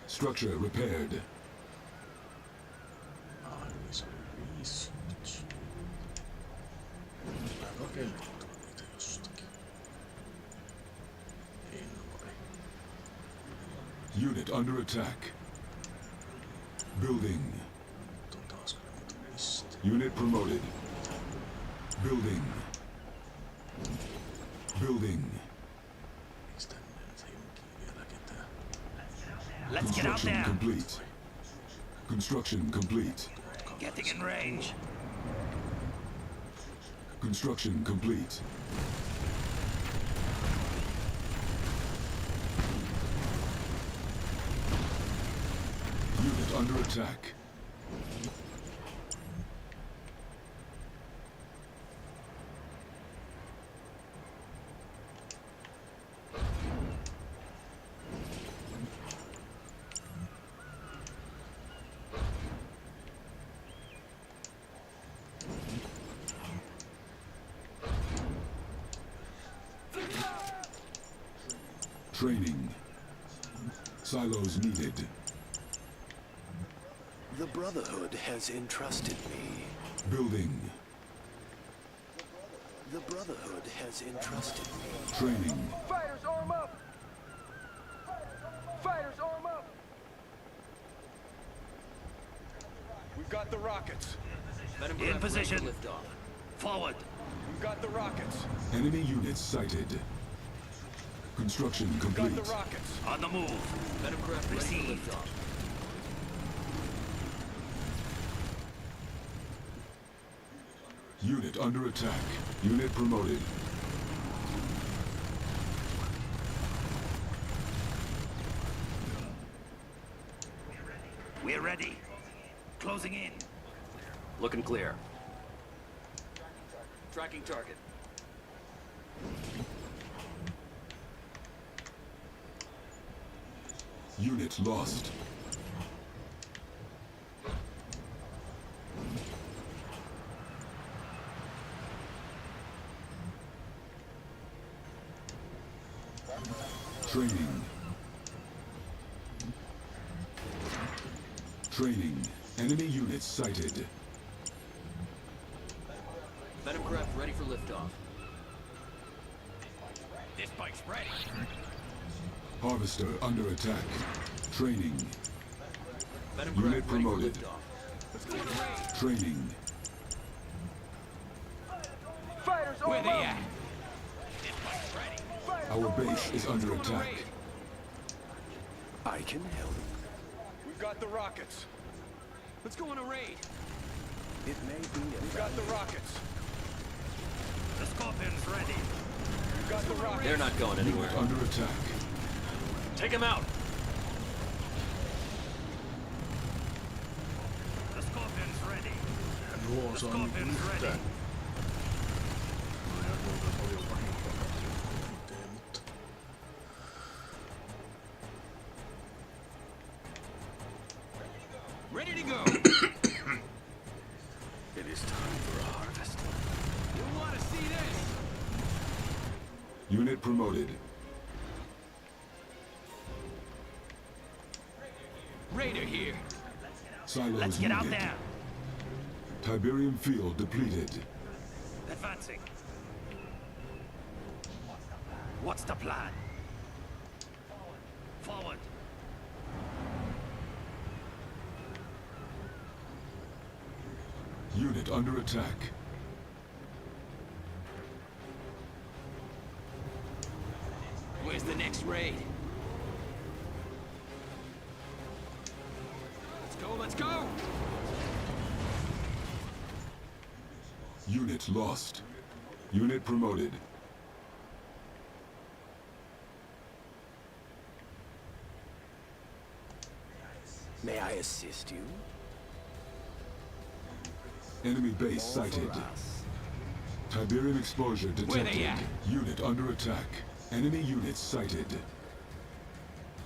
Structure repaired. Unit under attack. Building. Unit promoted. Building. Building. Let's get out there! Complete. Construction complete. Getting in range. Construction complete. Unit under attack. Training. Silos needed. The Brotherhood has entrusted me. Building. The Brotherhood has entrusted me. Training. Fighters, arm up! Fighters, arm up! We've got the rockets. In position. Forward. We've got the rockets. Enemy units sighted. Construction complete. Got the rockets. On the move. Received. Unit under attack. Unit promoted. We're ready. Closing in. Looking clear. Tracking target. Unit lost. Training. Training. Enemy units sighted. Venom craft ready for liftoff. This bike's ready. Harvester under attack. Training. Venom Unit craft ready for promoted. liftoff. Training. Fighters, Where arm they up! at? This bike's ready. Our base is under attack. I can help. We've got the rockets. Let's go on a raid. It may be a We've got the rockets. The Scorpion's ready. We've got the rockets. They're not going Unit anywhere. under attack. Take him out. The Scorpion's ready. Nuo The saa Scorpion's ready. yhtään. No ja tuolta paljon vahinkoa tee, mutta... Ready to go. It is time for a harvest. You want to see this? Unit promoted. Silos Let's get out needed. there. Tiberium field depleted. Advancing. What's the plan? Forward. Unit under attack. Where's the next raid? Let's go! Unit lost. Unit promoted. May I assist you? Enemy base sighted. Tiberium exposure Where they detected. Unit under attack. Enemy units sighted.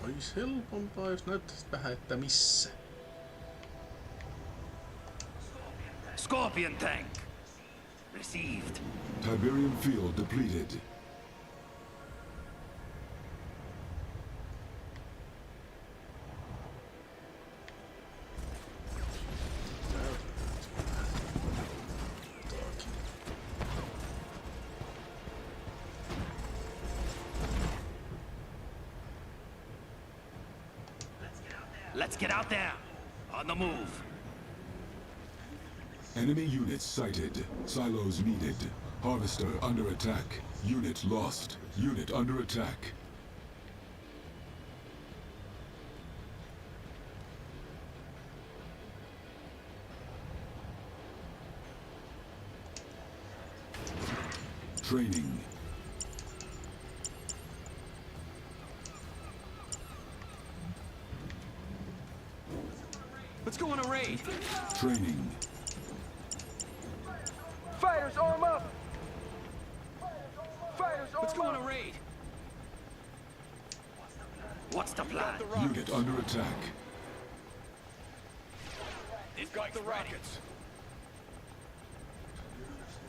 Ois helpompaa, jos näyttäisit vähän, että missä. Scorpion tank. Received. Tiberium field depleted. Let's get out there. On the move. Enemy units sighted. Silos needed. Harvester under attack. Unit lost. Unit under attack. Training. Let's go on a raid! Training. Fighters, arm up! Fighters, arm Let's go on a up! raid! What's the plan? Unit under attack. They've got the rockets!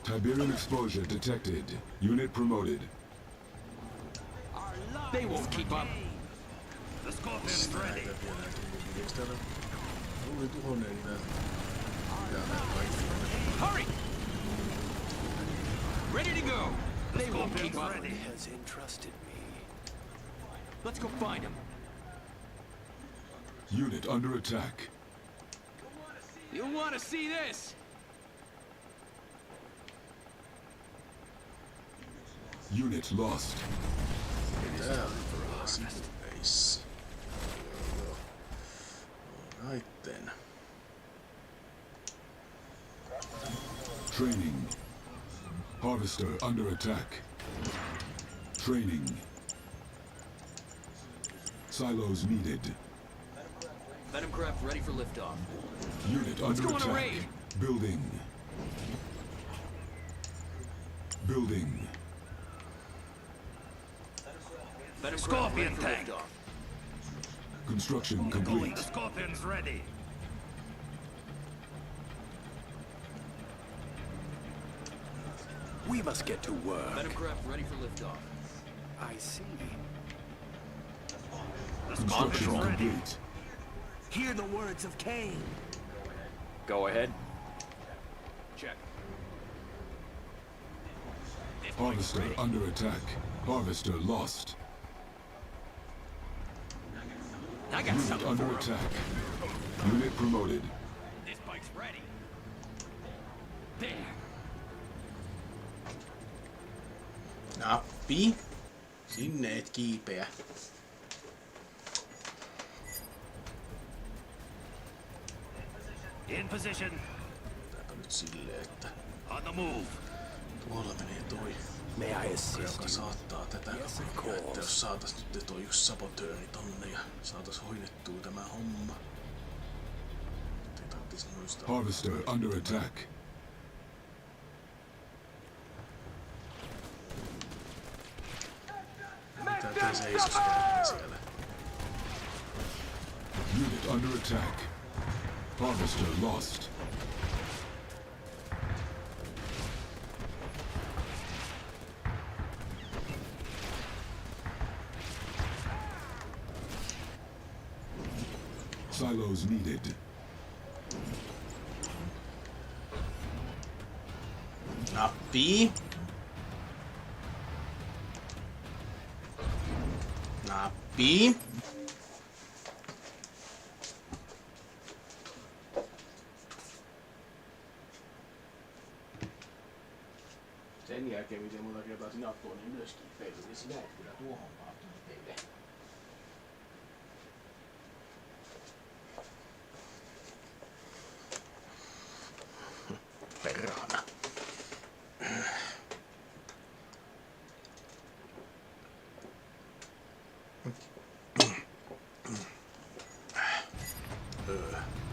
Tiberium exposure detected. Unit promoted. They won't keep up! The Scorpion's ready. Tuli tuhonneen niitä. Hurry! Ready to go! They won't keep up! Has entrusted me. Let's go find him! Unit under attack. You want to see this? Unit lost. Tää on sivupeissa. Alright then. Training. Harvester under attack. Training. Silos needed. Venom craft ready for liftoff. Unit Let's under go on a attack. raid. Building. Building. Venom Scorpion craft ready tank. for liftoff. Construction Going. complete. The Scorpion's ready. We must get to work. Venom craft ready for liftoff. I see. The Construction Scorpion's ready. complete. Hear the words of Cain. Go ahead. Check. Harvester under attack. Harvester lost. I got Unit something under for him. attack. Unit promoted. This bike's ready. There. Nappi. Sinne et kiipeä. In position. Tääpä nyt silleen, että On the move. tuolla menee toi, May I assist joka you? saattaa tätä Yes, of kokea, että course. jos saatais nyt toi yksi sabotööri tonne ja saatais hoidettua tämä homma. Nyt ei tarvitsis noista. Harvester under attack. Mitä tää seisoskelee siellä? Unit under attack. Harvester lost. Silos needed. Nappi. Nappi. Sen jälkeen, miten monta kertaa sinä oot tuonne ylöskin peilin, niin sinä et kyllä tuohon mahtunut teille. Perhana.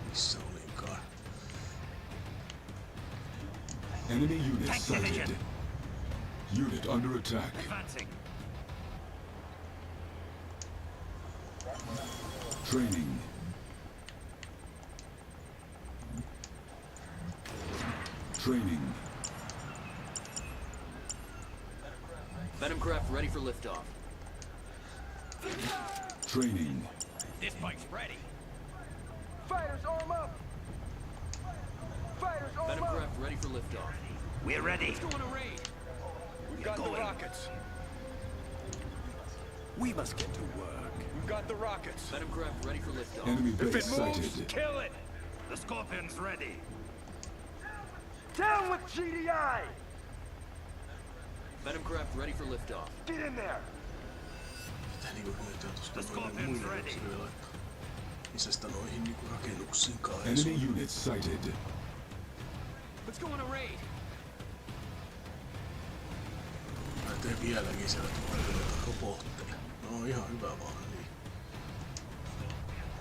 Missä olinkaan? Enemy unit sighted. Unit under attack. Advancing. Training. Training. Venom craft ready for liftoff. Training. This bike's ready. Fighters, arm up! Fighters, arm Venom up! craft ready for liftoff. We're ready. Let's go on a raid. We've got the going. rockets. We must get to work. We've got the rockets. Venom craft ready for liftoff. Enemy If base it moves, sighted. kill it! The Scorpion's ready. Down with GDI! Venom craft ready for liftoff. Get in there! Mitä niinku hyötyä tosta noille muille yksilöille laittaa? Lisästä noihin niinku rakennuksiin kai. Enemy units sighted. Let's go on a raid. Mä teen vieläkin siellä tulee robotteja. No ihan hyvä vaan niin.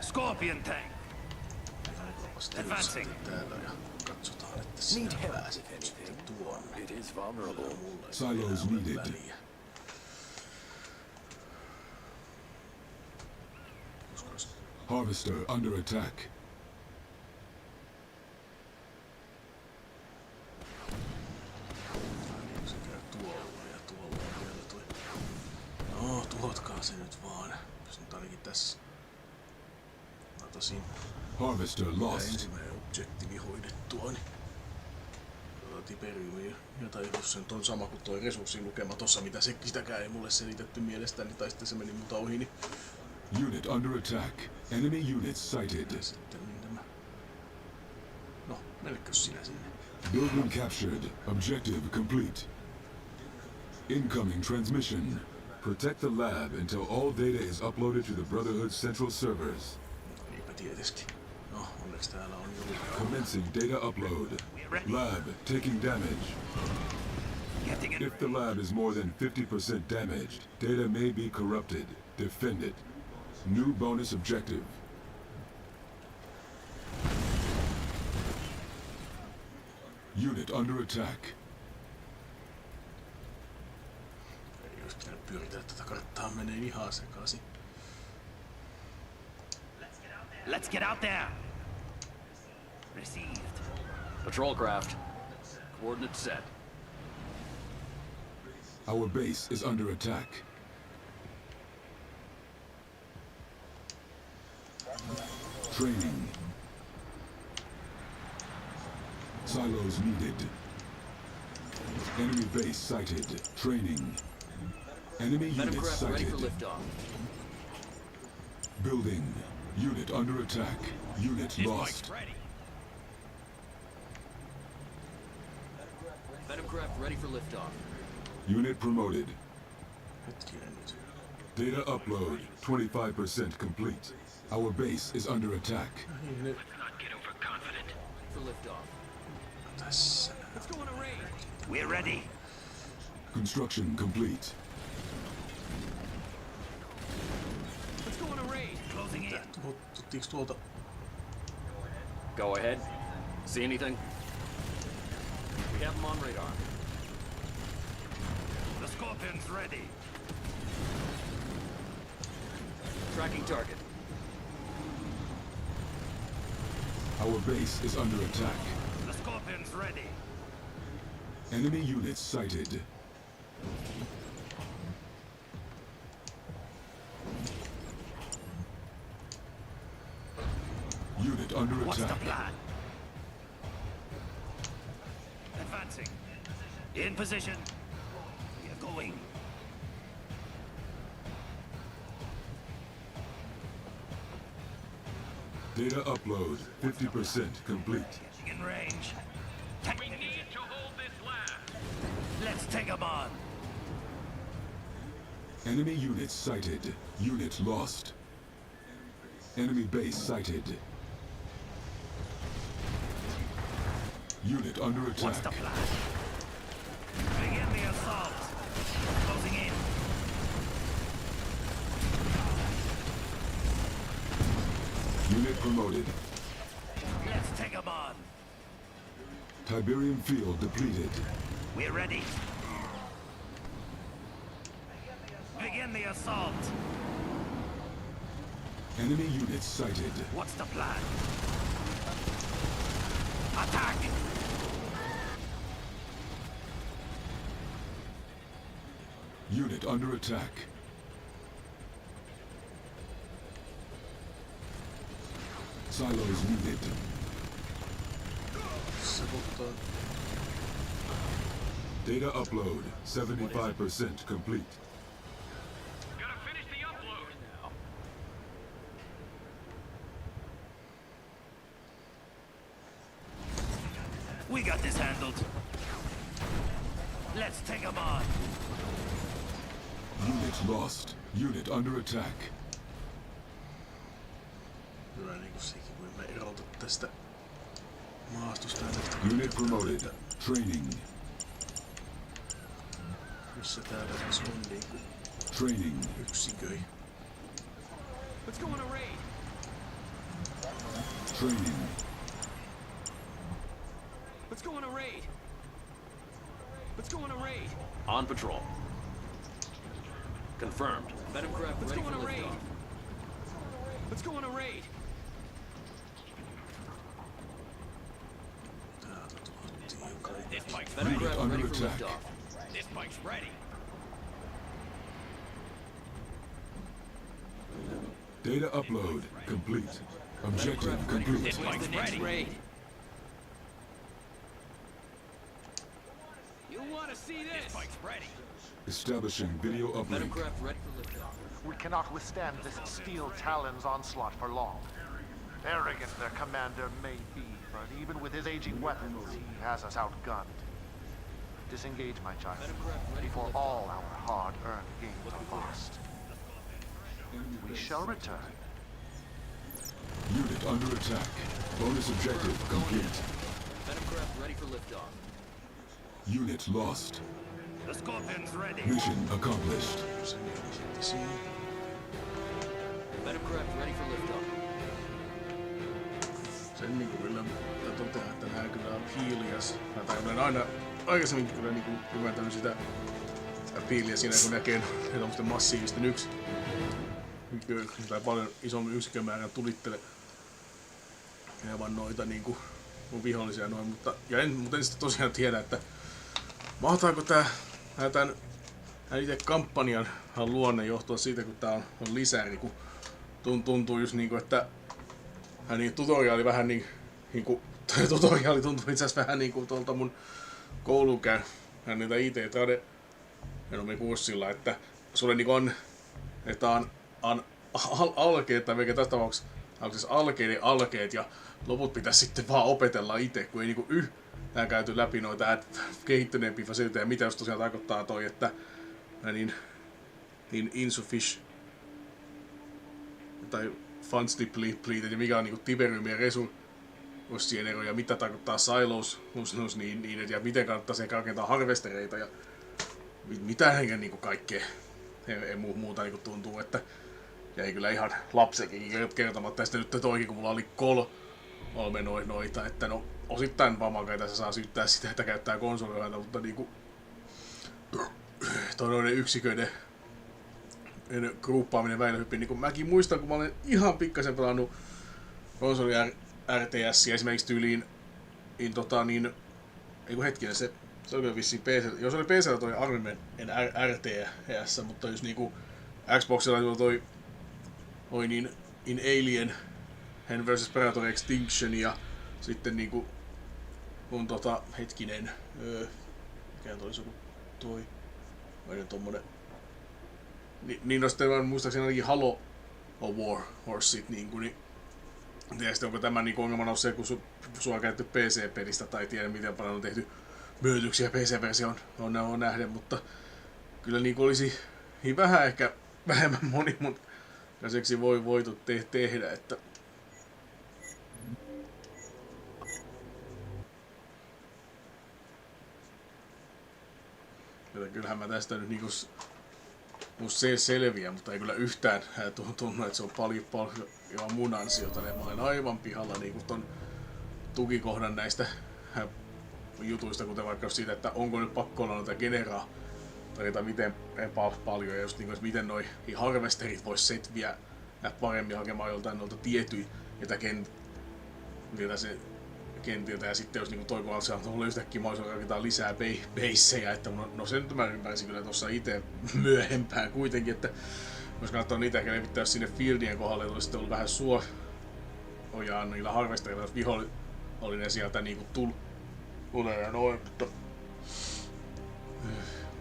Scorpion tank. Advancing. Täällä ja katsotaan, että sinä pääset sitten tuonne. It is vulnerable. Silos needed. Harvester under attack. Se käy tuolla ja tuolla on vielä toi. No, tuhotkaa se nyt vaan. Se on ainakin tässä. Mä tosin Harvester lost. ensimmäinen objektiivi hoidettua, niin Tiberiumi jotain, jos se nyt on sama kuin toi resurssilukema tossa, mitä sitäkään ei mulle selitetty mielestäni, tai sitten se meni multa ohi, niin Unit under attack. Enemy units sighted. sitten niin tämä. No, menekös sinä sinne? Building captured. Objective complete. Incoming transmission. Protect the lab until all data is uploaded to the Brotherhood's central servers. Niinpä tietysti. No, onneksi täällä on joku. Commencing data upload. Lab taking damage. If the lab is more than 50% damaged, data may be corrupted. Defend it. New bonus objective. Unit under attack. Ei olisi pitänyt pyöritellä tätä karttaa, menee ihan sekaisin. Let's get out there. Received. Patrol craft. Coordinates set. Our base is under attack. Training. Silos needed. Enemy base sighted. Training. Enemy Venom unit craft ready for sighted. liftoff. Building. Unit under attack. Unit This lost. bike's ready. Venom craft ready for liftoff. Unit promoted. Hetkinen nyt. Data upload 25% complete. Our base is under attack. Niin nyt Not get overconfident. For liftoff. tässä. Let's go on a raid. We're ready. Construction complete. Let's go on a raid. Closing in. Tuttiinko tuolta? Go ahead. See anything? We have them on radar. The Scorpion's ready. Tracking target. Our base is under attack. The Scorpion's ready. Enemy units sighted. Unit under What's the attack. plan? Advancing. In position. We are going. Data upload 50% complete. In range. We need to hold this lab. Let's take them on. Enemy units sighted. Unit lost. Enemy base sighted. Unit under attack. What's the plan? Begin the assault. Closing in. Unit promoted. Let's take them on. Tiberium field depleted. We're ready. Begin the assault. Enemy units sighted. What's the plan? Attack! Unit under attack. Silos needed. Data upload 75% complete. Gotta finish the upload. We got this handled. Let's take them on. Unit lost. Unit under attack. Hyvä niinku sekin, kun mä erotan tästä maastosta. Unit promoted. Training. Missä täällä tässä on niinku Training. yksiköi. Let's go on a raid. Training. Let's go on a raid. Let's go on a raid. On patrol. Confirmed. Venomcraft Let's ready go on for a raid. liftoff. Let's go on a raid. This bike's Unit ready. under Ready for attack. liftoff. This bike's ready. Data upload complete. Objective complete. This bike's ready. Raid. You want to see This this? bike's ready. Establishing video uplink. Venomcraft ready for liftoff. We cannot withstand this steel talon's onslaught for long. Arrogant their commander may be, but even with his aging weapons, he has us outgunned. Disengage, my child, before all our hard-earned gains are lost. We shall return. Unit under attack. Bonus objective complete. Venomcraft ready for liftoff. Unit lost. The Scorpion's ready. Mission accomplished. Venomcraft ready for liftoff. Sen niinku kyllä toteaa, että nää kyllä on hiilias. Tai olen aina aikaisemminkin kyllä niinku ymmärtänyt sitä piiliä siinä, kun näkee tommosten massiivisten tai paljon isommin yksikkömäärän tulittele aivan noita niinku mun vihollisia noin, mutta en sitten tosiaan tiedä, että mahtaako tää tän itse kampanjan luonne johtua siitä, kun tää on lisäri, kun tuntuu just niinku, että niin tutoriaali vähän niinku tutoriaali tuntuu itse asiassa vähän niinku tuolta mun koulunkäyn niitä IT-trade kurssilla, että sulle niinku on, että on alkeet, tai mikä tässä tapauksessa on siis alkeet ja loput pitäisi sitten vaan opetella itse, kun ei niinku yhtään käyty läpi noita kehittyneempiä fasiliteja, mitä jos tosiaan tarkoittaa toi, että niin insufficient tai funds depleted ja mikä on niinku tiberiumien resurssien ero ja mitä tarkoittaa silos niin ja miten kannattaa sen rakentaa harvestereita ja mitä hengen niinku kaikkea muuta niinku tuntuu, että jäi kyllä ihan lapsenkin kertomatta. Ja sitten nyt toikin, kun mulla oli kolme noita, että no osittain vamakaita tässä saa syyttää sitä, että käyttää konsoliohjelta, mutta niinku toi noiden yksiköiden gruppaaminen välihyppiin, niin kuin mäkin muistan, kun mä olen ihan pikkasen pelannut konsoli RTS esimerkiksi tyyliin ei kun hetkinen, se oli vissiin PC, jos oli PC:llä toi Armin RTS, mutta jos niinku Xboxilla toi niin In Alien vs Predator Extinction ja sitten niinku kun hetkinen Mikä toi joku toi? Meidän tommonen... Niin no sitten muistaakseni ainakin Halo War Horsit niinku niin... En tiedä sitten onko tämä niinku ongelmana ollut se, kun sua on käytetty PC-pelistä tai tiedä miten paljon on tehty myönnytyksiä PC-versioon on nähden, mutta kyllä niinku olisi niin vähän ehkä vähemmän monimutkaiseksi voitu tehdä, että kyllähän mä tästä nyt niinku musta selviää, mutta ei kyllä yhtään tunnu, että se on paljon mun ansiota. Mä olen aivan pihalla niinku ton tukikohdan näistä jutuista, kuten vaikka siitä, että onko nyt pakko olla noita generaattoreita miten paljon, ja just niinku, miten noi harvesterit vois setviä paremmin hakemaan joltain noilta tietyiltä kentiltä, ja sitten jos niinku toivotaan, että mulla yhtäkkiä mahdollisuus rakentaa lisää baseja, että no sen nyt mä ymmärsin kyllä tuossa itse myöhempään kuitenkin, että jos kannattaa niitä ehkä levittää sinne fieldien kohdalle, olisi sitten ollut vähän suojaa niillä harvesterilla, jos vihollinen sieltä niinku tulee ja noin, mutta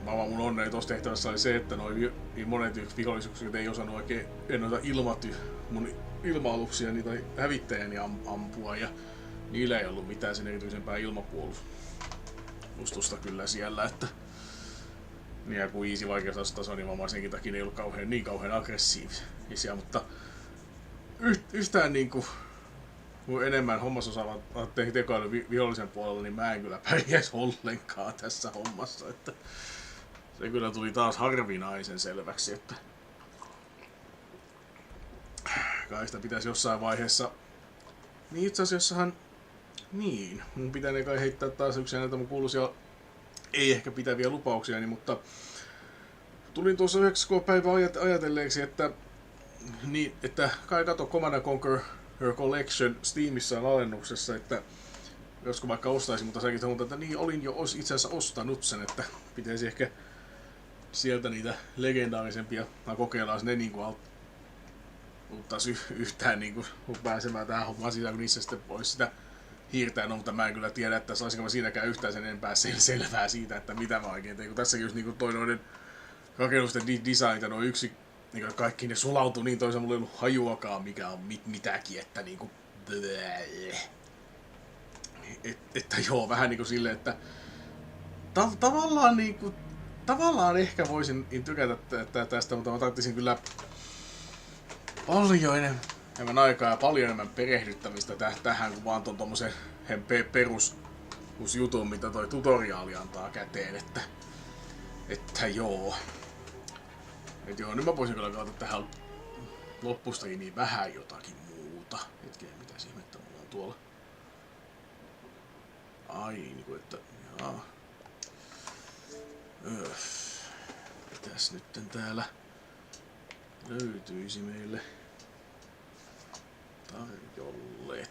mun onneni tuossa tehtävässä oli se, että noin monet vihollisuukset ei osannut oikein noita mun ilma-aluksia, niitä hävittäjäni ampua, ja niillä ei ollut mitään sen erityisempää ilmapuolustusta kyllä siellä, että ja kun easy vaikeustaso, niin varmaan senkin takia ne ei ollut niin kauhean aggressiivisia, mutta yhtään niinku kun enemmän hommassa osaavat tekoäly vihollisen puolella, niin mä en kyllä pärjäisi ollenkaan tässä hommassa, että se kyllä tuli taas harvinaisen selväksi, että kai sitä pitäisi jossain vaiheessa, niin itse asiassahan niin, mun pitää kai heittää taas yksi näitä mun kuuluisia ei ehkä pitäviä lupauksiani, mutta tulin tuossa 9 päivää ajatelleeksi, että niin, että kai kato Command & Conquer Her Collection Steamissa on alennuksessa, että josko vaikka ostaisin, mutta säkin sanotaan, että niin olin jo itse asiassa ostanut sen, että pitäisi ehkä sieltä niitä legendaarisempia, tai kokeillaan ne niinku auttaisi yhtään niinku pääsemään tähän hommaan sisään, kun niissä sitten pois sitä hiirtää, no, mutta mä en kyllä tiedä, että saisinko mä siinäkään yhtään sen enempää selvää siitä, että mitä mä oikein tein, kun tässäkin just niinku toi noiden rakennusten designit ja noin yksi, niin kaikki ne sulautuu niin toisaalta mulla ei ollut hajuakaan mikä on mitäkin, että niinku että joo, vähän niinku silleen, että tavallaan ehkä voisin tykätä tästä, mutta mä tarvitsin kyllä paljon enemmän aikaa ja paljon enemmän perehdyttämistä tähän, kun vaan ton tommosen perusjutun, mitä toi tutoriaali antaa käteen, että joo. Et joo, nyt mä voisin kyllä kautta tähän loppustakin niin vähän jotakin muuta. Hetken, mitäs ihmettä mulla on tuolla. Ai niinku, että jaa. Mitäs nytten täällä löytyisi meille tarjolle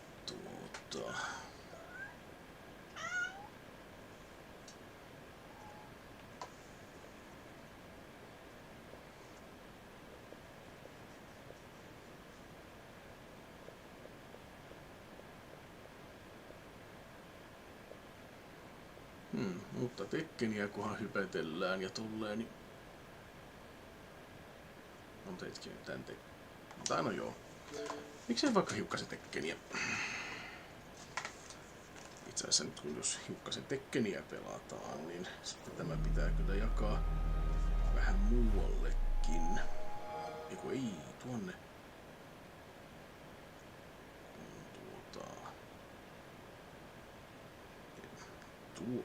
mutta Tekkeniä kunhan hypetellään ja tulleen, niin on hetken tän tai no joo. Miksei vaikka hiukkasen Tekkeniä? Itse asiassa nyt kun jos hiukkasen Tekkeniä pelataan, niin sitten tämä pitää kyllä jakaa vähän muuallekin. Eiku ei, tuonne. Tuo.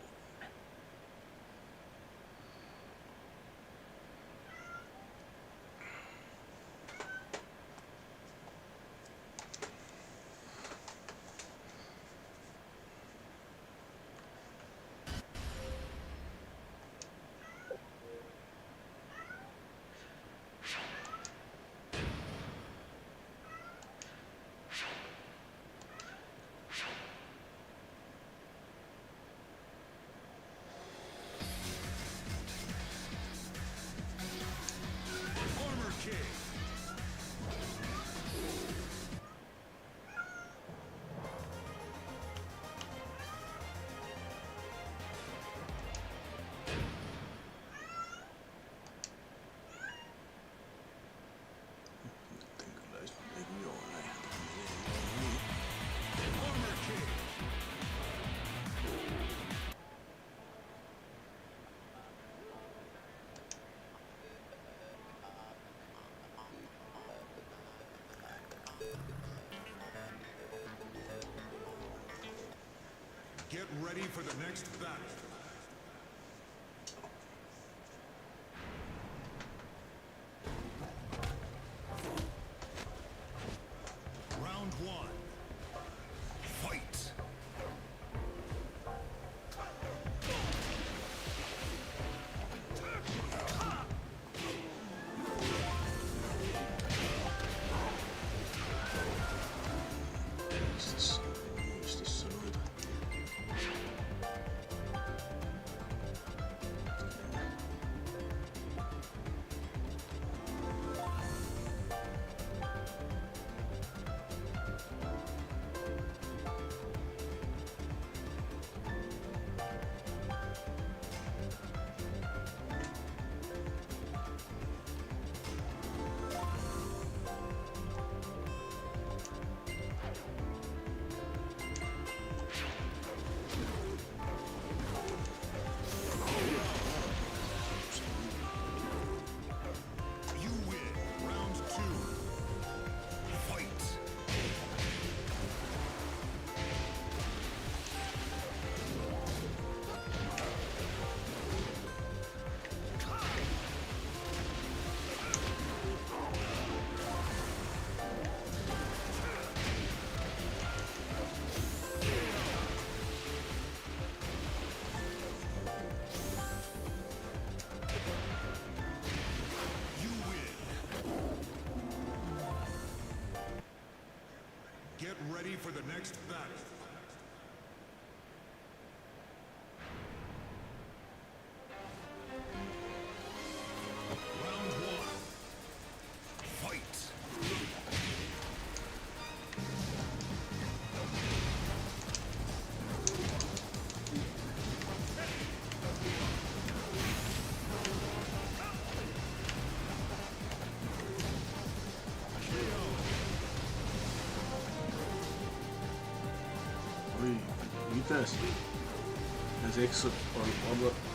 Get ready for the next battle. Round one. Fight. Get ready for the next battle. Round one. Fight.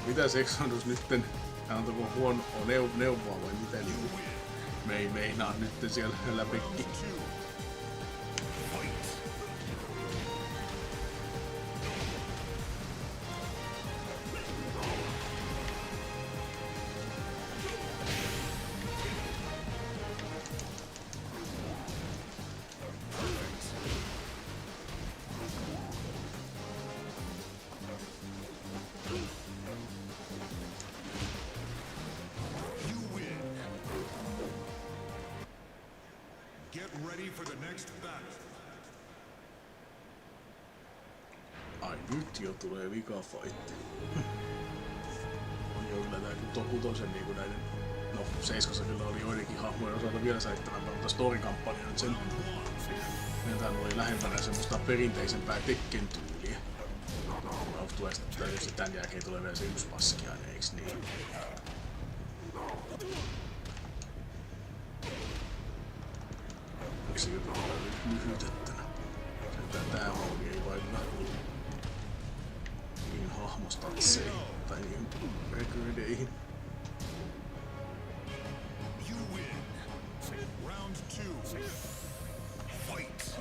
Mitäs Exodus nytten, antako huonoa neuvoa vai mitä niin me ei meinaa nyt siellä läpikki. Get ready for the next battle. Ai nyt jo tulee vikafaitti. On jo kyllä tää kutosen niinku näiden... No, seiskassa kyllä oli joidenkin hahmojen osalta vielä säittävämpää, mutta story-kampanja nyt sen... Tän oli lähempänä semmoista perinteisempää Tekken-tyyliä. Tulee sitten tietysti tän jälkeen tulee vielä se yksi paskiainen, eiks niin? Miksi joku on lyhytettynä? Tää malli ei vaikuta niin hahmostatseihin tai niin rekryydeihin. Round two. Fight.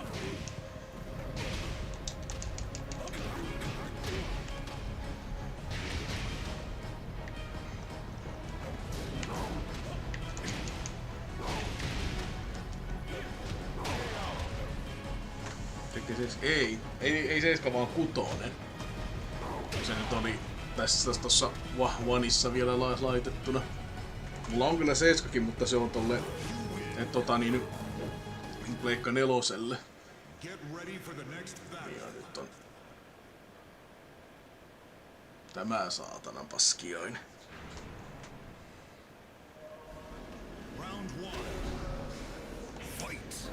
Ei 7 vaan 6. Se nyt oli tossa Oneissa vielä laitettuna. Mulla on kyllä 7kin, mutta se on tolle Pleikka 4:lle. Ja nyt on tämä saatanan paskiainen. Round one. Fight.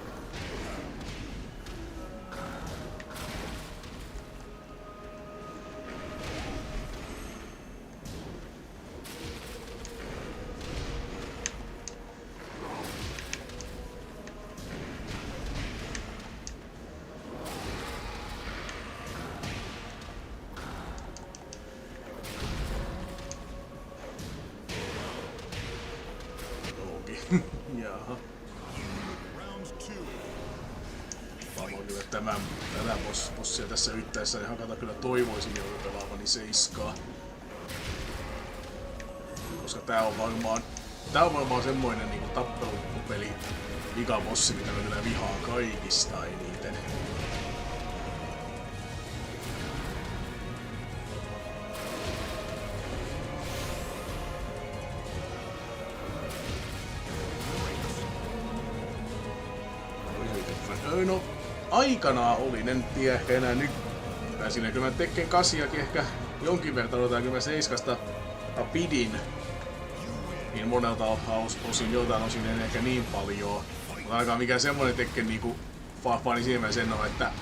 Jaha. pelaamaan kyllä tätä bossia tässä yrittäessä, niin hakata kyllä toivoisin joudun pelaavani 7. Koska tää on varmaan semmoinen niinku tappelupeli vikabossi, mitä mä kyllä vihaan kaikista eniten. No, aikanaan olin, en tiedä ehkä enää nyt. Siinä kyllä mä Tekken 8 ehkä jonkin verran odotan, kyllä mä 7 pidin. Niin monelta osin, joitain osin en ehkä niin paljon. Mutta ainakaan mikään semmonen Tekken niinku fani siinä sen on, että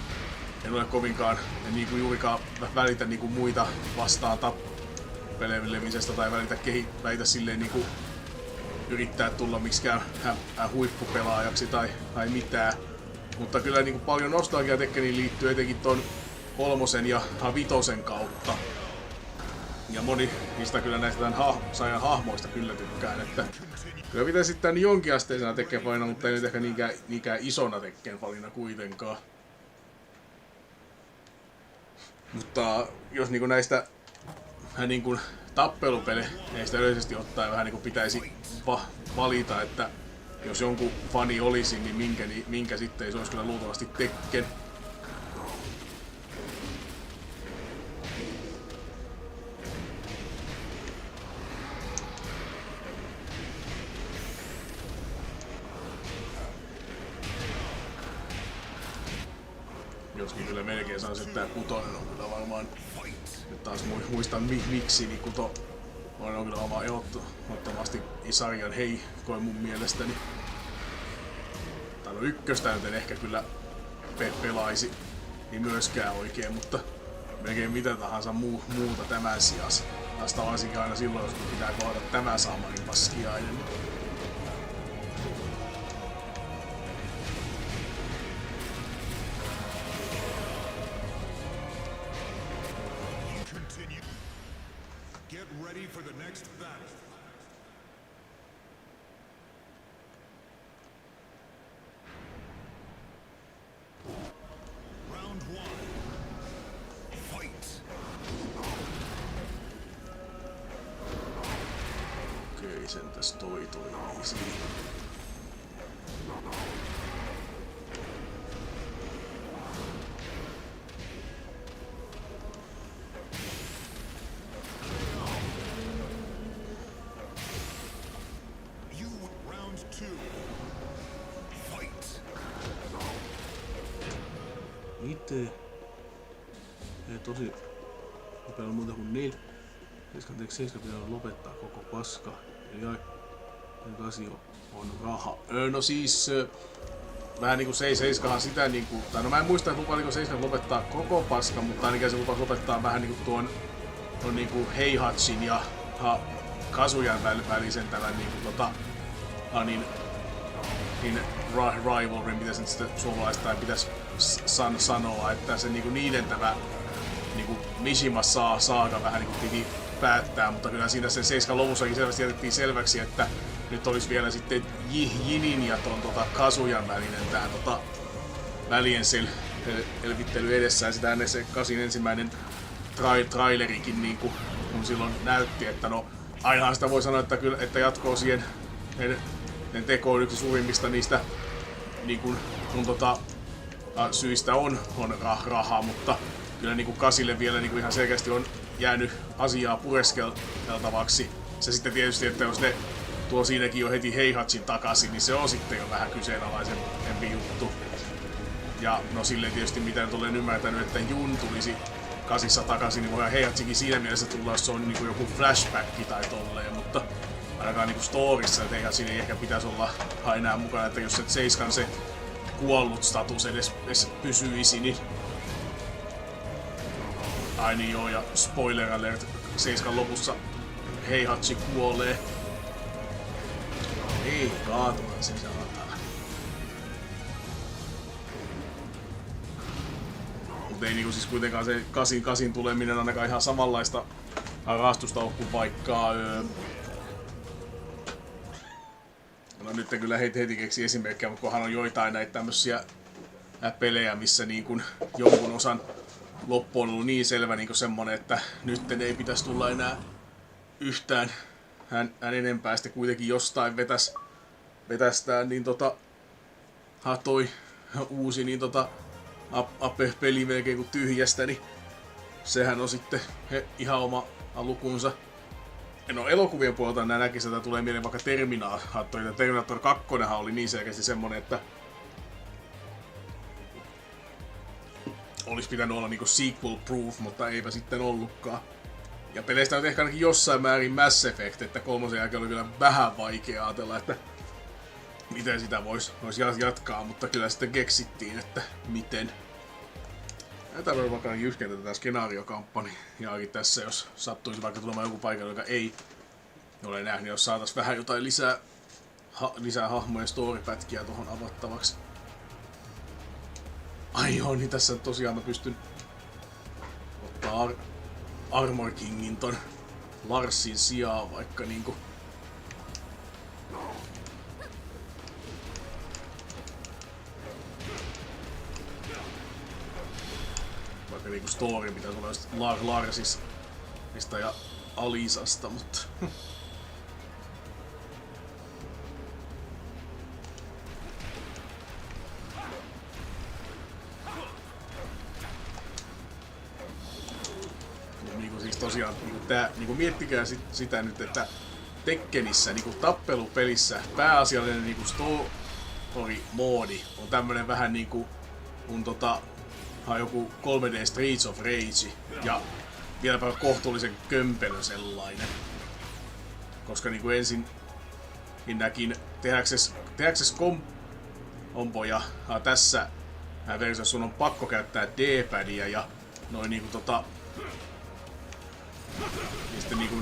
en ole kovinkaan, en niinku juurikaan välitä niinku muita vastaan tappelemisestä tai välitä silleen niinku yrittää tulla miksikään huippupelaajaksi tai mitään. Mutta kyllä niin kuin paljon nostalgia Tekkeniin liittyy etenkin ton 3 ja 5 kautta. Ja moni niistä kyllä näistä tämän sarjan hahmoista kyllä tykkään, että kyllä pitäisi sitten jonkinasteisena Tekken-fanina, mutta ei nyt ehkä niinkään isona Tekken-fanina kuitenkaan. Mutta jos niinku näistä niinku tappelupeleistä yleisesti ottaen vähän niinku pitäisi valita, että jos jonkun fani olisi, niin minkä sitten se olisi kyllä luultavasti Tekken. Joskin kyllä melkein saa että tää 6 on kyllä varmaan. Nyt taas muistan miksi, niin kuto on kyllä oma ehdottomasti sarjan heikoin mun mielestäni. Tai no 1 nyt en ehkä kyllä pelaisi niin myöskään oikein, mutta melkein mitä tahansa muuta tämän sijassa. Tästä varsinkin aina silloin, jos pitää kohdata tämä saamani paskiainen. Get ready for the next battle. Round 1. Fight. Okei, sentäs toi toimii siinä. Itse ei tosi nopealla muuta kuin 4. 7 pitää lopettaa koko paska. Eli 8 on raha. No siis vähän niinku 7 sitä niinku, tai no mä en muista, että lupaliko 7 lopettaa koko paska, mutta ainakin se lupasi lopettaa vähän niinku tuon niinku Heihatsin ja Kazuyan välisen tämän niinku niin rivalry, mitä sen sitten suomalaistaan pitäisi sanoa, että se niinku niiden tämä niinku Mishima saaga vähän niinku piti päättää, mutta kyllä siinä sen 7 lopussakin selvästi jätettiin selväksi, että nyt olisi vielä sitten Jinin ja ton Kazuyan välinen tää välien elvittely edessä, ja sitä ennen se 8 ensimmäinen trailerikin niinku kun silloin näytti, että no ainahan sitä voi sanoa, että kyllä että jatkoa siihen teko on yksi suurimmista niistä niin kun syistä on rahaa, mutta kyllä niin 8 vielä niin ihan selkeästi on jäänyt asiaa pureskeltavaksi. Se sitten tietysti, että jos ne tuo siinäkin jo heti Heihatsin takaisin, niin se on sitten jo vähän kyseenalaisempi juttu. Ja no silleen tietysti mitä nyt olen ymmärtänyt, että Jun tulisi 8 takaisin, niin voidaan Heihatsinkin siinä mielessä tulla, jos se on niin joku flashback tai tolleen, mutta ainakaan niinku storissa, että eihän siinä ei ehkä pitäisi olla enää mukana, että jos se 7 se kuollut status edes pysyisi, niin ai niin joo, ja spoiler alert, 7 lopussa Heihachi kuolee. Ei kaatumaan se saatana. Mut ei niinku siis kuitenkaan se 8 tuleminen ainakaan ihan samanlaista rastustauhkupaikkaa. No nyt kyllä heti keksi esimerkkejä, mutta kunhan on joitain näitä tämmösiä pelejä, missä niin kuin jonkun osan loppu on ollut niin selvä niin kuin semmonen, että nyt ei pitäisi tulla enää yhtään hän enempää. Sitten kuitenkin jostain vetästään niin toi uusi niin Ape-peli melkein kuin tyhjästä, niin sehän on sitten ihan oma lukunsa. No elokuvien puolelta nää näkis, että tulee mieleen vaikka Terminator. Terminator 2 oli niin selkeästi semmonen, että olisi pitänyt olla niinku sequel proof, mutta eipä sitten ollutkaan. Ja peleistä on ehkä ainakin jossain määrin Mass Effect, että 3 jälkeen oli kyllä vähän vaikea ajatella, että miten sitä vois jatkaa, mutta kyllä sitten keksittiin, että miten. Tämä on vaikka jyskentä tätä skenaariokampanjaakin tässä, jos sattuisi vaikka tulemaan joku paikalla, joka ei ole nähnyt, jos saatais vähän jotain lisää hahmojen storypätkiä tuohon avattavaksi. Ai joo, niin tässä tosiaan mä pystyn ottaa Armor Kingin ton Larsin sijaan vaikka niinku. Vaikka niinku story pitäis olla just Larsista ja Alisasta, mutta tosiaan niinku miettikää sitä nyt, että Tekkenissä niinku tappelupelissä pääasiallinen niinku story-moodi on tämmönen vähän niinku joku 3D Streets of Rage ja vieläpä kohtuullisen kömpelö sellainen. Koska niinku ensin näkin tehdäksesi komboja tässä versiossa sun on pakko käyttää D-padia ja noin niinku ja sitten niinku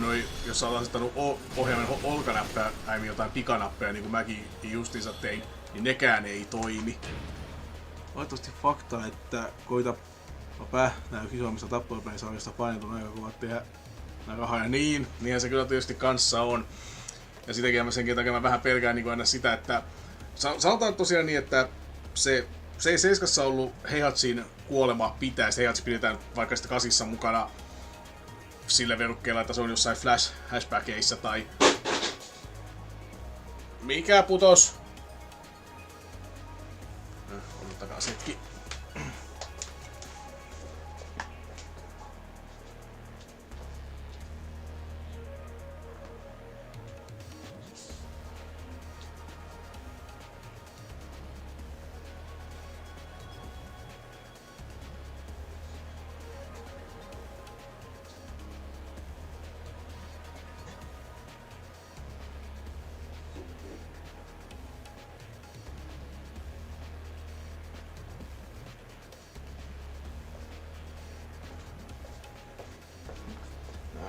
jos sä oot asettanut ohjaimen olkanäppäimiin jotain pikanappeja, niin kuin mäkin justiinsa tein, niin nekään ei toimi. Valitettavasti fakta, että koita nää isommista tappelupelissä painetun aika kovat tehdä rahaa ja niinhän se kyllä tietysti kanssa on. Ja sitäkin mä senkin takia mä vähän pelkään niin aina sitä, että sanotaan tosiaan niin, että se ei 7 ollut Heihatsin kuolema pitäisi. Heihatsi pidetään vaikka sitä 8 mukana sillä verukkeella, että se on jossain flashbackeissa tai... Mikä putos? Odottakaa hetki.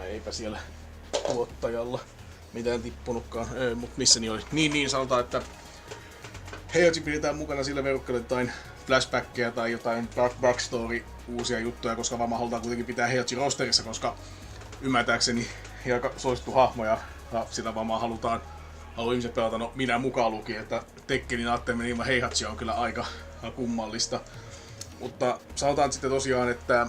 Eipä siellä tuottajalla mitään tippunutkaan, mutta missä niin oli. Niin sanotaan, että Heihatsi pidetään mukana sillä verukkeella jotain flashbackkejä tai jotain backstory uusia juttuja, koska varmaan halutaan kuitenkin pitää Heihatsi rosterissa, koska ymmärtääkseni aika suosittu hahmo ja sitä varmaan haluaa ihmiset pelata, no minä mukaan lukien, että Tekkenin aatteemme ilman Heihatsia on kyllä aika kummallista. Mutta sanotaan sitten tosiaan, että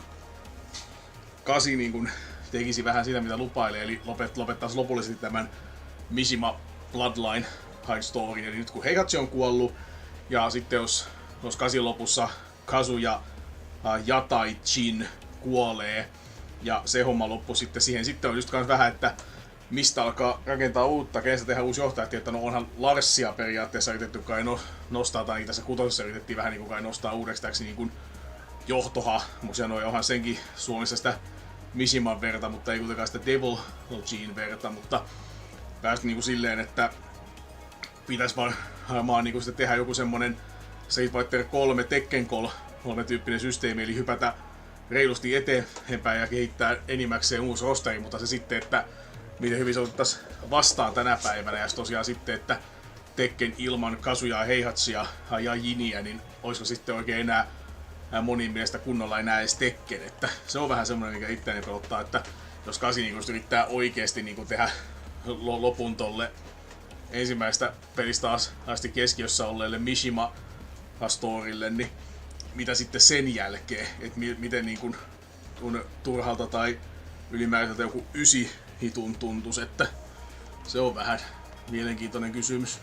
8 niin kun tekisi vähän sitä, mitä lupailee, eli lopettaisi lopullisesti tämän Mishima Bloodline High Story. Eli nyt kun Heihatsi on kuollut, ja sitten jos 8 lopussa Kazu ja Yatai Chin kuolee, ja se homma loppu sitten siihen. Sitten on just kans vähän, että mistä alkaa rakentaa uutta, kenestä tehdään uusi johtaja, että no onhan Larsia periaatteessa yritetty kai nostaa, tai tässä 6 yritettiin vähän niin kai nostaa uudeksi täksi niin kuin johtohahmoksi, ja onhan senkin Suomessa sitä Mishiman verta, mutta ei kuitenkaan sitä Devil Gene verta, mutta päästä niinku silleen, että pitäis vaan niinku sitten tehdä joku semmonen Street Fighter 3 Tekken 3 tyyppinen systeemi, eli hypätä reilusti eteenpäin ja kehittää enimmäkseen uusi rosteri, mutta se sitten, että miten hyvin se otettaisiin vastaan tänä päivänä, ja tosiaan sitten, että Tekken ilman Kazuyaa, Heihatsia ja Jiniä, niin olisiko sitten oikein enää monin mielestä kunnolla enää edes Tekken, että se on vähän semmoinen, mikä itseäni pelottaa, että jos 8 niin yrittää oikeesti niin tehdä lopun tolle ensimmäistä pelistä asti keskiössä olleelle Mishima-storille, niin mitä sitten sen jälkeen, että miten niin kuin turhalta tai ylimääräiseltä joku 9 hitun tuntus, että se on vähän mielenkiintoinen kysymys.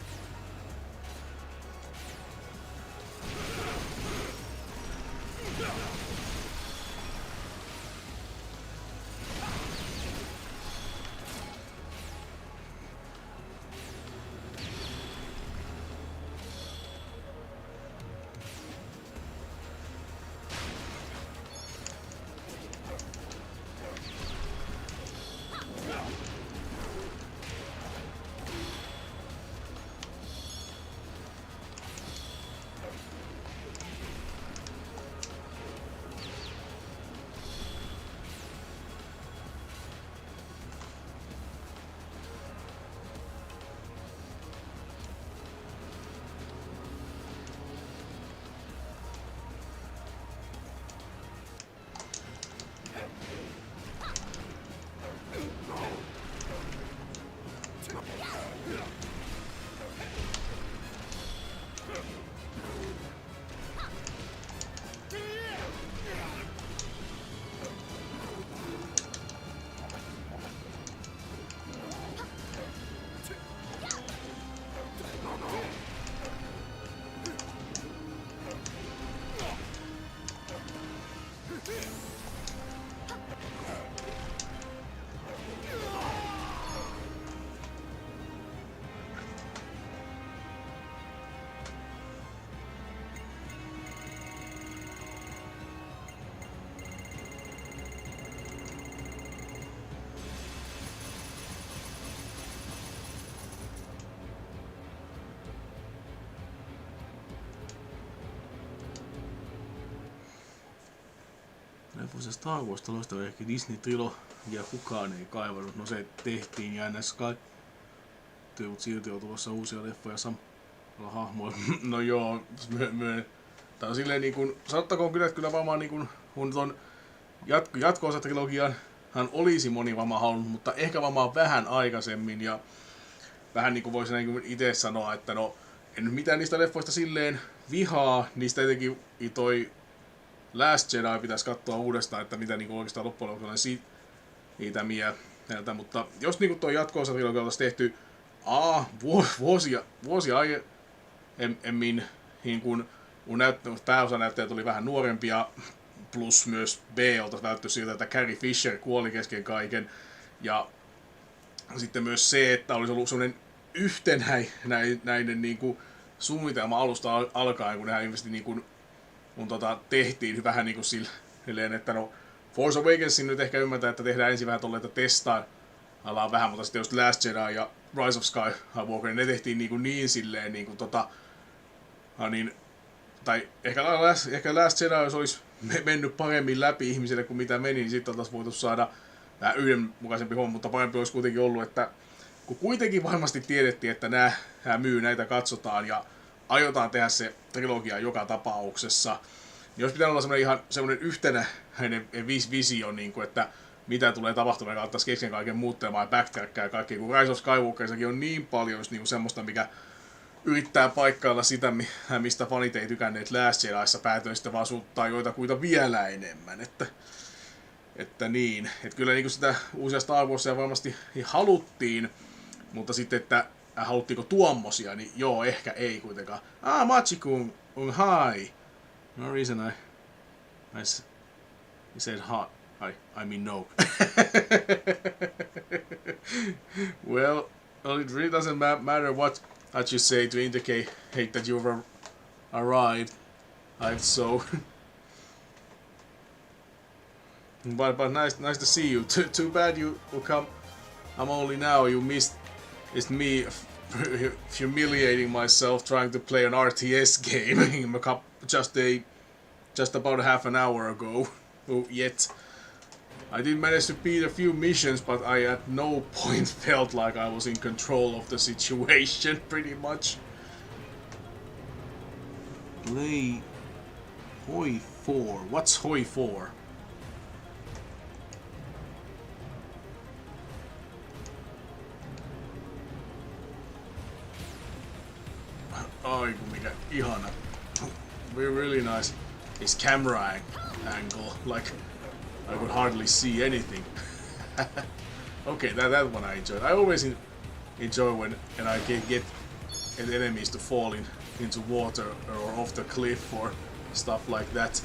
Se Star Wars -talosta ehkä Disney-trilogia kukaan ei kaivannut. No se tehtiin ja ns. Mutta silti on tulossa uusia leffoja samalla hahmoilla. No joo, tää on silleen niinkun, sanottakoon kyllä, että kyllä varmaan niinkun, kun ton jatko-osa-trilogian hän olisi moni varmaan halunnut, mutta ehkä varmaan vähän aikaisemmin ja vähän niinku voisi niinku itse sanoa, että no en nyt mitään niistä leffoista silleen vihaa, niistä etenkin toi Last Jedi pitäisi katsoa uudestaan, että mitä niinku oikeastaan loppujen lopuksi siitä mieltä, mutta jos niinku toi jatko-osa-trilogia olisi tehty vuosia aiemmin, niin kun pääosanäyttäjät oli vähän nuorempia, plus myös B oltaisiin vältty siltä, että Carrie Fisher kuoli kesken kaiken, ja sitten myös se, että olisi ollut sellainen yhtenäinen niinku suunnitelma alusta alkaen, kun nehän ilmeisesti niinku kun tehtiin vähän niin kuin silleen, että no Force Awakensin nyt ehkä ymmärtää, että tehdään ensin vähän tolleen, että testaillaan vähän, mutta sitten just Last Jedi ja Rise of Skywalker, ne tehtiin niin silleen niin kuin niin, tai ehkä Last Jedi, jos olisi mennyt paremmin läpi ihmisille kuin mitä meni, niin sitten oltaisiin voitu saada vähän yhdenmukaisempi homma, mutta parempi olisi kuitenkin ollut, että kun kuitenkin varmasti tiedettiin, että nämä myy, näitä katsotaan ja aiotaan tehdä se trilogia joka tapauksessa, niin jos pitää olla semmoinen yhtenäinen visio, niin kuin, että mitä tulee tapahtumaan, ja ottaisi kesken kaiken muuttelemaan ja backtrackaa ja kaikkea, kun Rise of Skywalkerissakin on niin paljon just niin semmoista, mikä yrittää paikkailla sitä, mistä fanit ei tykänneet Last Jediissa, päätön sitten vaan suuttaa joitakuita vielä enemmän, että niin, että kyllä niin kuin sitä uusia Star Warsia varmasti haluttiin, mutta sitten, että haluttiinko tuommosia, niin joo, ehkä ei kuitenkaan. Machikun on hi. No reason I said hi. I mean no. Well, it really doesn't matter what you say to indicate that you've arrived. So. but nice to see you. Too bad you will come. I'm only now. You missed. It's me humiliating myself trying to play an RTS game just about half an hour ago. Yet I did manage to beat a few missions, but I at no point felt like I was in control of the situation, pretty much. Play Hoi 4. What's Hoi 4? Ai kun mikä ihana. Really nice. his camera angle. Like I could hardly see anything. Okay, that one I enjoyed. I always enjoy when I can get enemies to fall into water or off the cliff or stuff like that.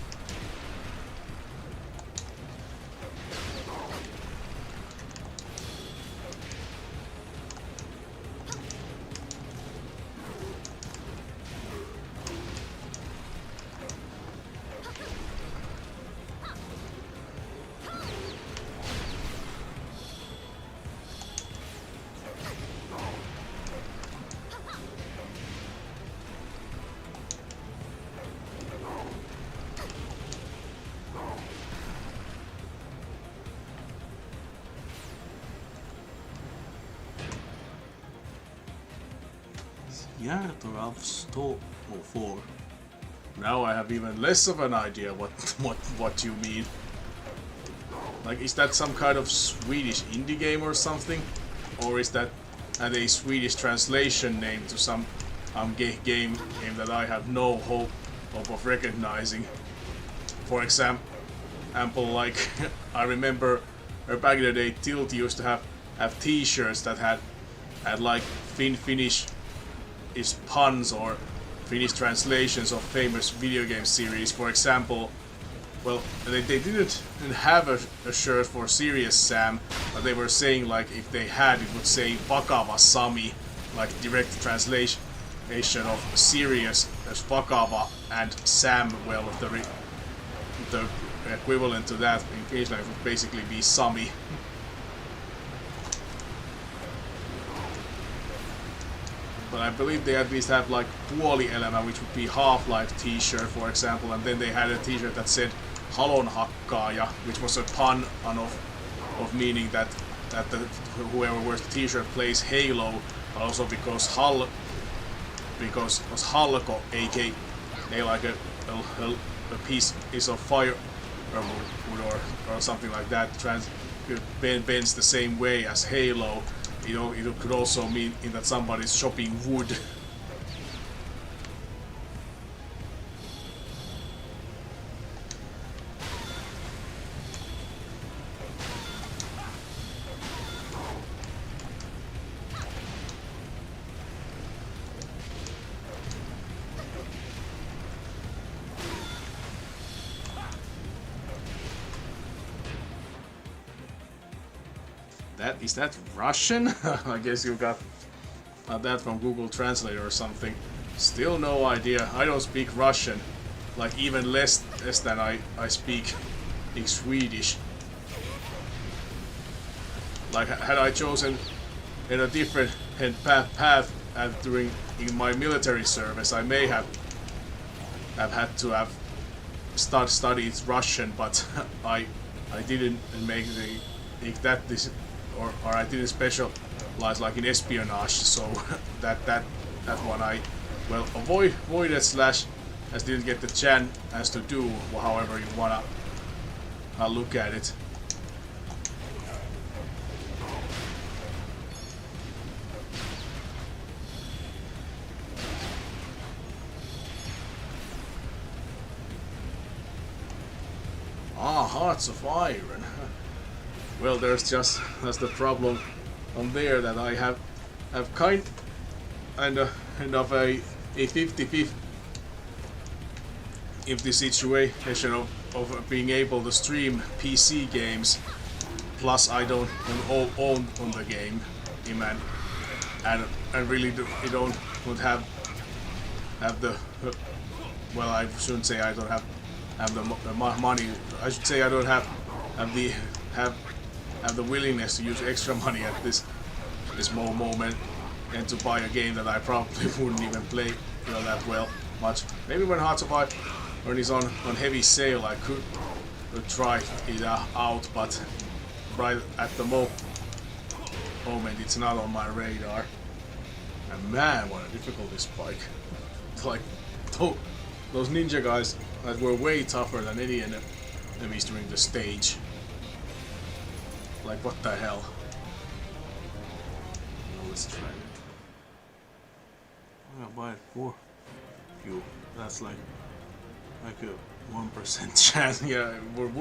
Store 4. Now I have even less of an idea what you mean. Like, is that some kind of Swedish indie game or something, or is that a Swedish translation name to some game that I have no hope of recognizing? For example, like I remember back in the day, Tilt used to have T-shirts that had like Finnish puns or Finnish translations of famous video game series. For example, well, they didn't have a shirt for Serious Sam, but they were saying like if they had, it would say Vakava Sami, like direct translation of Serious as Vakava and Sam. Well, the equivalent to that in Finnish language would basically be Sami. But I believe they at least have like Puolielämä, which would be Half-Life t-shirt, for example, and then they had a t-shirt that said Halonhakkaaja, which was a pun of meaning that whoever wears the t-shirt plays Halo, but also because was Halko, aka like a piece of fire wood or something like that, bends the same way as Halo. You know, it could also mean that somebody's chopping wood. Is that Russian? I guess you got that from Google Translate or something. Still no idea. I don't speak Russian. Like even less than I speak Swedish. Like had I chosen in a different path during my military service, I may have had to have studied Russian, but I didn't make that this. Or I didn't specialize like in espionage, so that one I avoided / as didn't get the chance to do, however you wanna look at it. Hearts of Iron. Well, that's the problem on there, that I have kind of a 50-50 if the situation of being able to stream PC games, plus I don't own the game, and really don't have the, well, I shouldn't say I don't have the money. I should say I don't have the willingness to use extra money at this moment, and to buy a game that I probably wouldn't even play that well much. Maybe when Hearts of Iron is on heavy sale, I could try it out, but right at the moment it's not on my radar. And man, what a difficulty spike! Like those ninja guys that were way tougher than any enemies during the stage. Like, what the hell? Well, let's try it. I'm gonna buy it for you. That's like like a 1% chance. Yeah, would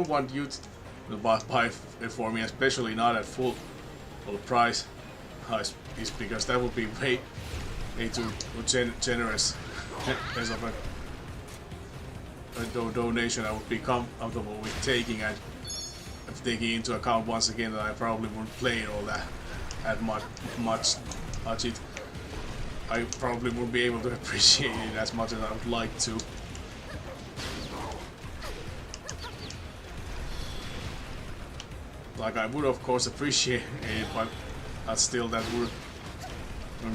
want you to buy it for me, especially not at full price. Is because that would be way too generous as of a donation I would be comfortable with taking, and taking into account once again that I probably wouldn't play it all that much. I probably wouldn't be able to appreciate it as much as I would like to. Like, I would of course appreciate it, but still that would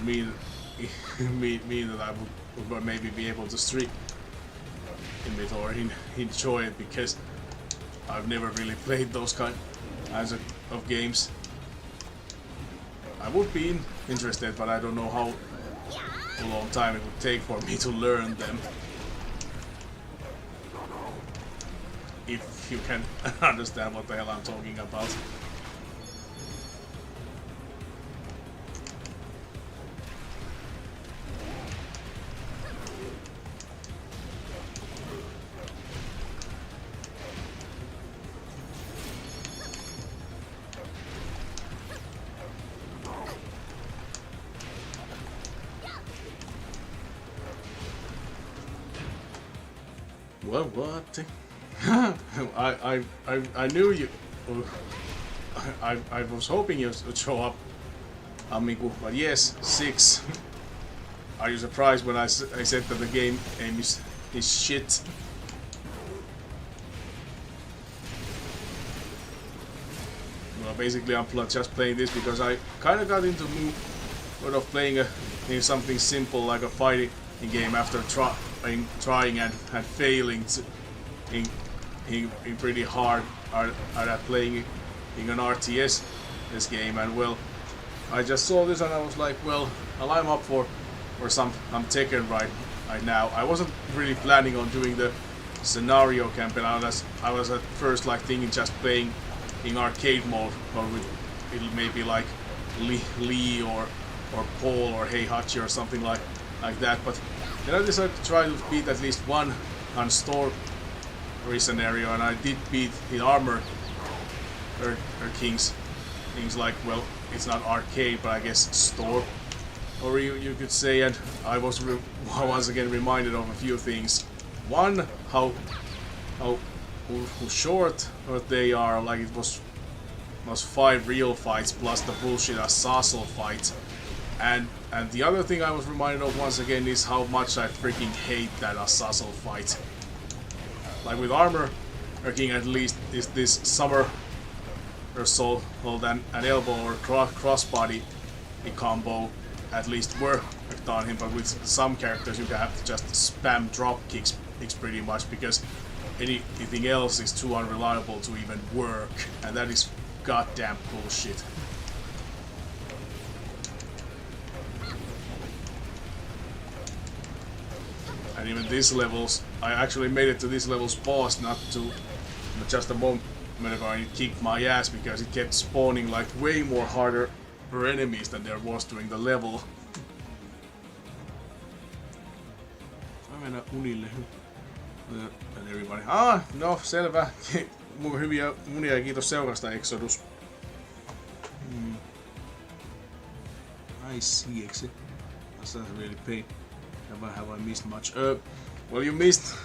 mean that I would maybe be able to stream it or enjoy it, because I've never really played those kinds of games. I would be interested, but I don't know how long time it would take for me to learn them. If you can understand what the hell I'm talking about. What? I knew you. I was hoping you would show up, amigo. But yes, 6. Are you surprised when I said that the game aim is shit? Well, basically I'm just playing this because I kind of got into mood of playing something simple like a fighting game after trying and failing in pretty hard at playing in an RTS this game. And well, I just saw this and I was like, well, I'm up for some Tekken right now. I wasn't really planning on doing the scenario campaign. I was at first like thinking just playing in arcade mode, or with maybe like Lee or Paul or Heihachi or something like that. But then I decided to try to beat at least one on story scenario, and I did beat the Armor Kings. Things like, well, it's not arcade, but I guess store, or you could say. And I was once again reminded of a few things. One, how short they are. Like, it was 5 real fights plus the bullshit Azazel fight. And the other thing I was reminded of once again is how much I freaking hate that Azazel fight. Like with Armor King, at least is this summer or so, well, then an elbow or crossbody combo at least worked on him, but with some characters you have to just spam drop kicks pretty much, because anything else is too unreliable to even work, and that is goddamn bullshit. And even these levels, I actually made it to these levels paused, not just a moment ago, and it kicked my ass because it kept spawning like way more harder enemies than there was during the level. Mä mennä unille. And everybody. No, selvä. Hyviä unia ja kiitos seurasta, Exodus. I see, Exit. That's really pain. Have I missed much? Well, you missed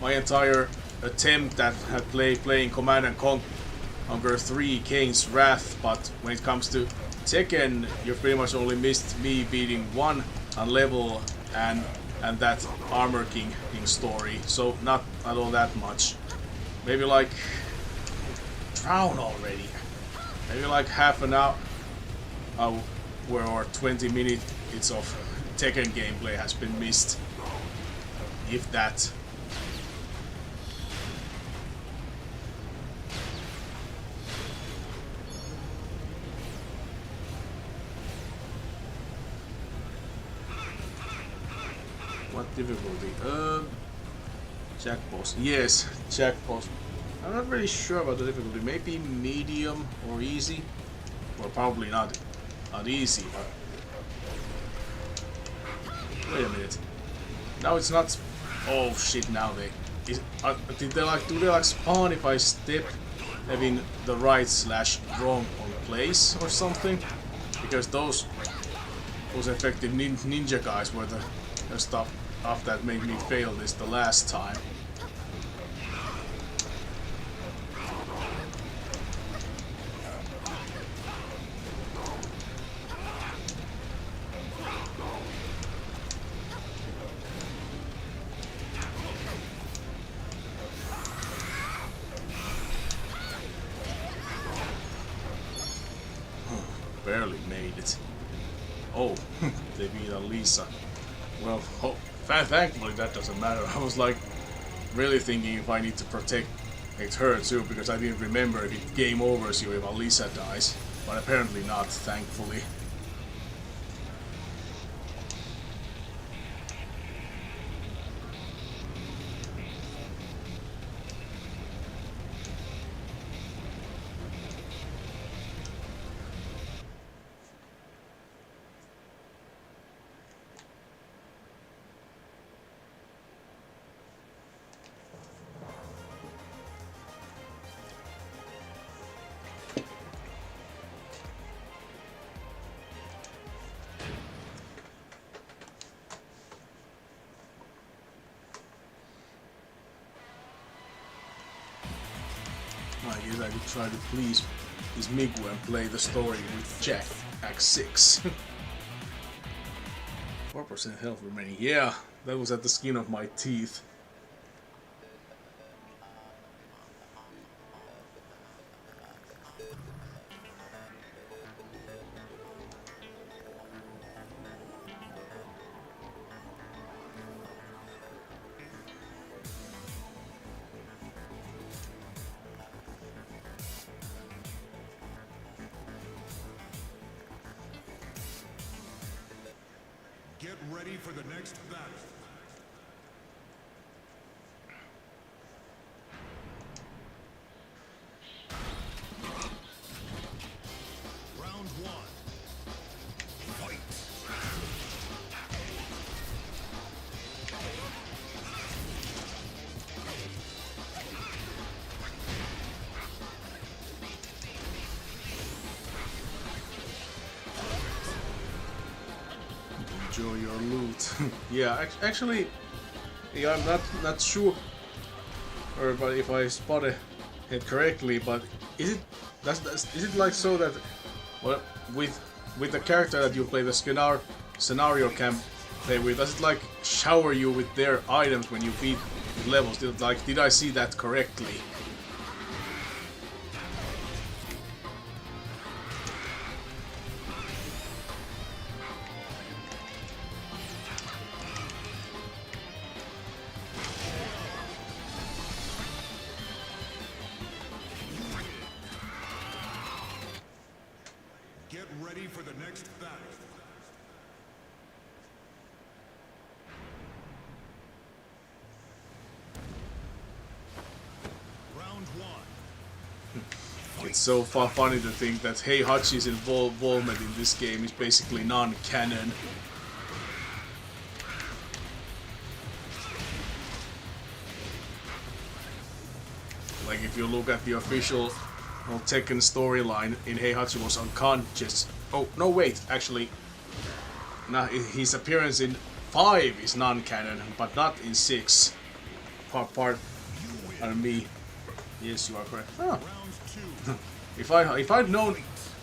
my entire attempt at playing Command & Conquer 3 Kane's Wrath, but when it comes to Tekken, you pretty much only missed me beating one level and that Armor King story, so not all that much. Maybe like drown already. Maybe like half an hour or 20 minutes of Tekken gameplay has been missed, if that. What difficulty? Jack boss. Yes, Jack boss. I'm not really sure about the difficulty. Maybe medium or easy. Well, probably not easy, but wait a minute. Now it's not. Oh shit! Now they. Do they like spawn if I step having the right/wrong on place or something? Because those effective ninja guys were the stuff that made me fail this the last time. Barely made it. Oh, they beat Lisa. Well, thankfully that doesn't matter. I was like really thinking if I need to protect her too, because I didn't remember if it game overs you if Lisa dies. But apparently not, thankfully. I guess I could try to please this Migu and play the story with Jack Act 6. 4% health remaining. Yeah, that was at the skin of my teeth. Get ready for the next battle. Round one. Fight. Enjoy your loot. Yeah, actually, yeah, I'm not sure, but if I spotted it correctly, but is it like so that, well, with the character that you play the scenario campaign with, does it like shower you with their items when you beat levels? Did I see that correctly? Get ready for the next battle. Round one. It's so funny to think that Heihachi's involvement in this game is basically non-canon. Like if you look at the official Tekken storyline, in Heihachi was unconscious. Oh no, wait, actually, nah, his appearance in 5 is non-canon, but not in 6. Part on me. Yes, you are correct. Oh. If I'd known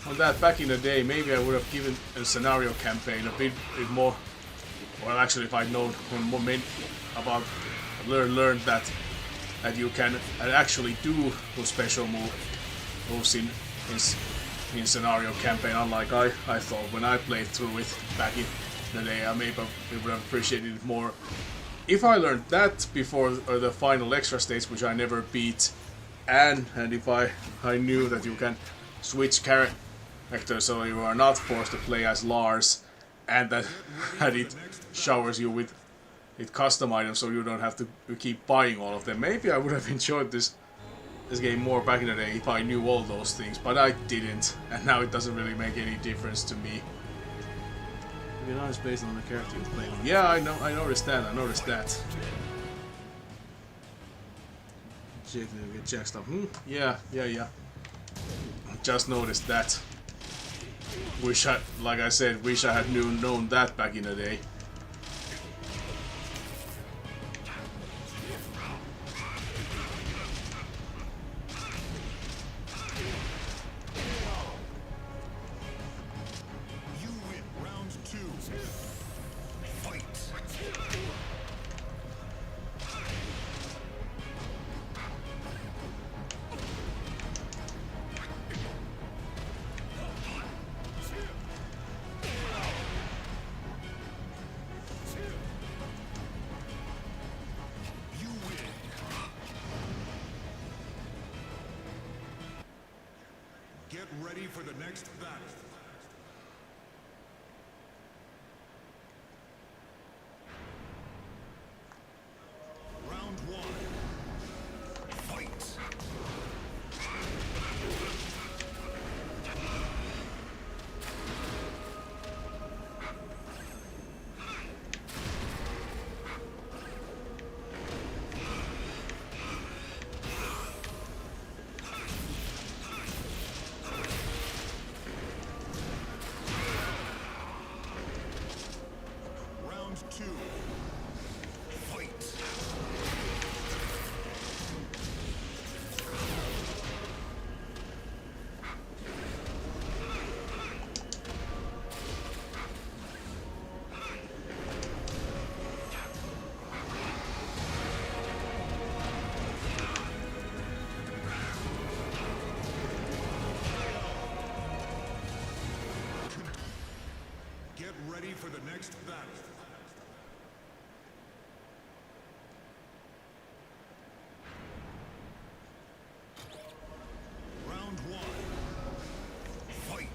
on that back in the day, maybe I would have given a scenario campaign a bit more. Well, actually, if I'd known more about learned that you can actually do those special moves in scenario campaign, unlike I thought when I played through it back in the day. I maybe would have appreciated it more if I learned that before the final extra stage, which I never beat, and if I knew that you can switch characters so you are not forced to play as Lars, and that it showers you with custom items so you don't have to keep buying all of them. Maybe I would have enjoyed this game more back in the day if I knew all those things, but I didn't, and now it doesn't really make any difference to me. You're not based on the character you're playing. Yeah, I know. I noticed that. Get check stuff. Yeah. Just noticed that. Wish I, like I said, wish I had known that back in the day. Get ready for the next battle. Round one. Fight. Get ready for the next battle. Round one. Fight.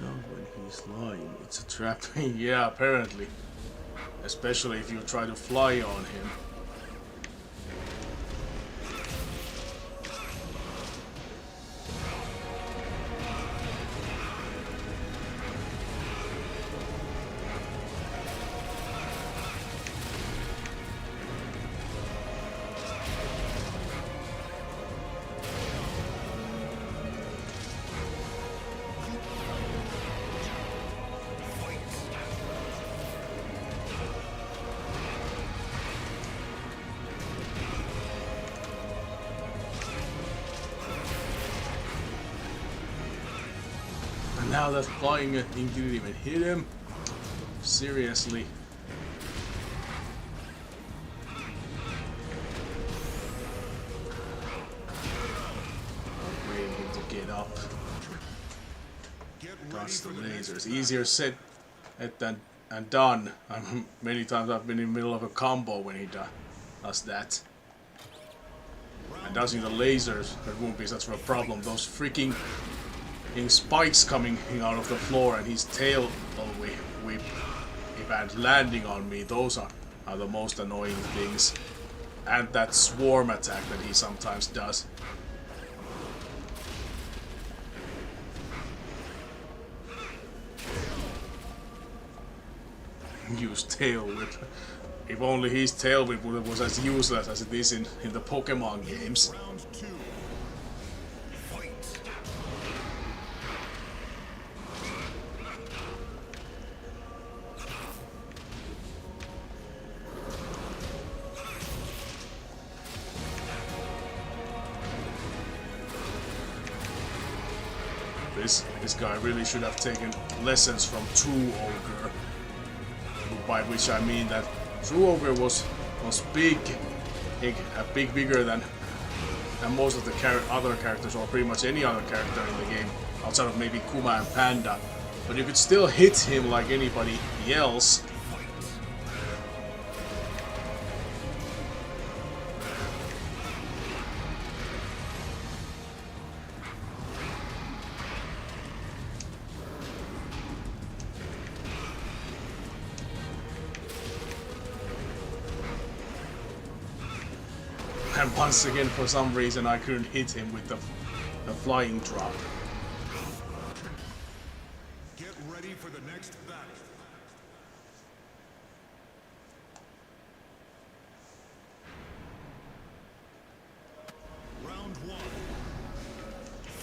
When he's lying, it's a trap. Yeah, apparently. Especially if you try to fly on him. Now that flying thing didn't even hit him. Seriously. Waiting him to get up. Dodge the lasers. Easier said than done. Many times I've been in the middle of a combo when he does that. And dodging the lasers, that won't be such a problem. Those freaking spikes coming out of the floor and his tail whip and landing on me, those are the most annoying things. And that swarm attack that he sometimes does. Use tail whip. If only his tail whip was as useless as it is in the Pokemon games. This guy really should have taken lessons from True Ogre, by which I mean that True Ogre was bigger than most of the other characters, or pretty much any other character in the game, outside of maybe Kuma and Panda. But you could still hit him like anybody else, And once again, for some reason, I couldn't hit him with the flying drop. Get ready for the next battle. Round 1.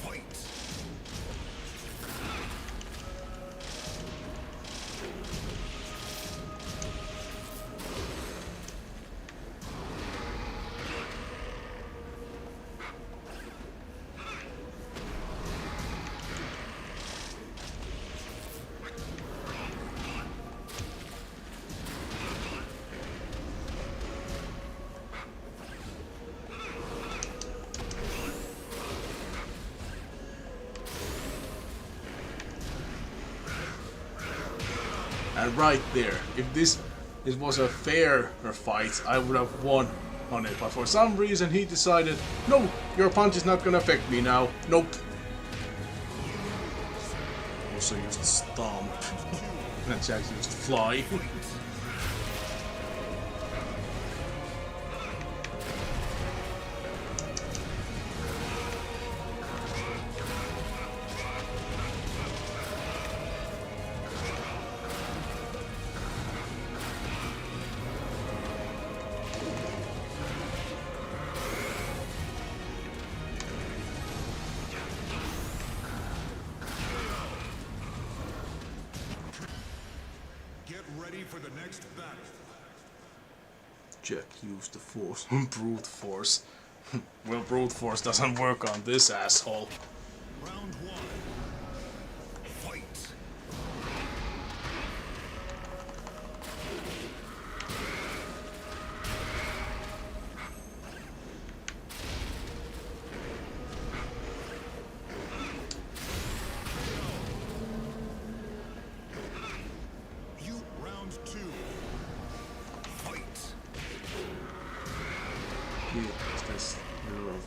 Fight. And right there, if this was a fairer fight, I would have won on it. But for some reason he decided, no, your punch is not gonna affect me now. Nope. Also used stomp. And Jack used fly. For the next battle. Jack used the force. Brute force. Well, brute force doesn't work on this asshole. Round 1. Fight.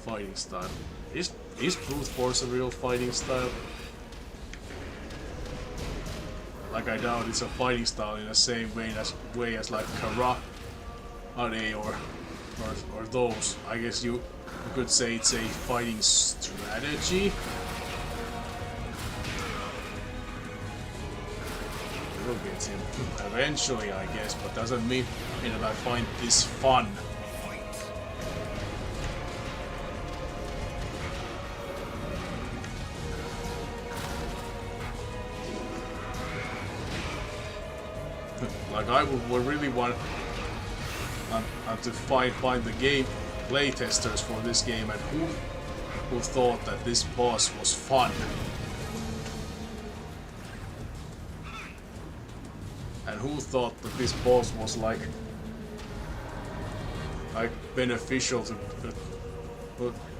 Fighting style. Is brute force a real fighting style? Like, I doubt it's a fighting style in the same way as like karate or those. I guess you could say it's a fighting strategy. We'll get him eventually, I guess, but doesn't mean that I find this fun. Like, I would really want to find the game playtesters for this game and who thought that this boss was fun. And who thought that this boss was like beneficial to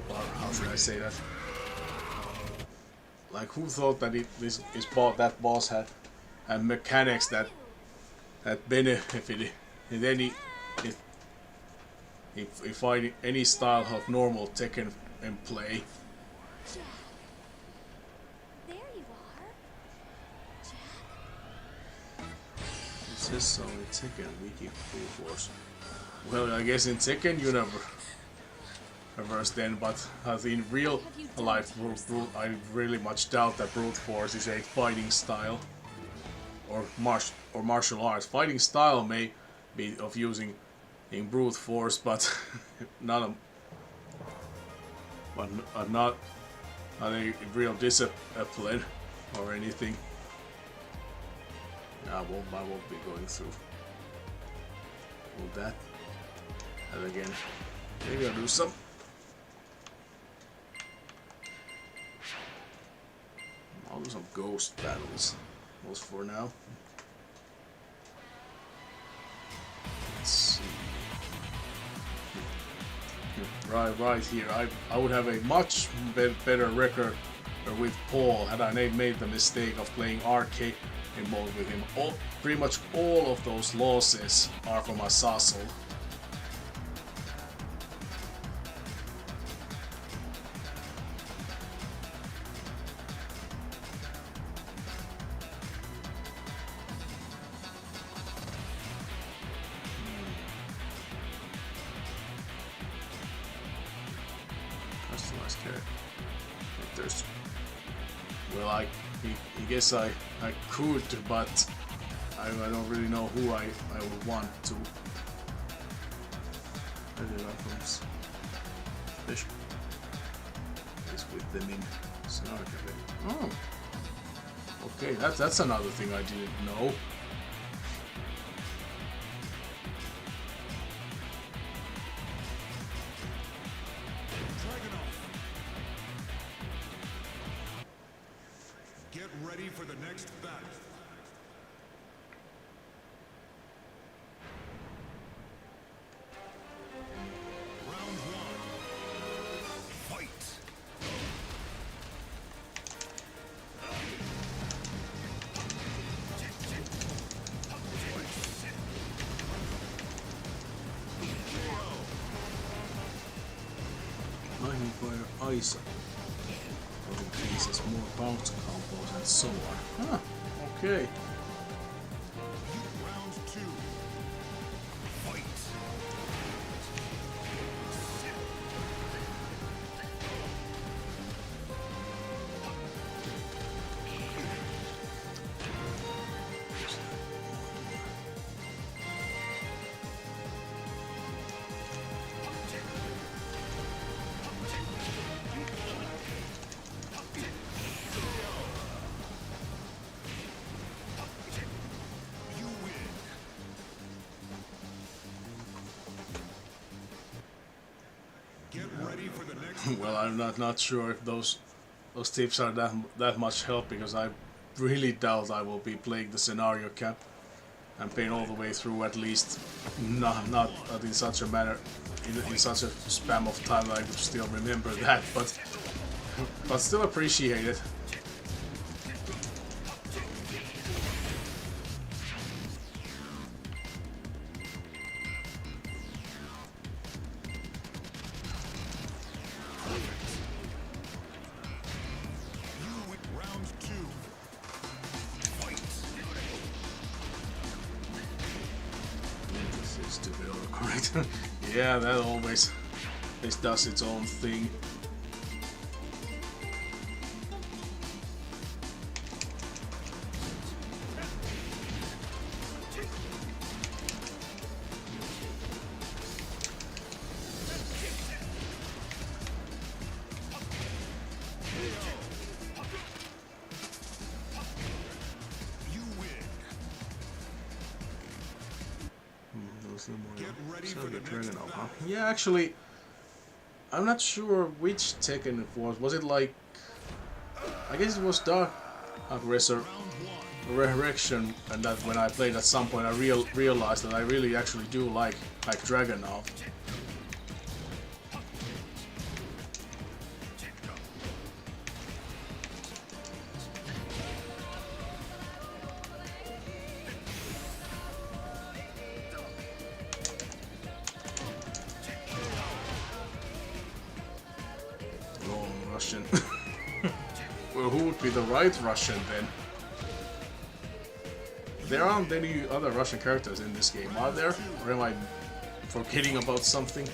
how should I say that? Like, who thought that that boss had mechanics that benefited in if fighting any style of normal Tekken and play. Jack. There you are. Jack. It says so in Tekken Wiki Brute Force. Well, I guess in Tekken universe then, but in real life, I really much doubt that brute force is a fighting style or martial arts. Fighting style may be of using in brute force, but not a real discipline or anything. I won't be going through all that. And again, maybe I'll do some. I'll do some ghost battles. Those for now. Let's see. Right here. I would have a much better record with Paul had I made the mistake of playing arcade mode with him. Pretty much all of those losses are from Asazel. Customized characters. Well, I guess I could, but I don't really know who I would want to. Fish. Let's with them in scenario. Oh, okay. That's another thing I didn't know. Get ready for the next battle. Round one. Fight. Lightning Fire Isa. Increases more bounce combos and so on. Huh, okay. Round two. Fight. Well, I'm not sure if those tips are that much help, because I really doubt I will be playing the scenario campaign all the way through, at least not in such a manner, in such a span of time that I could still remember that, but still appreciate it. Yeah, that always does its own thing. Yeah, actually, I'm not sure which Tekken it was. Was it like... I guess it was Dark Resurrection, and that when I played at some point I realized that I really actually do like Dragunov. Well, who would be the right Russian then? There aren't any other Russian characters in this game, are there? Or am I forgetting about something?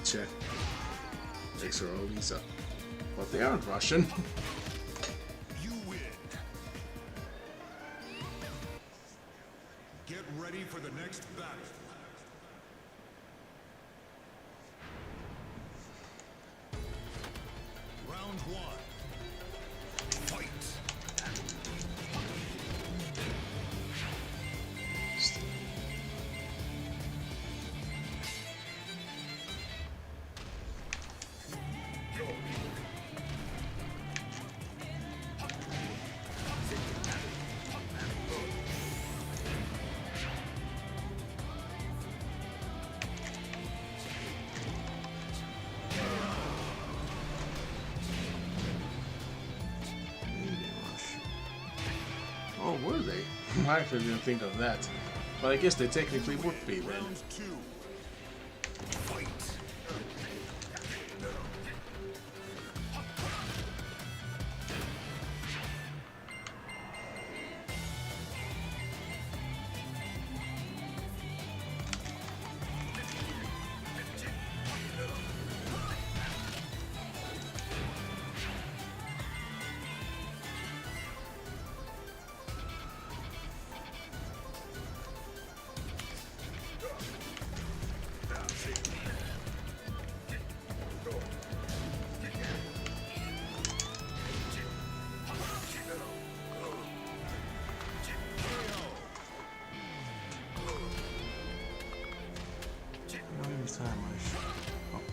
Check. Extra Lisa. But they aren't Russian. You win. Get ready for the next battle. Round one. Fight. were they? I actually didn't think of that. But I guess they technically would be then.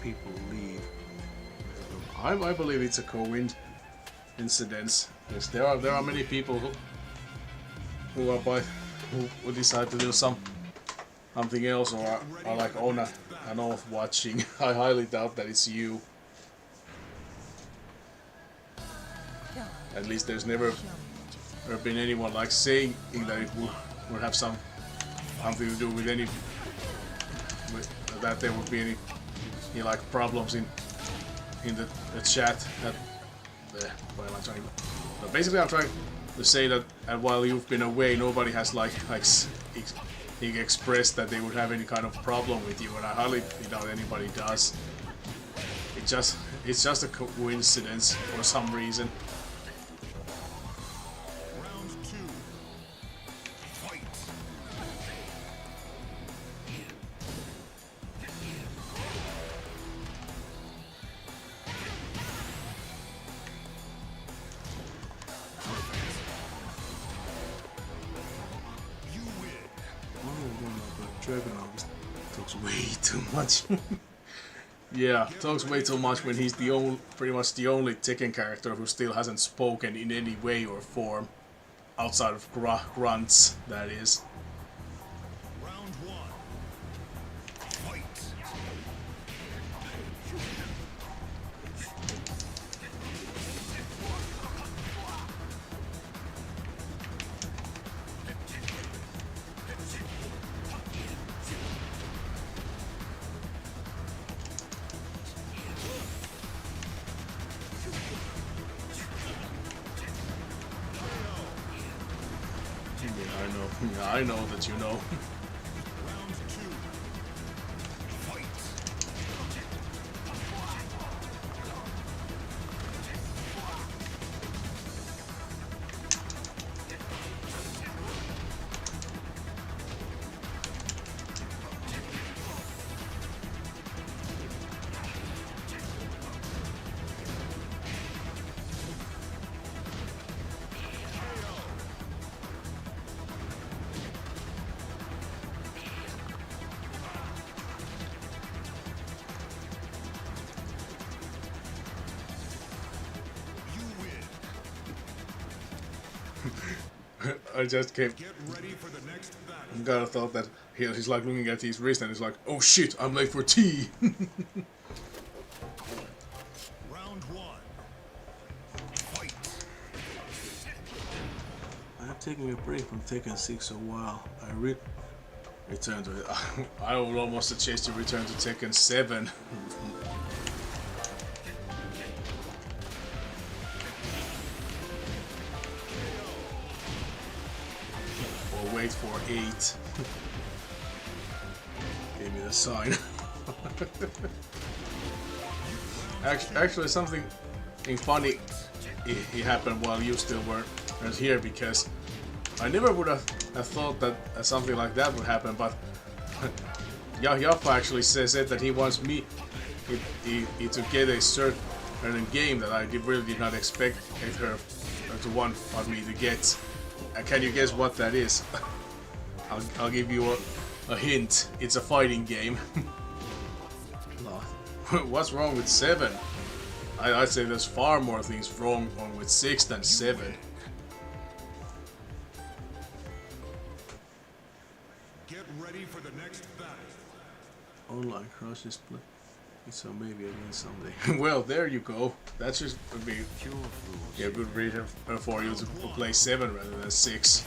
People leave. I believe it's a coincidence. Yes, there are many people who decide to do something else or are like on and off watching. I highly doubt that it's you. At least there's never been anyone like saying that it would have something to do with that there would be any like problems in the chat. What am I trying? But basically, I'm trying to say that while you've been away, nobody has expressed that they would have any kind of problem with you, and I highly doubt anybody does. It's just a coincidence for some reason. Yeah, talks way too much when he's pretty much the only Tekken character who still hasn't spoken in any way or form, outside of grunts, that is. Yeah, I know that you know. I just came. I kind of thought that he's like looking at his wrist and he's like, oh shit, I'm late for tea. Round one. Fight. I'm taking a break from Tekken 6 a while. I return to it. I would almost suggest to return to Tekken 7. Wait for 8. Gave me the sign. Actually, something funny it happened while you still weren't here, because I never would have thought that something like that would happen. But Jaffa actually said that he wants me to get a certain game that I really did not expect her to want me to get. Can you guess what that is? I'll give you a hint. It's a fighting game. What's wrong with 7? I'd say there's far more things wrong with 6 than 7. Get ready for the next battle. Online cross display. So maybe again someday. Well, there you go. That just would be a good reason for you to play 7 rather than 6.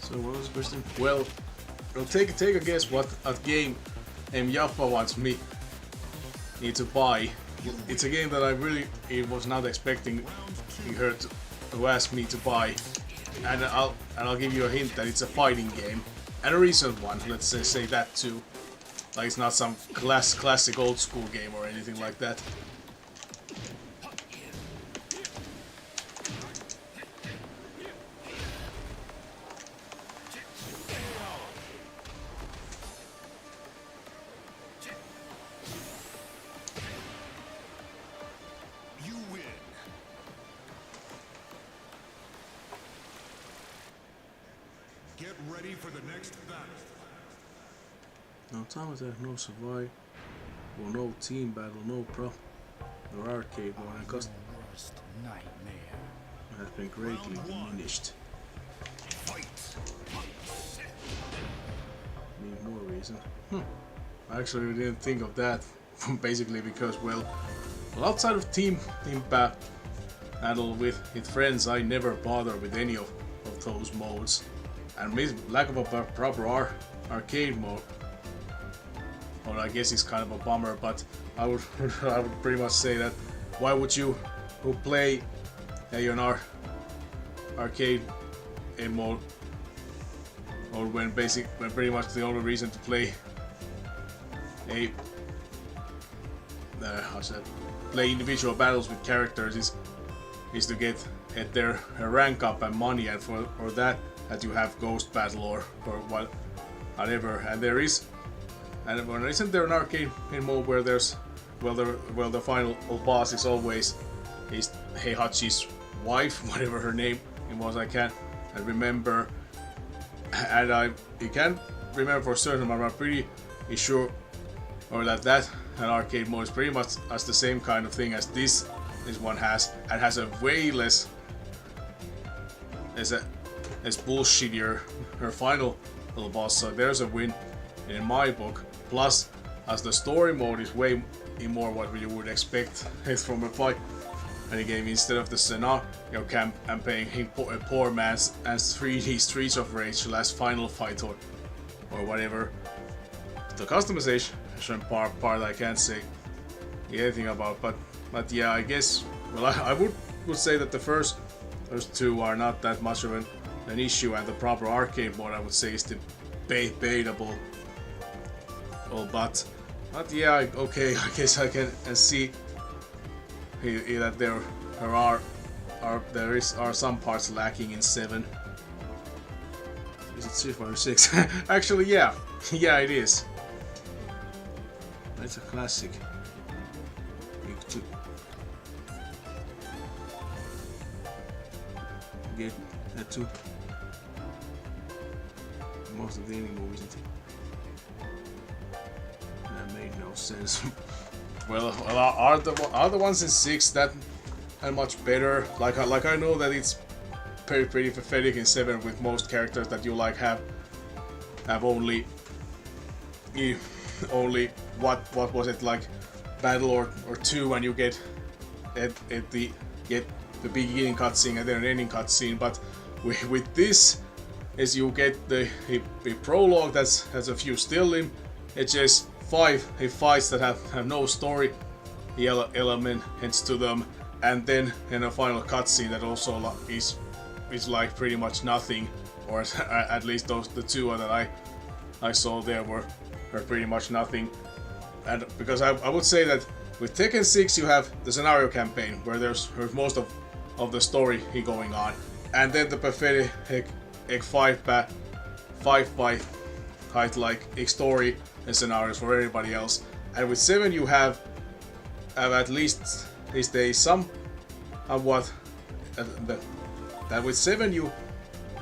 So what was the question? Well, take a guess what a game Jaffa wants me to buy. It's a game that I really was not expecting her to ask me to buy, and I'll give you a hint that it's a fighting game and a recent one. Let's say that too. Like it's not some classic old school game or anything like that. Get ready for the next battle. No time attack, no survive, well, no team battle, no pro, no arcade mode, and custom has been greatly diminished. Need more reason. I actually didn't think of that, basically because, well, outside of team battle with friends, I never bother with any of those modes. And lack of a proper arcade mode, well, I guess it's kind of a bummer. But I would pretty much say that why would you play an arcade mode, or when pretty much the only reason to play play individual battles with characters is to get their rank up and money, and for that you have ghost battle or whatever. And isn't there an arcade mode where there's the final boss is always Heihachi's wife, whatever her name was. I can't remember, and I can't remember for certain, but I'm pretty sure or that an arcade mode is pretty much as the same kind of thing as this one has, and has a way less as bullshittier her final little boss. So there's a win in my book. Plus, as the story mode is way more what you would expect from a fight any game, instead of the scenario campaign, a poor man's and 3D Streets of Rage last final fight or whatever. The customization part I can't say anything about, but yeah, I guess, well, I would say that the first two are not that much of an issue, and the proper arcade mode I would say is debatable. Oh, but yeah, okay, I guess I can see that there are some parts lacking in 7. Is it 6 or 6? Actually, yeah, it is. It's a classic. Get that too. Most of the ending movies, that made no sense. Well, are the ones in 6 that much better? Like I know that it's pretty pathetic in 7 with most characters that you like have only what was it, like battle or 2, and you get the beginning cutscene and then an ending cutscene. But with this, is you get the prologue that has a few still in. It's just 5 fights that have no story elements to them, and then in a final cutscene that also is like pretty much nothing, or at least the 2 that I saw there were pretty much nothing. And because I would say that with Tekken 6 you have the scenario campaign where there's most of the story going on, and then the pathetic 5-by-5 like story and scenarios for everybody else. And with 7 you have have at least a somewhat that with 7 you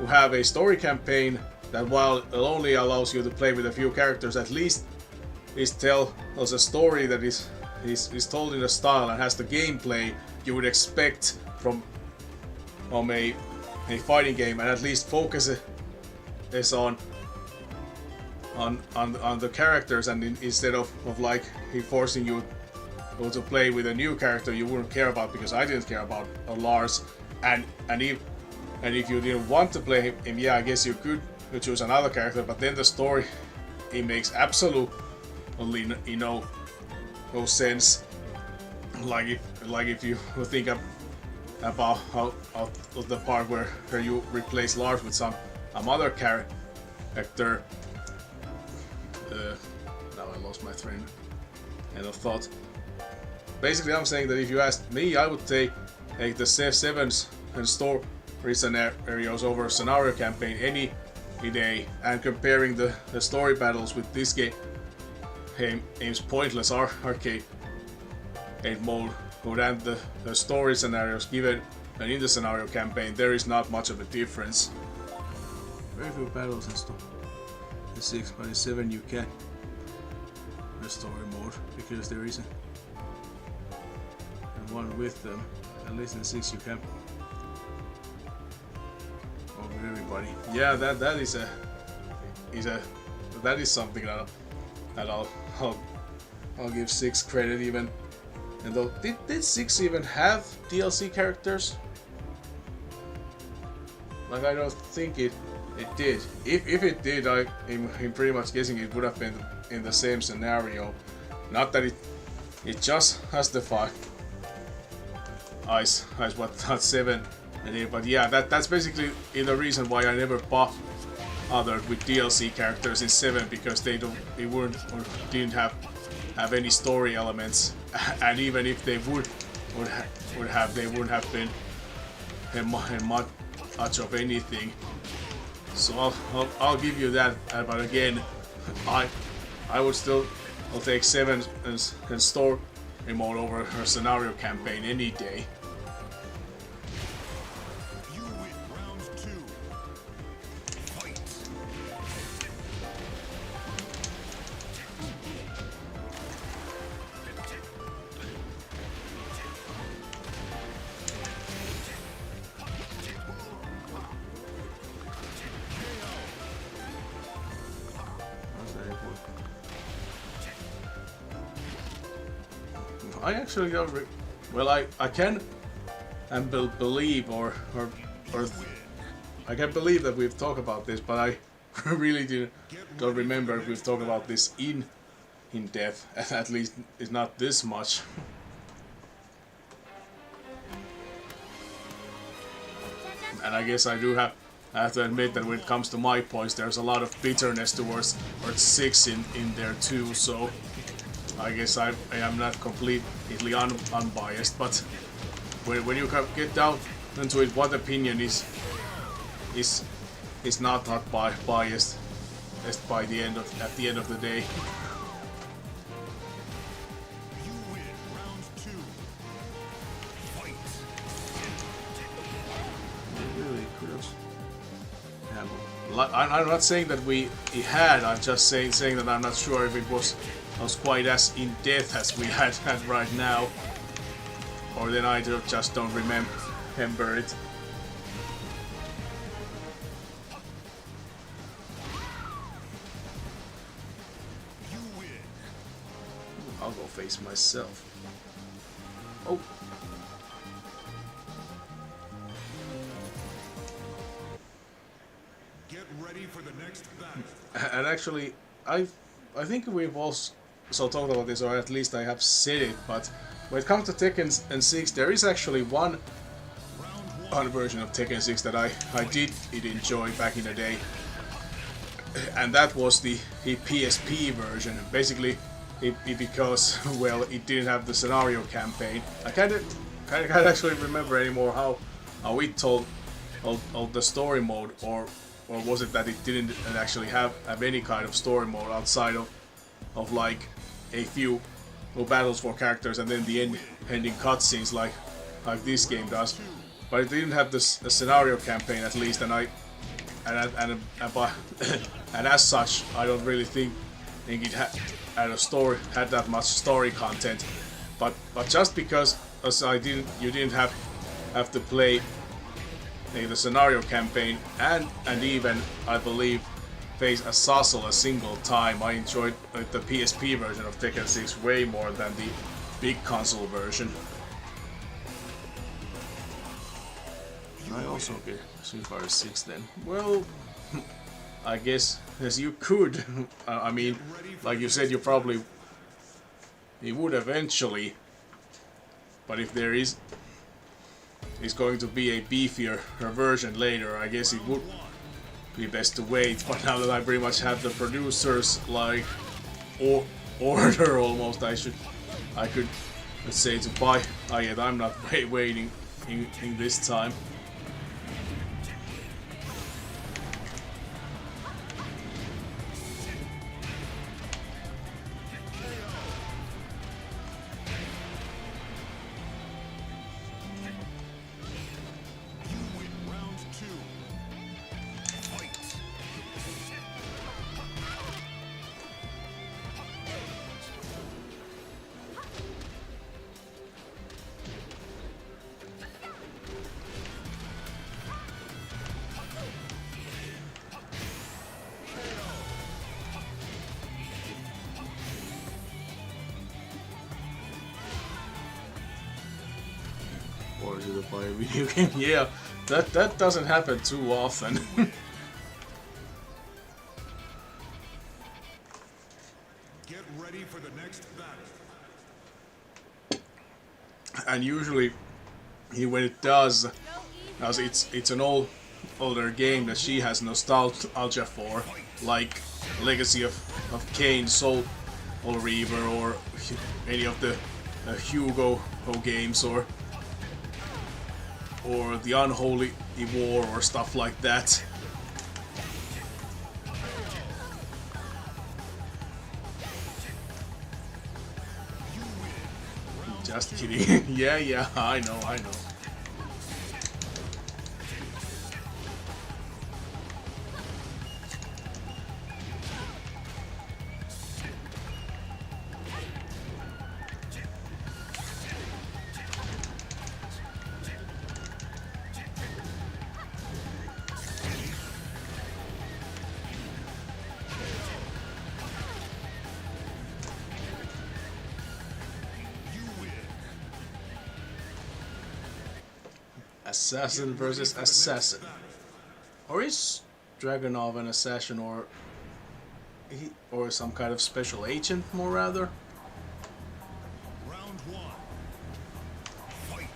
have a story campaign that, while it only allows you to play with a few characters, at least tells a story that is told in a style and has the gameplay you would expect from a fighting game, and at least focuses on the characters, and instead of like forcing you to play with a new character you wouldn't care about, because I didn't care about Lars, and if you didn't want to play him, yeah, I guess you could choose another character, but then the story, it makes absolutely no sense. Like if you think about how the part where you replace Lars with some other character. Now I lost my train of thought. Basically, I'm saying that if you asked me, I would take the 7s and story scenarios over scenario campaign any day, and comparing the story battles with this game's pointless arcade mode and the story scenarios given and in the scenario campaign, there is not much of a difference. Very few battles in the 6, but in 7 you can the story mode, because there isn't. And one with them, at least in 6 you can. Over everybody. Yeah, that is something that I'll give 6 credit even. And though did 6 even have DLC characters? Like, I don't think it did. If it did, I'm pretty much guessing it would have been in the same scenario. Not that it just has the 5 eyes what not 7 and 8, but yeah, that's basically the reason why I never bothered with DLC characters in 7, because they didn't have any story elements, and even if they would have, they wouldn't have been much of anything. So I'll give you that, but again, I would still take 7 and story mode over her scenario campaign any day. I actually don't. Well, I can and believe, or I can believe that we've talked about this, but I really don't remember if we've talked about this in depth. At least it's not this much. And I guess I do have to admit that when it comes to my points, there's a lot of bitterness towards 6 in there too. So I guess I am not completely unbiased, but when you get down into it, what opinion is not biased at the end of the day. Really could have. I'm not saying that we had. I'm just saying that I'm not sure if it was quite as in depth as we had right now, or then I just don't remember it. I'll go face myself. Oh. Get ready for the next battle. And actually, I think we've also talked about this, or at least I have said it, but when it comes to Tekken and 6, there is actually one version of Tekken 6 that I did enjoy back in the day, and that was the PSP version. Basically, because, well, it didn't have the scenario campaign. I can't actually remember anymore how it told the story mode, or was it that it didn't actually have any kind of story mode outside of like a few battles for characters and then the ending cutscenes like this game does. But it didn't have this scenario campaign at least, and and as such, I don't really think it had that much story content. But just because you didn't have to play the scenario campaign and even I believe face Azazel a single time, I enjoyed the PSP version of Tekken 6 way more than the big console version. I also get Street Fighter 6 then. Well, I guess as you could. I mean, like you said, you would eventually. But if there is going to be a beefier version later, I guess it would be best to wait. But now that I pretty much have the producers like order almost, I could let's say to buy. Yet I'm not waiting in this time. Or is it to buy a video game? Yeah, that doesn't happen too often. Get ready for the next battle. And usually, when it does, as it's an older game that she has nostalgia for, like Legacy of Kain, Soul Reaver, or any of the Hugo games, or the Unholy War or stuff like that. Just kidding. Yeah, I know. Assassin versus assassin. Or is Dragunov an assassin, or some kind of special agent, more rather? Round one. Fight.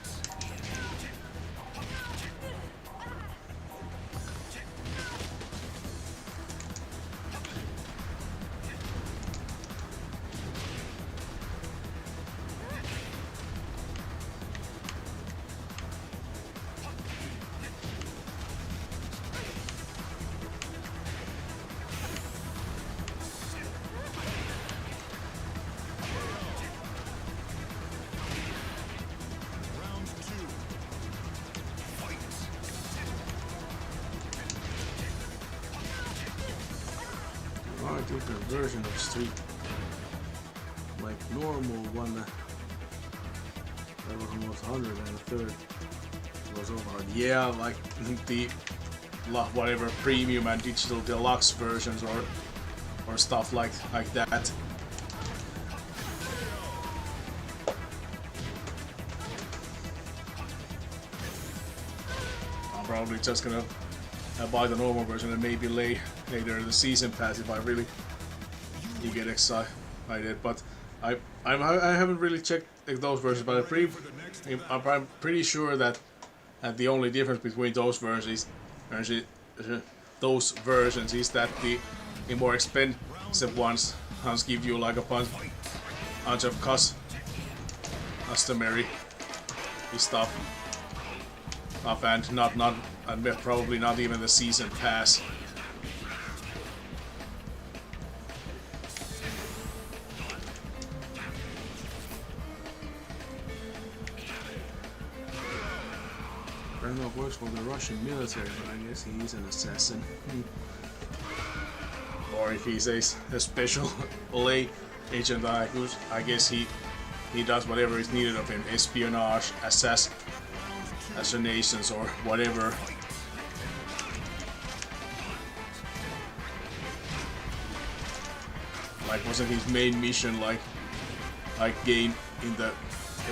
Different version of Street, like normal one that was almost 100 and the third was over. Yeah, like the whatever premium and digital deluxe versions or stuff like that. I'm probably just gonna buy the normal version and maybe later the season pass if I really get excited. But I haven't really checked those versions, but I'm pretty sure that the only difference between those versions is that the more expensive ones give you like a bunch of customary stuff, and probably not even the season pass. don't know, works for the Russian military, but I guess he is an assassin. Or if he's a special LA agent, I guess he does whatever is needed of him, espionage, assassinations, or whatever. Like, wasn't his main mission like gain in the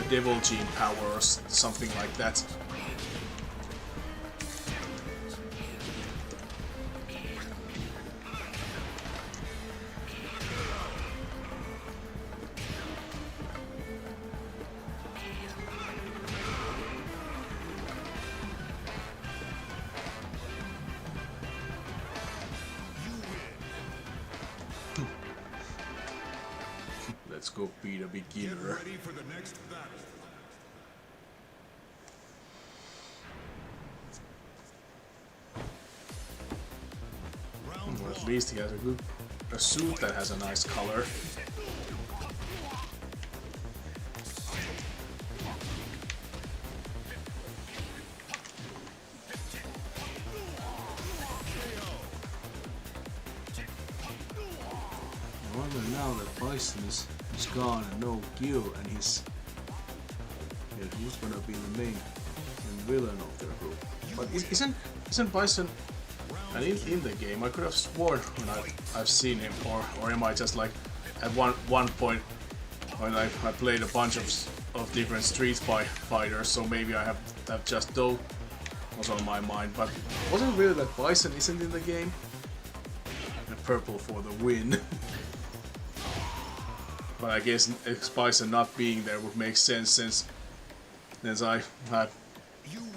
devil gene power or something like that? Let's go beat a beginner. Well, at least he has a suit that has a nice color. I wonder now that Bison is gone and no Gil, and who's gonna be the main villain of their group. But isn't Bison in the game? I could have sworn when I've seen him, or am I just like at one point when I played a bunch of different Street Fighters, so maybe I have just those was on my mind. But wasn't it really that Bison isn't in the game? And purple for the win. But I guess Bison not being there would make sense since I have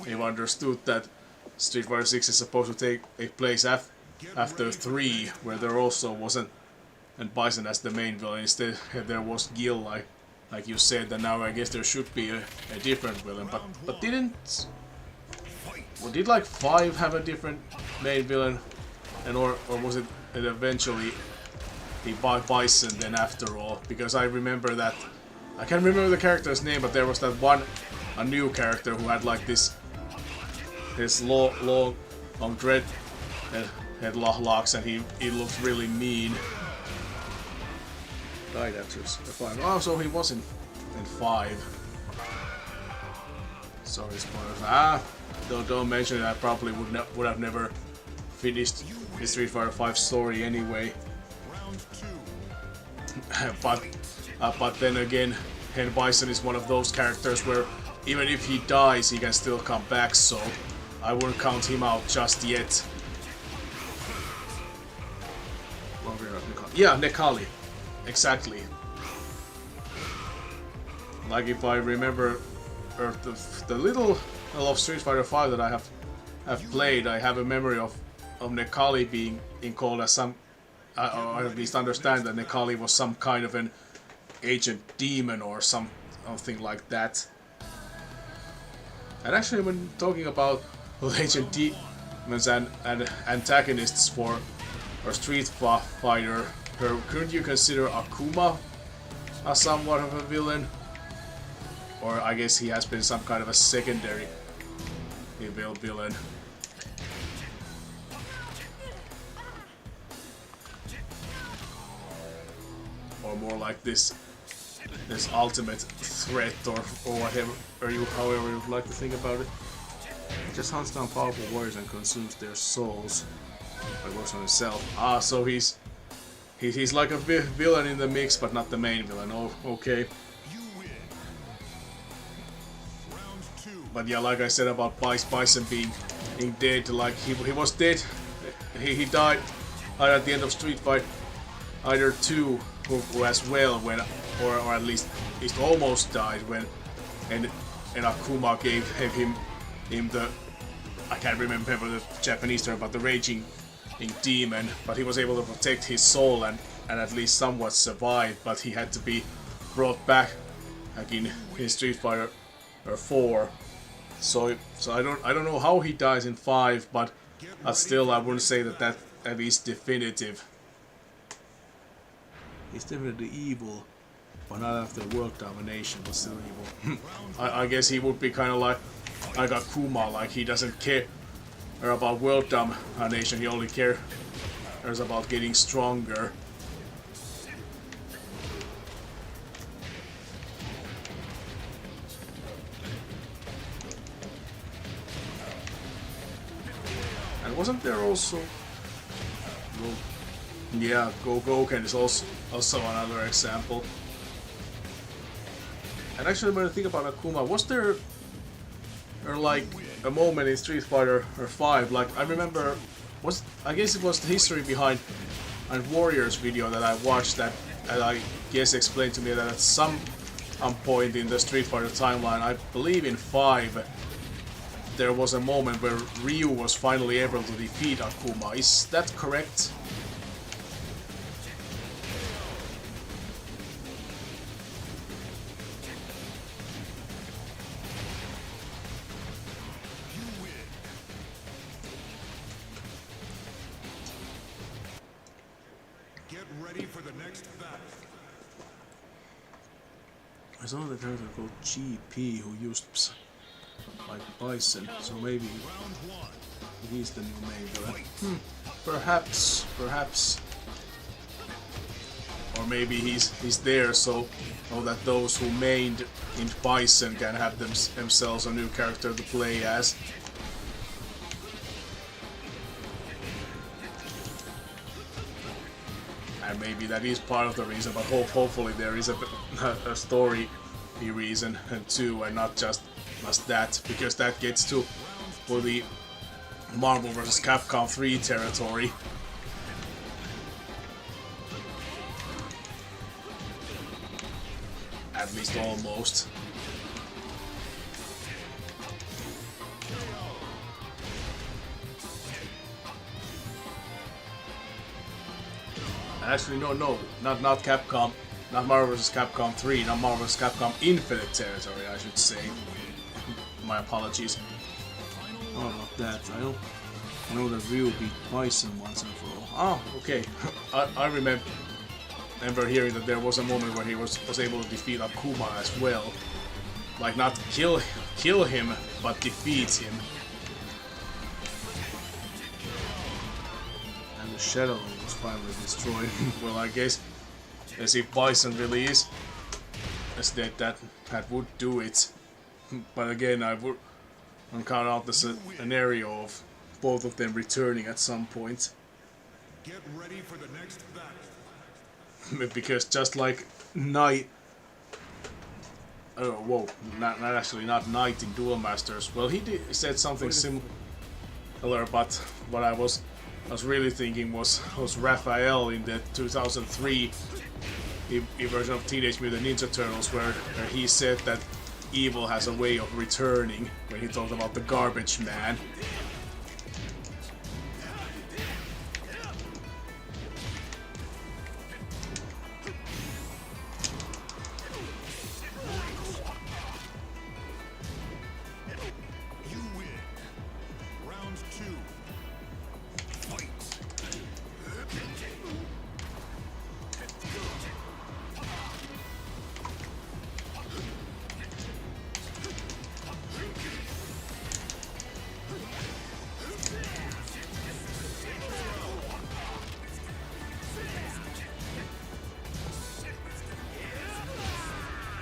understood that Street Fighter 6 is supposed to take place after 3, where there also wasn't and Bison as the main villain. Instead there was Gil, like you said, and now I guess there should be a different villain. But did like 5 have a different main villain, and or was it eventually the Bison then after all? Because I remember that I can't remember the character's name, but there was that a new character who had like this long dread headlocks, and he looks really mean. Died after 5. Oh, so he was in 5. Sorry, spoilers. Don't mention it. I probably would have never finished the Street Fighter 5 story anyway. But then again, Bison is one of those characters where even if he dies, he can still come back, so I wouldn't count him out just yet. Yeah, Nekali. Exactly. Like if I remember the little of Street Fighter 5 that I have played, I have a memory of Nekali being called as some, or at least understand that Nekali was some kind of an agent demon or something like that. And actually, when talking about agent demons and antagonists for Street Fighter, couldn't you consider Akuma as somewhat of a villain? Or I guess he has been some kind of a secondary evil villain. Or more like this ultimate threat, or whatever, however you would like to think about it. He just hunts down powerful warriors and consumes their souls. But works on himself. So he's like a villain in the mix, but not the main villain. Oh, okay. But yeah, like I said about Bison being dead, like he was dead. He died either at the end of Street Fighter either 2 who as well when, or at least almost died when, and Akuma gave him the, I can't remember the Japanese term, but the raging demon, but he was able to protect his soul and at least somewhat survive, but he had to be brought back in Street Fighter 4. So I don't know how he dies in 5, but still I wouldn't say that is definitive. He's definitely evil, but not after world domination, but still evil. I guess he would be kind of like like Akuma, like he doesn't care about world domination, he only cares about getting stronger. And wasn't there also... Well, yeah, Goken is also another example. And actually, when I think about Akuma, was there like a moment in Street Fighter 5? Like I remember, I guess it was the history behind and Warriors video that I watched that I guess explained to me that at some point in the Street Fighter timeline, I believe in 5, there was a moment where Ryu was finally able to defeat Akuma. Is that correct? I saw the character called GP who used Ps like Bison, so maybe he's the new main villain. Perhaps. Or maybe he's there so that those who mained in Bison can have themselves a new character to play as. And maybe that is part of the reason, but hopefully there is a story reason too, and not just that, because that gets to the Marvel vs. Capcom 3 territory. At least almost. Actually, no, not Capcom, not Marvel vs. Capcom 3, not Marvel vs. Capcom Infinite territory, I should say. My apologies. Oh, about that. I know that Ryu beat Bison once and for all. Oh, okay. I remember hearing that there was a moment where he was able to defeat Akuma as well. Like, not kill him, but defeat him. And the Shadow was finally destroyed. Well, I guess as if Bison really is dead, that would do it. But again, I would count out the scenario of both of them returning at some point. Get ready for the next battle. Because just like Knight, not Knight in Duel Masters. Well, he said something similar, but what I was really thinking was Raphael in the 2003 version of Teenage Mutant Ninja Turtles, where he said that evil has a way of returning, when he talked about the Garbage Man.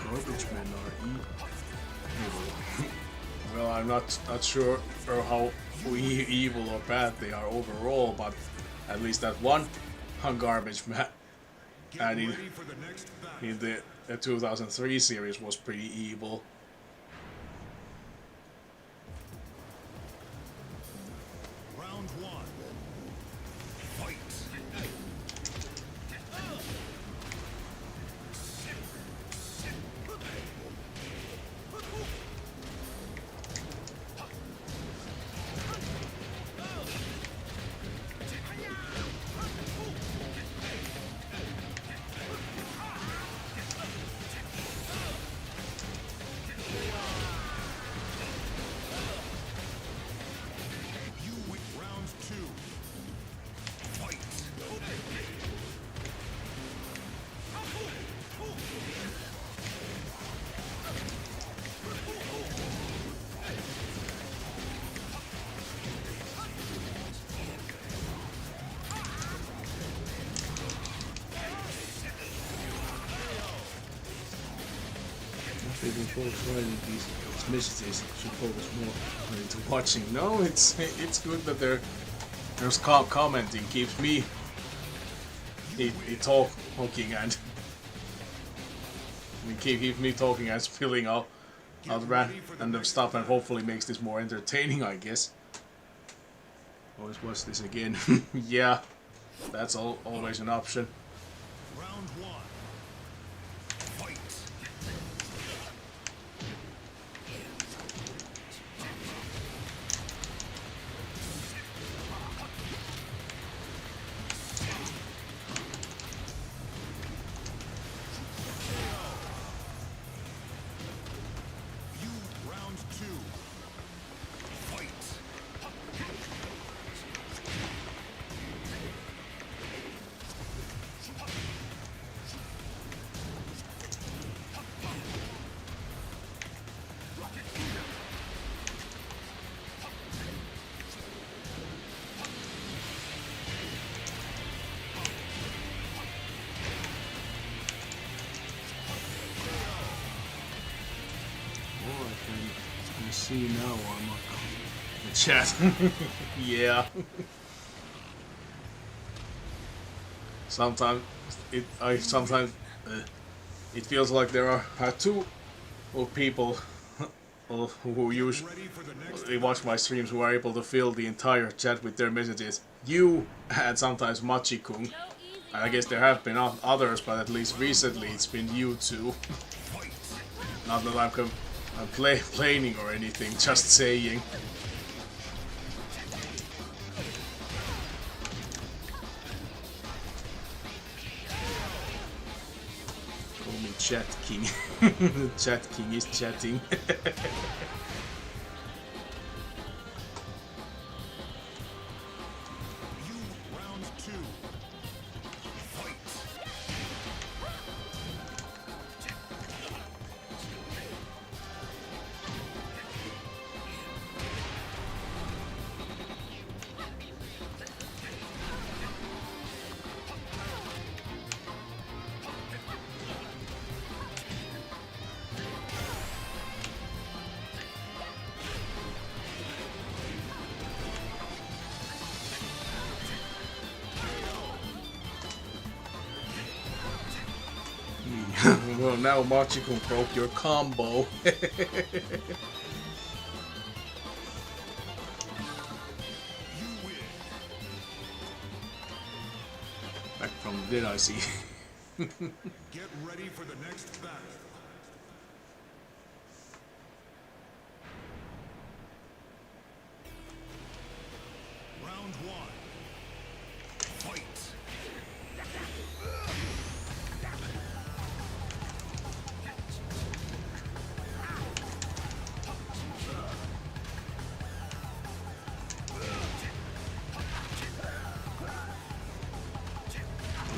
Garbage men are evil. Well, I'm not sure how evil or bad they are overall, but at least that one garbage man added in the 2003 series was pretty evil. Round one. Fight. You win round two. suppose writing these messages should focus more into watching. No, it's good that there's commenting keeps me talking and keeps me talking and spilling out random stuff, and hopefully makes this more entertaining, I guess. Always watch this again. Yeah, that's always an option. Round one. Fight. Round two. Fight. I see now on the chat. Yeah. Sometimes it feels like there are two people who usually watch my streams who are able to fill the entire chat with their messages. You and sometimes Machi-kun. And I guess there have been others, but at least recently it's been you two. Not that I'm complaining or anything, just saying. Call me Chat King. Chat King is chatting. Round two. Fight. Well, now Machi-kun broke your combo. Back from did I see? Get ready for the next battle. Round one. Fight.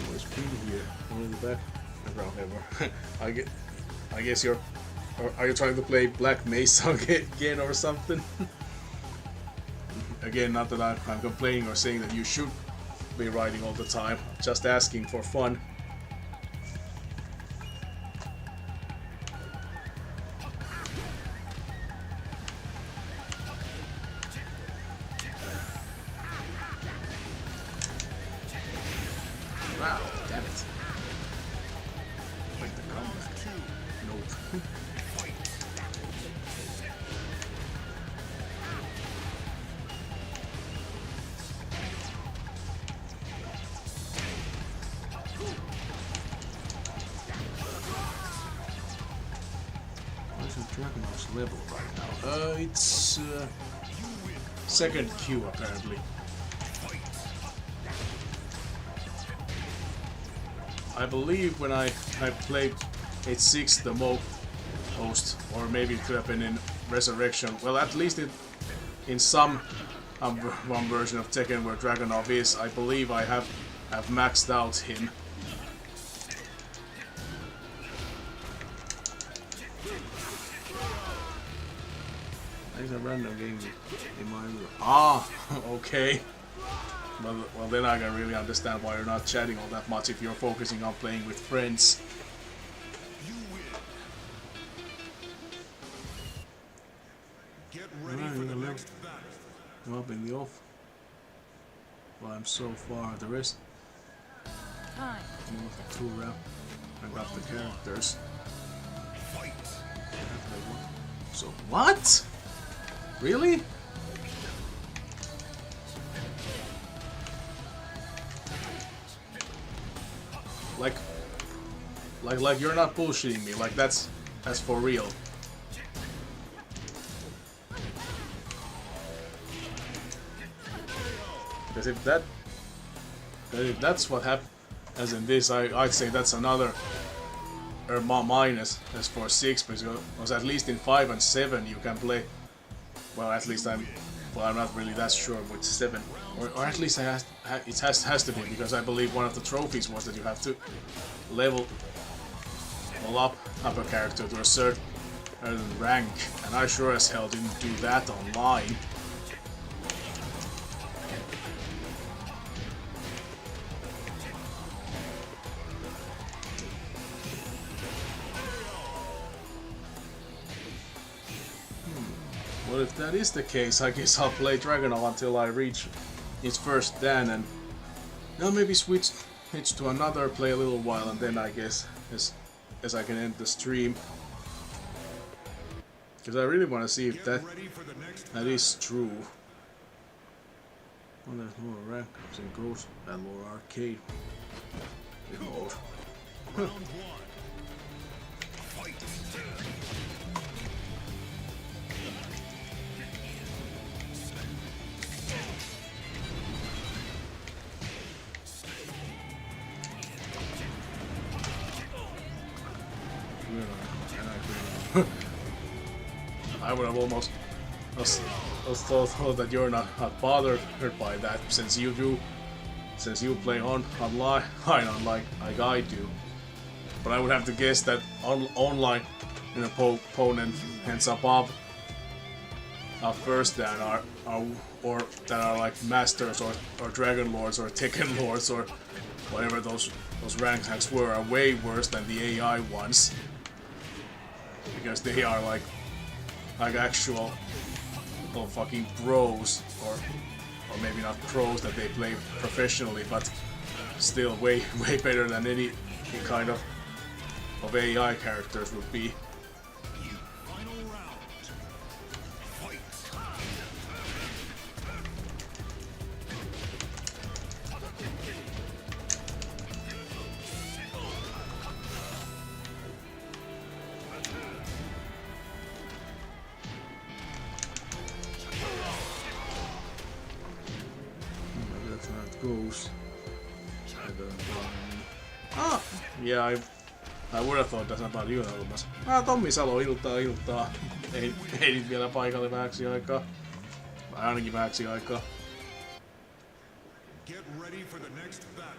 Always been here. Only the background ever. I guess you're. Or are you trying to play Black Mesa again or something? Again, not that I'm complaining or saying that you should be writing all the time. Just asking for fun. Wow, damn it. Wait, the combat. Nope. Where's the Dragonov's level right now? It's second queue apparently. I believe when I played H6 the most, or maybe it could have been in Resurrection. Well, at least in some one version of Tekken where Dragonov is, I believe I have maxed out him. There's a random game in my room. Ah, okay. Well, then I can really understand why you're not chatting all that much if you're focusing on playing with friends. up in the off. Well, I'm so far. The rest. Two round. I got the characters. So what? Really? Like you're not bullshitting me. Like that's for real. Because if that's what happened, as in this, I'd say that's another minus as for 6, because at least in 5 and 7 you can play. Well, at least I'm not really that sure with 7, or at least it has to be, because I believe one of the trophies was that you have to level up a character to a certain rank, and I sure as hell didn't do that online. Well, if that is the case, I guess I'll play Dragonov until I reach its first Dan, and now maybe switch to another, play a little while, and then I guess as I can end the stream. Because I really want to see if that is true. Well, there's more rank ups in Ghost and more arcade mode. Huh. I would have almost thought that you're not bothered by that, since you play online like I do. But I would have to guess that online an opponent ends above first Dan or that are like masters or dragon lords or Tekken lords or whatever those ranks were, are way worse than the AI ones, because they are like actual fucking pros, or maybe not pros that they play professionally, but still way better than any kind of AI characters would be. Yeah, I would have thought that's about you olemassa. Tommi Salo, iltaa. Ei nyt vielä paikalle vähäksi aikaa. Tai ainakin vähäksi aikaa. Get ready for the next battle.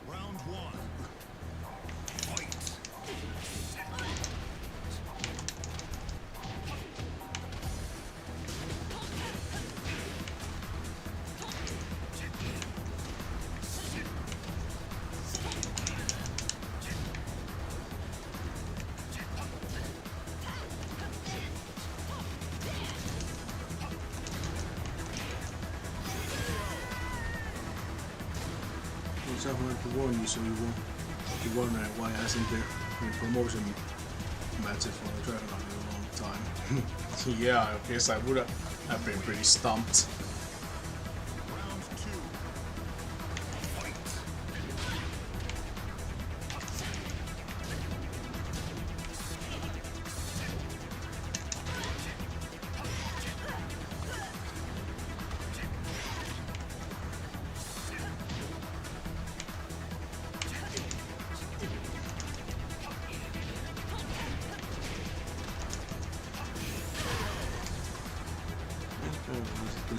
Round 1. So you're wondering why hasn't there been promotion matches for the Dragon in a long time? Yeah, I guess I would have been pretty stumped.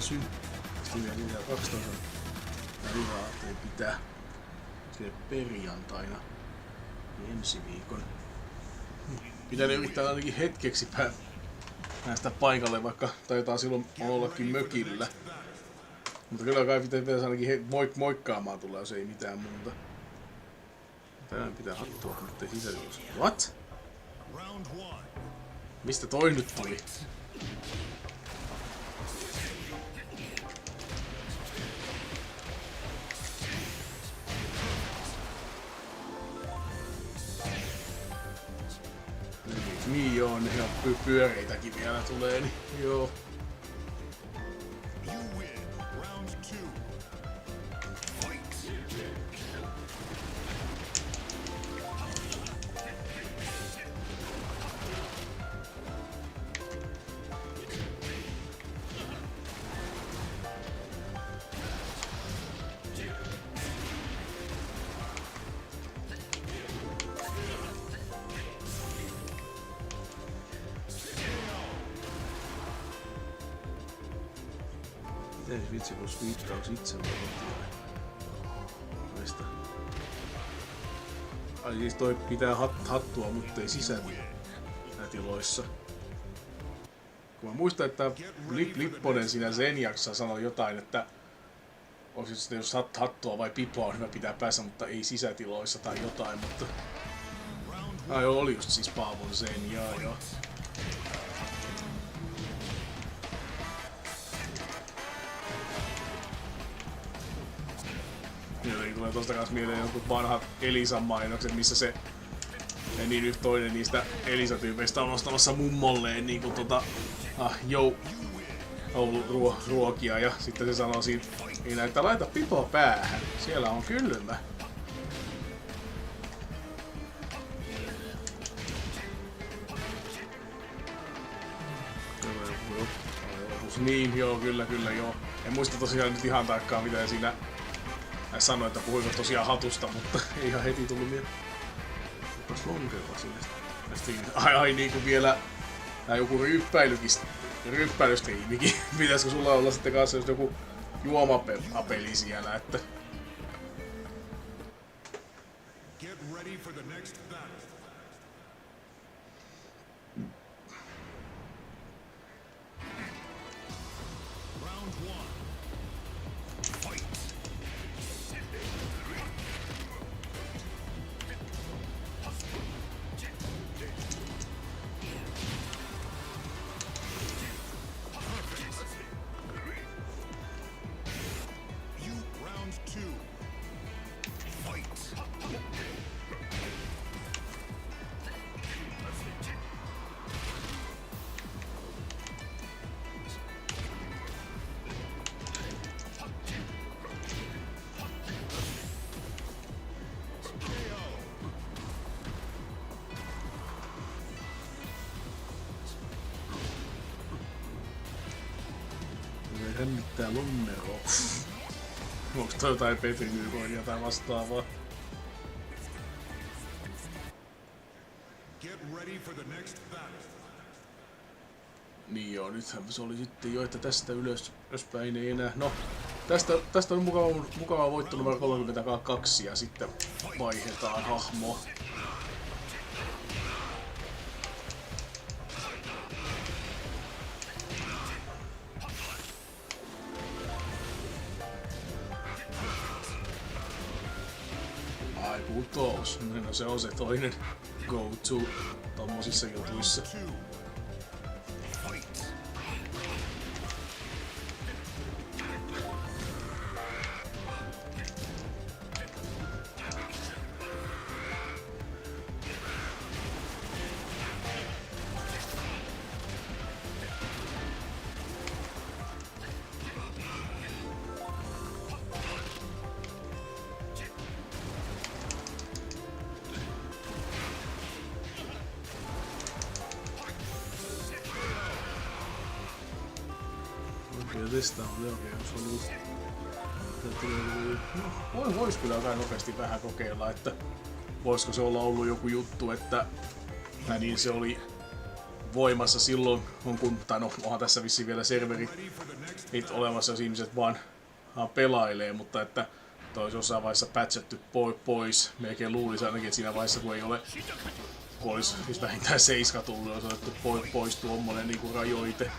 Sitten 12 rihaa ajattelin pitää perjantaina ensi viikon. Pitää yrittää ainakin hetkeksi päästä paikalle, vaikka taitaa silloin ollakin mökillä. Mutta kyllä kai pitäisi ainakin moikkaamaan tulla, jos ei mitään muuta. Tämän pitää hattua, mutta ei sisätiloissa. What? Mistä toi nyt tuli? Niin joo, ne ihan pyöreitäkin vielä tulee, niin joo. Miten vitsi, kun sviittaus itse noista. Ai siis toi pitää hattua, mutta ei sisätiloissa. Kun mä muistan, että Lipponen siinä Zenjaksessa sanoi jotain, että olisi sitten jos hattua vai pipoa on hyvä pitää päässä, mutta ei sisätiloissa tai jotain, mutta... Ai oli just siis Paavon Zenjaa, joo. Jotenkin tulee tosta kanssa mieleen jotkut vanhat Elisan mainokset, missä se niin nyt toinen niistä Elisa-tyypeistä on ostamassa mummolleen niinku ruokia ja sitten se sanoo siinä, että laita pipoa päähän, siellä on kylmä. Niin, joo, kyllä, joo. En muista tosiaan nyt ihan tarkkaan mitä siinä sanoi, että puhuiko tosiaan hatusta, mutta ei ihan heti tullut mieleen. Otas lonkeroa sinne. Ai niinku vielä joku ryppäilystriimikin. Pitäisikö sulla olla sitten kanssa just joku juomapeli siellä, että... Get ready for the next battle. Hännittää lonneroa. Onks toi jotain Petri-myykoinia tai vastaavaa? Niin joo, nythän se oli sitten jo, että tästä ylöspäin ei enää... No, tästä on mukava voitto numero 32 ja sitten vaihdetaan hahmoa. Putos. No se on se toinen go-to tommosissa jutuissa. Tästä on oikein, jos on ollut... Vois kyllä vähän nopeasti vähän kokeilla, että voisiko se olla ollut joku juttu, että niin se oli voimassa silloin, tai no onhan tässä vissiin vielä serverit olemassa, jos ihmiset vaan pelailee, mutta että toi olisi jossain vaiheessa patchattu pois. Melkein luulisi ainakin, että siinä vaiheessa kun ei ole, kun olisi siis vähintään 7 tullut, olisi otettu pois tuommoinen niinku rajoite.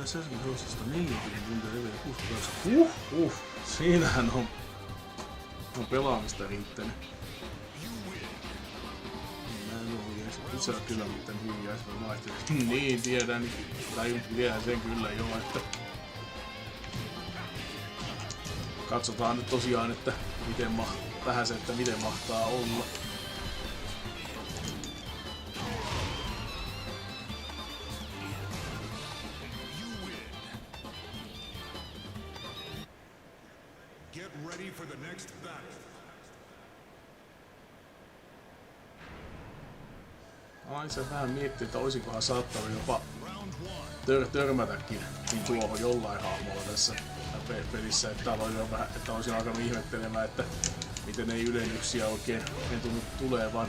Assassin's Hostista 40 tuntia level 68. Siinähän on pelaamista riittänyt. Mä en oo jees. Itse on kyllä miten hiljaisella vaihtelin. Niin tiedän. Tai tiedän sen kyllä jo, että katsotaan nyt tosiaan, että miten mahtaa olla. Get ready for the next battle. Itse vähän miettii, että olisikohan saattanut jopa törmätäkin niin tuohon jollain hahmolla tässä pelissä, että olisin alkanut ihmettelemään, että miten ei ylennyksiä oikein en tunnu tulevan.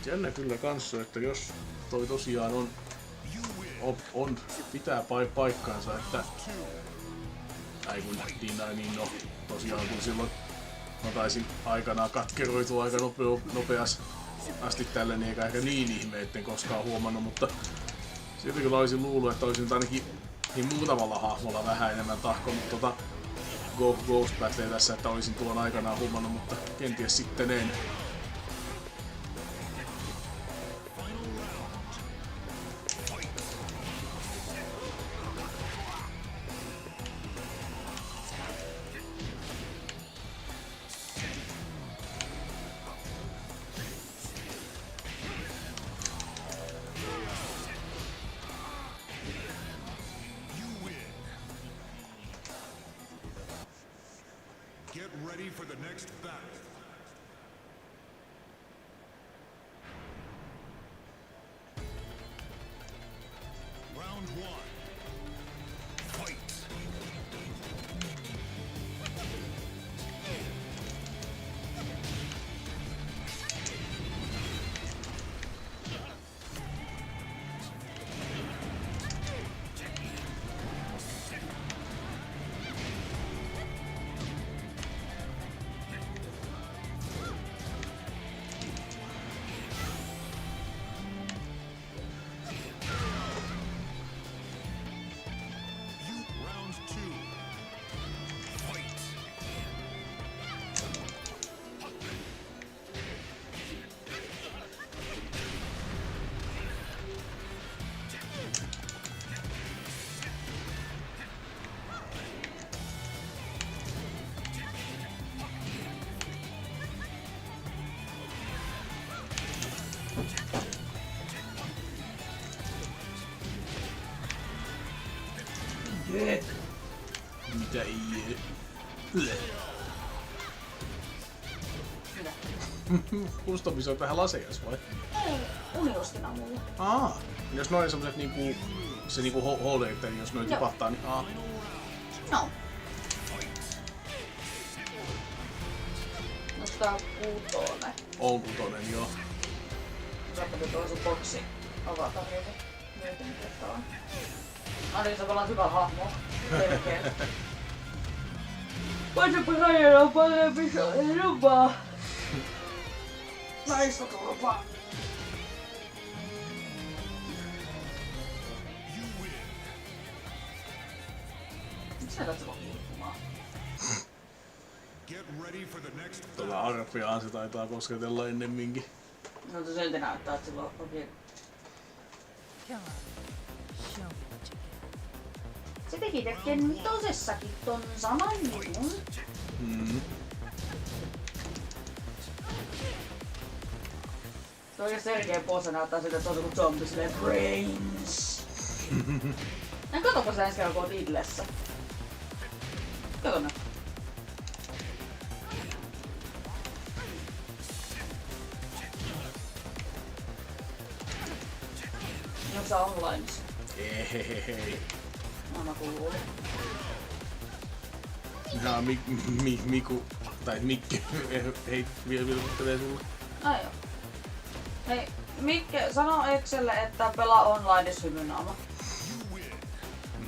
Jännä kyllä kanssa, että jos toi tosiaan pitää paikkaansa, että niin no tosiaan kun silloin mä taisin aikanaan katkeroitua aika nopeasti asti tälle, niin eikä ehkä niin ihme, etten koskaan huomannut, mutta silti kyllä olisin luullut, että olisin ainakin niin muutamalla hahmolla vähän enemmän tahkonut Ghost Battlea tässä, että olisin tuon aikanaan huomannut, mutta kenties sitten en. Get ready for the next battle. Round one. Fight. Mitä ei? Kustomis on tähän lasejas vai? Ei, uniostina mulla. Jos noin semmoset niinku se niinku HD, jos noin tipahtaa, niin No. Onks tää kuutonen? On kutonen, joo. Saattaa tuo sun boksi avata niitä. Mietin mitä tää on. Niin sä pelaat hyvä hahmo. Selkeä. Voisipä rajalla on parempi, se on enempää. Naista turpaa. Miksi sä katso liikkumaan? Tuolla arpiaan se taitaa kosketella ennemminkin. No se silti näyttää, että sillä on oikein... Se teki Tekken tosessakin ton saman jutun. Toi Sergei pose näyttää siltä, että se on joku zombi silleen brains. Katsopa sitä ensi kerran, kun oot Idlessä. Kato nyt. Onko sä onlineissa? Hei. Mä kuuluu. Jaa, Miku, tai Mikki, hei, vilkuttelee sulle. Ai joo. Hei, Mikke, sano Exelle, että pelaa onlineissa hymynaama.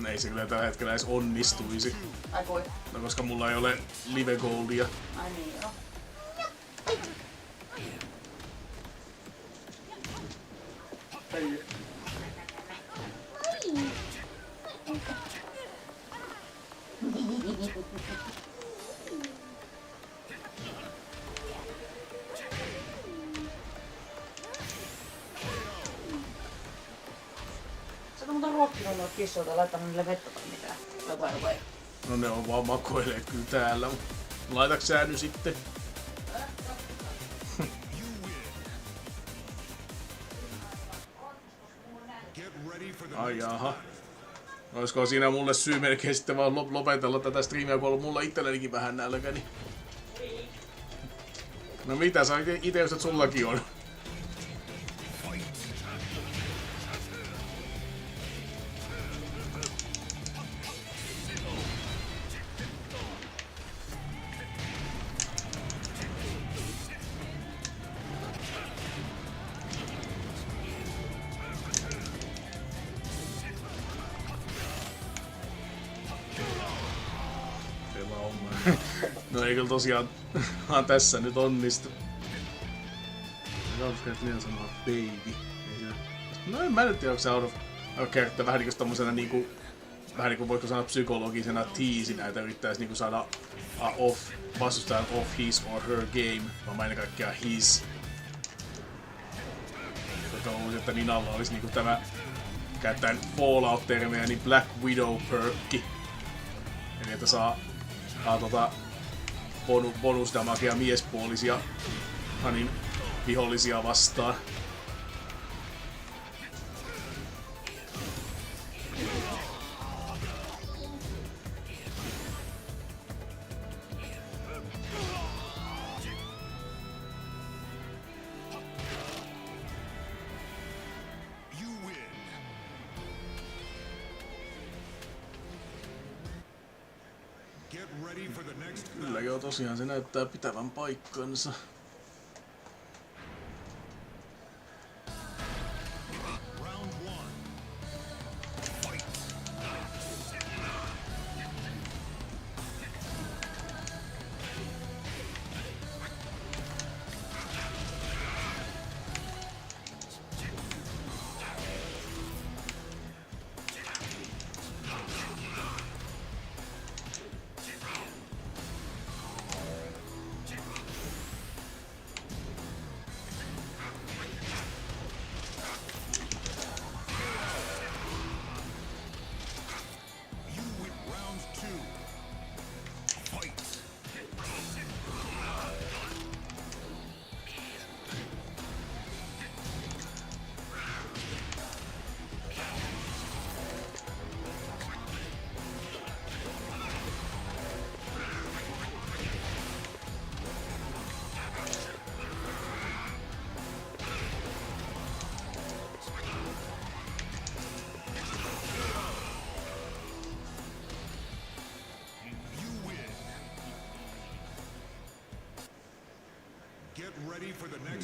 Ei se kyllä tällä hetkellä edes onnistuisi. Ai kui? No koska mulla ei ole live goldia. Ai niin joo. Sä oot muuten ruokkinut noita kissoita ja laittanut niille vettä tai mitään. Vai. No ne on vaan makoilee kyllä täällä. Laitaks sä nyt sitten? Ai jaha. Olisiko siinä mulle syy melkein sitten vaan lopetella tätä striimiä, kun on mulla itsellenikin vähän nälkäni. No mitä, sä ite just, että sullakin on. No ei kyllä tosiaan tässä nyt onnistu. Mitä sanoa baby? No en mä nyt tiedä, onko se out of character vähän niinku tommosena niinku... Vähän niinku voitko sanoa psykologisena teasinä, että yrittäis niinku saada vastustajan off his or her game. Vaan ennen kaikkea his. Toivoisin, että Ninalla olisi niinku tämä käyttäen Fallout-termejä, niin Black Widow-perkki. Eli että saa bonusdamagia miespuolisia Hanin vihollisia vastaan. Kyllä joo, tosiaan se näyttää pitävän paikkansa.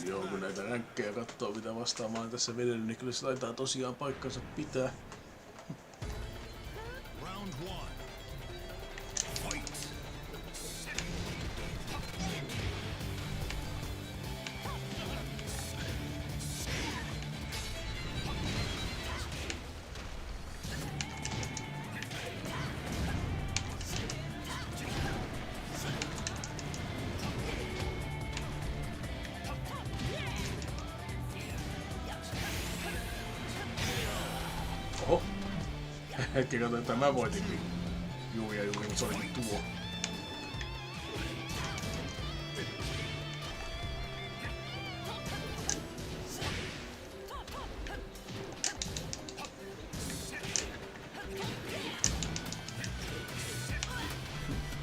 Joo, kun näitä ränkkejä kattoo mitä vastaan mä olen tässä vedellyt, niin kyllä se taitaa tosiaan paikkansa pitää. Oho. Hetki katsotaan, että mä voitinkin. Juuri, mutta se olikin tuo.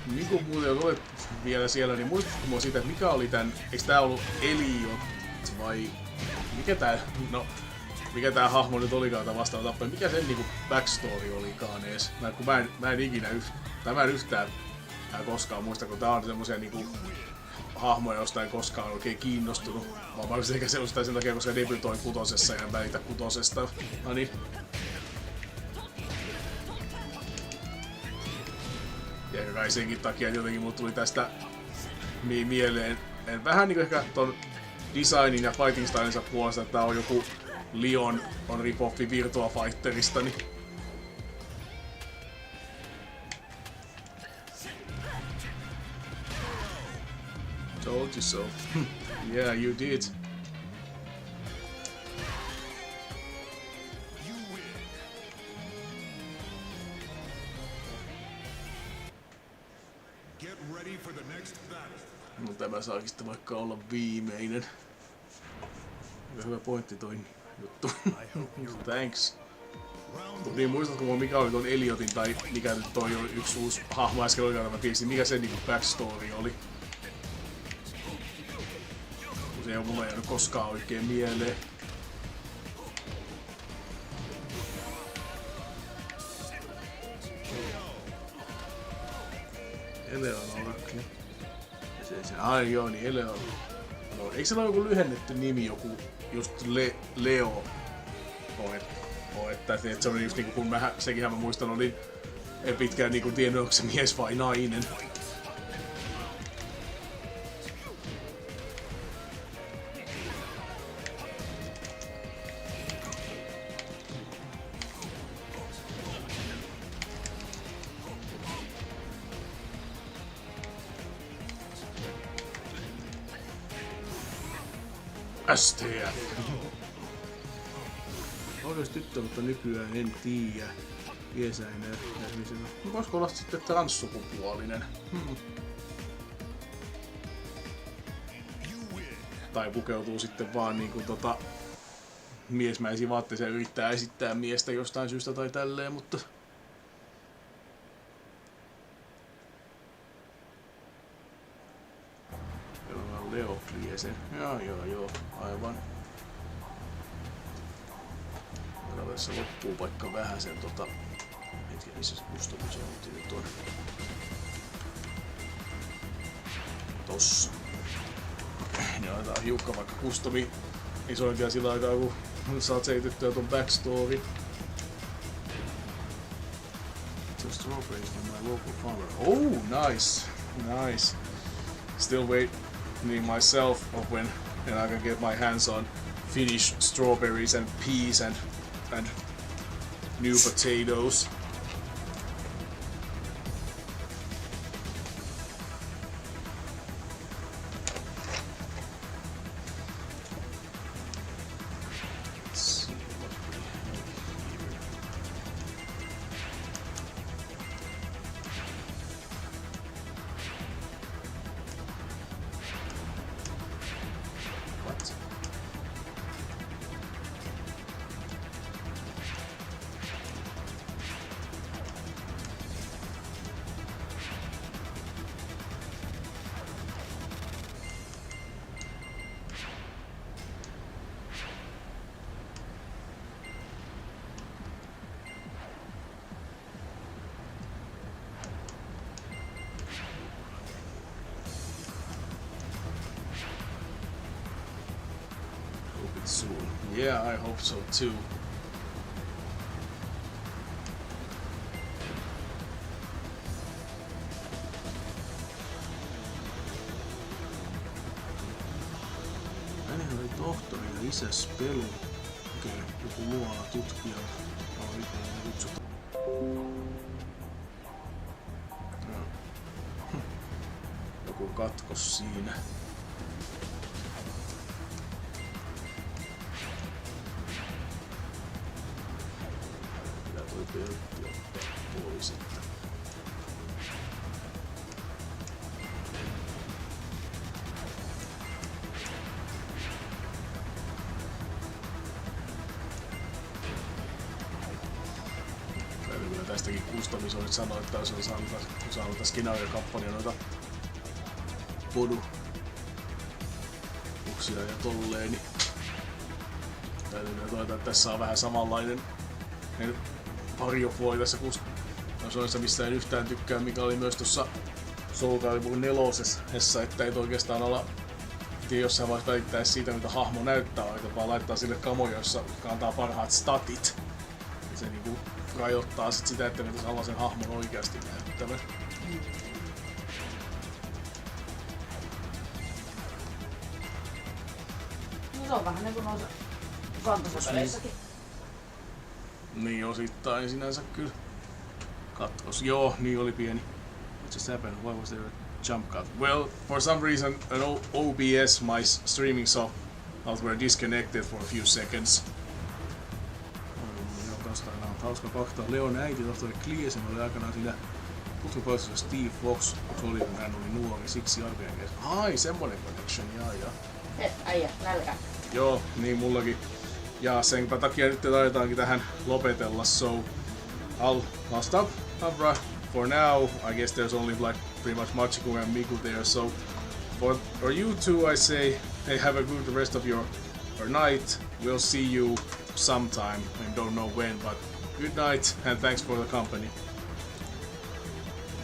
Niin kuin muuten olet vielä siellä, niin muistatko mua siitä, että mikä oli tän... Eiks tää ollut Eliot vai... Mikä tää hahmo nyt olikaan tää vastaava tappaja? Mikä sen niinku backstory olikaan ees? Mä en ikinä yhtään koskaan muista, kun tää on semmosia niinku hahmoja, josta en koskaan oikein kiinnostunut. Vaan varsin ehkä se sen takia, koska debytoi 6. ja en välitä 6. No niin. Ja kai senkin takia jotenkin mulle tuli tästä mieleen, vähän niinku ehkä ton designin ja fighting stylinsa puolesta, että tää on joku Leon on rip-offi Virtua Fighterista, niin told you so. Yeah, you did. No tämä saakin sitten vaikka olla viimeinen. Hyvä pointti toi juttu. Thanks. Niin muistatko mikä oli ton Eliotin tai mikä nyt toi oli yksi uusi hahmo äsken oikein mä tiesin, mikä se niinku backstory oli? Kun se ei oo mulle jäänyt koskaan oikein mieleen. Eleanor. Ai joo, niin Eleanor. No, eikö se ole joku lyhennetty nimi, joku just Leo? Että se oli just niinku kun sekinhän mä muistan olin pitkään niinku tiennyt, onko se mies vai nainen. STF. Olisi tyttö, mutta nykyään en tiedä. Piesäinen. No, voisiko olla sitten transsukupuolinen? Tai pukeutuu sitten vaan niinku miesmäisiin vaatteeseen ja yrittää esittää miestä jostain syystä tai tälleen, mutta Leo Kliesen. Joo, aivan. Tässä loppuu vaikka vähän sen hetken, missä se kustomisointi nyt on. Tossa. Ja laitetaan hiukka vaikka kustomisointia sillä aikaa, kun saat selitettyä ton backstory. Just strawberries from my local farmer. Oh, nice. Still waiting myself of when I can get my hands on Finnish strawberries and peas and new potatoes. Let's see what we have here. What? Soon. Yeah, I hope so too. Hänellä oli tohtori ja isä Spelu. Okei, joku luola tutkija. Joku katkos siinä. Pöltti ottaa pois, että kyllä tästäkin kustomisoit sanoi, että olisi saanut skenaario-kampanjan noita podu-uksia ja tolleen, niin täytyy todeta, että tässä on vähän samanlainen Harjopuoli tässä kustomisoissa, mistä en yhtään tykkää, mikä oli myös tuossa Soul Calibur 4:ssä, että ei oikeastaan ala jossain vaiheessa välittää siitä, mitä hahmo näyttää, vaan laittaa sille kamoja, jossa kantaa parhaat statit. Ja se niinku rajoittaa sit sitä, että mitä sellaisen hahmon oikeasti näyttävät. No se on vähän niinku noissa fantasapeleissäkin. Niin osittain sinänsä kyllä. Katkos. Joo, niin oli pieni. What just happened? Why was there a jump cut? Well, for some reason an OBS, my streaming software disconnected for a few seconds. Taustalla on hauska kohta. Leon äiti tohtori Cleese oli aikanaan siinä tutkimuksessa Steve Fox, kun hän oli nuori, siksi arvioin kesä. Ai, semmonen connection, jaa. Äijä, nälkä. Joo, niin mullakin. Ja sen takia nyt taidetaankin tähän lopetella, so I'll stop for now. I guess there's only like pretty much Machiko and Miku there, so for you two I say, hey, have a good rest of your night. We'll see you sometime, I don't know when, but good night and thanks for the company.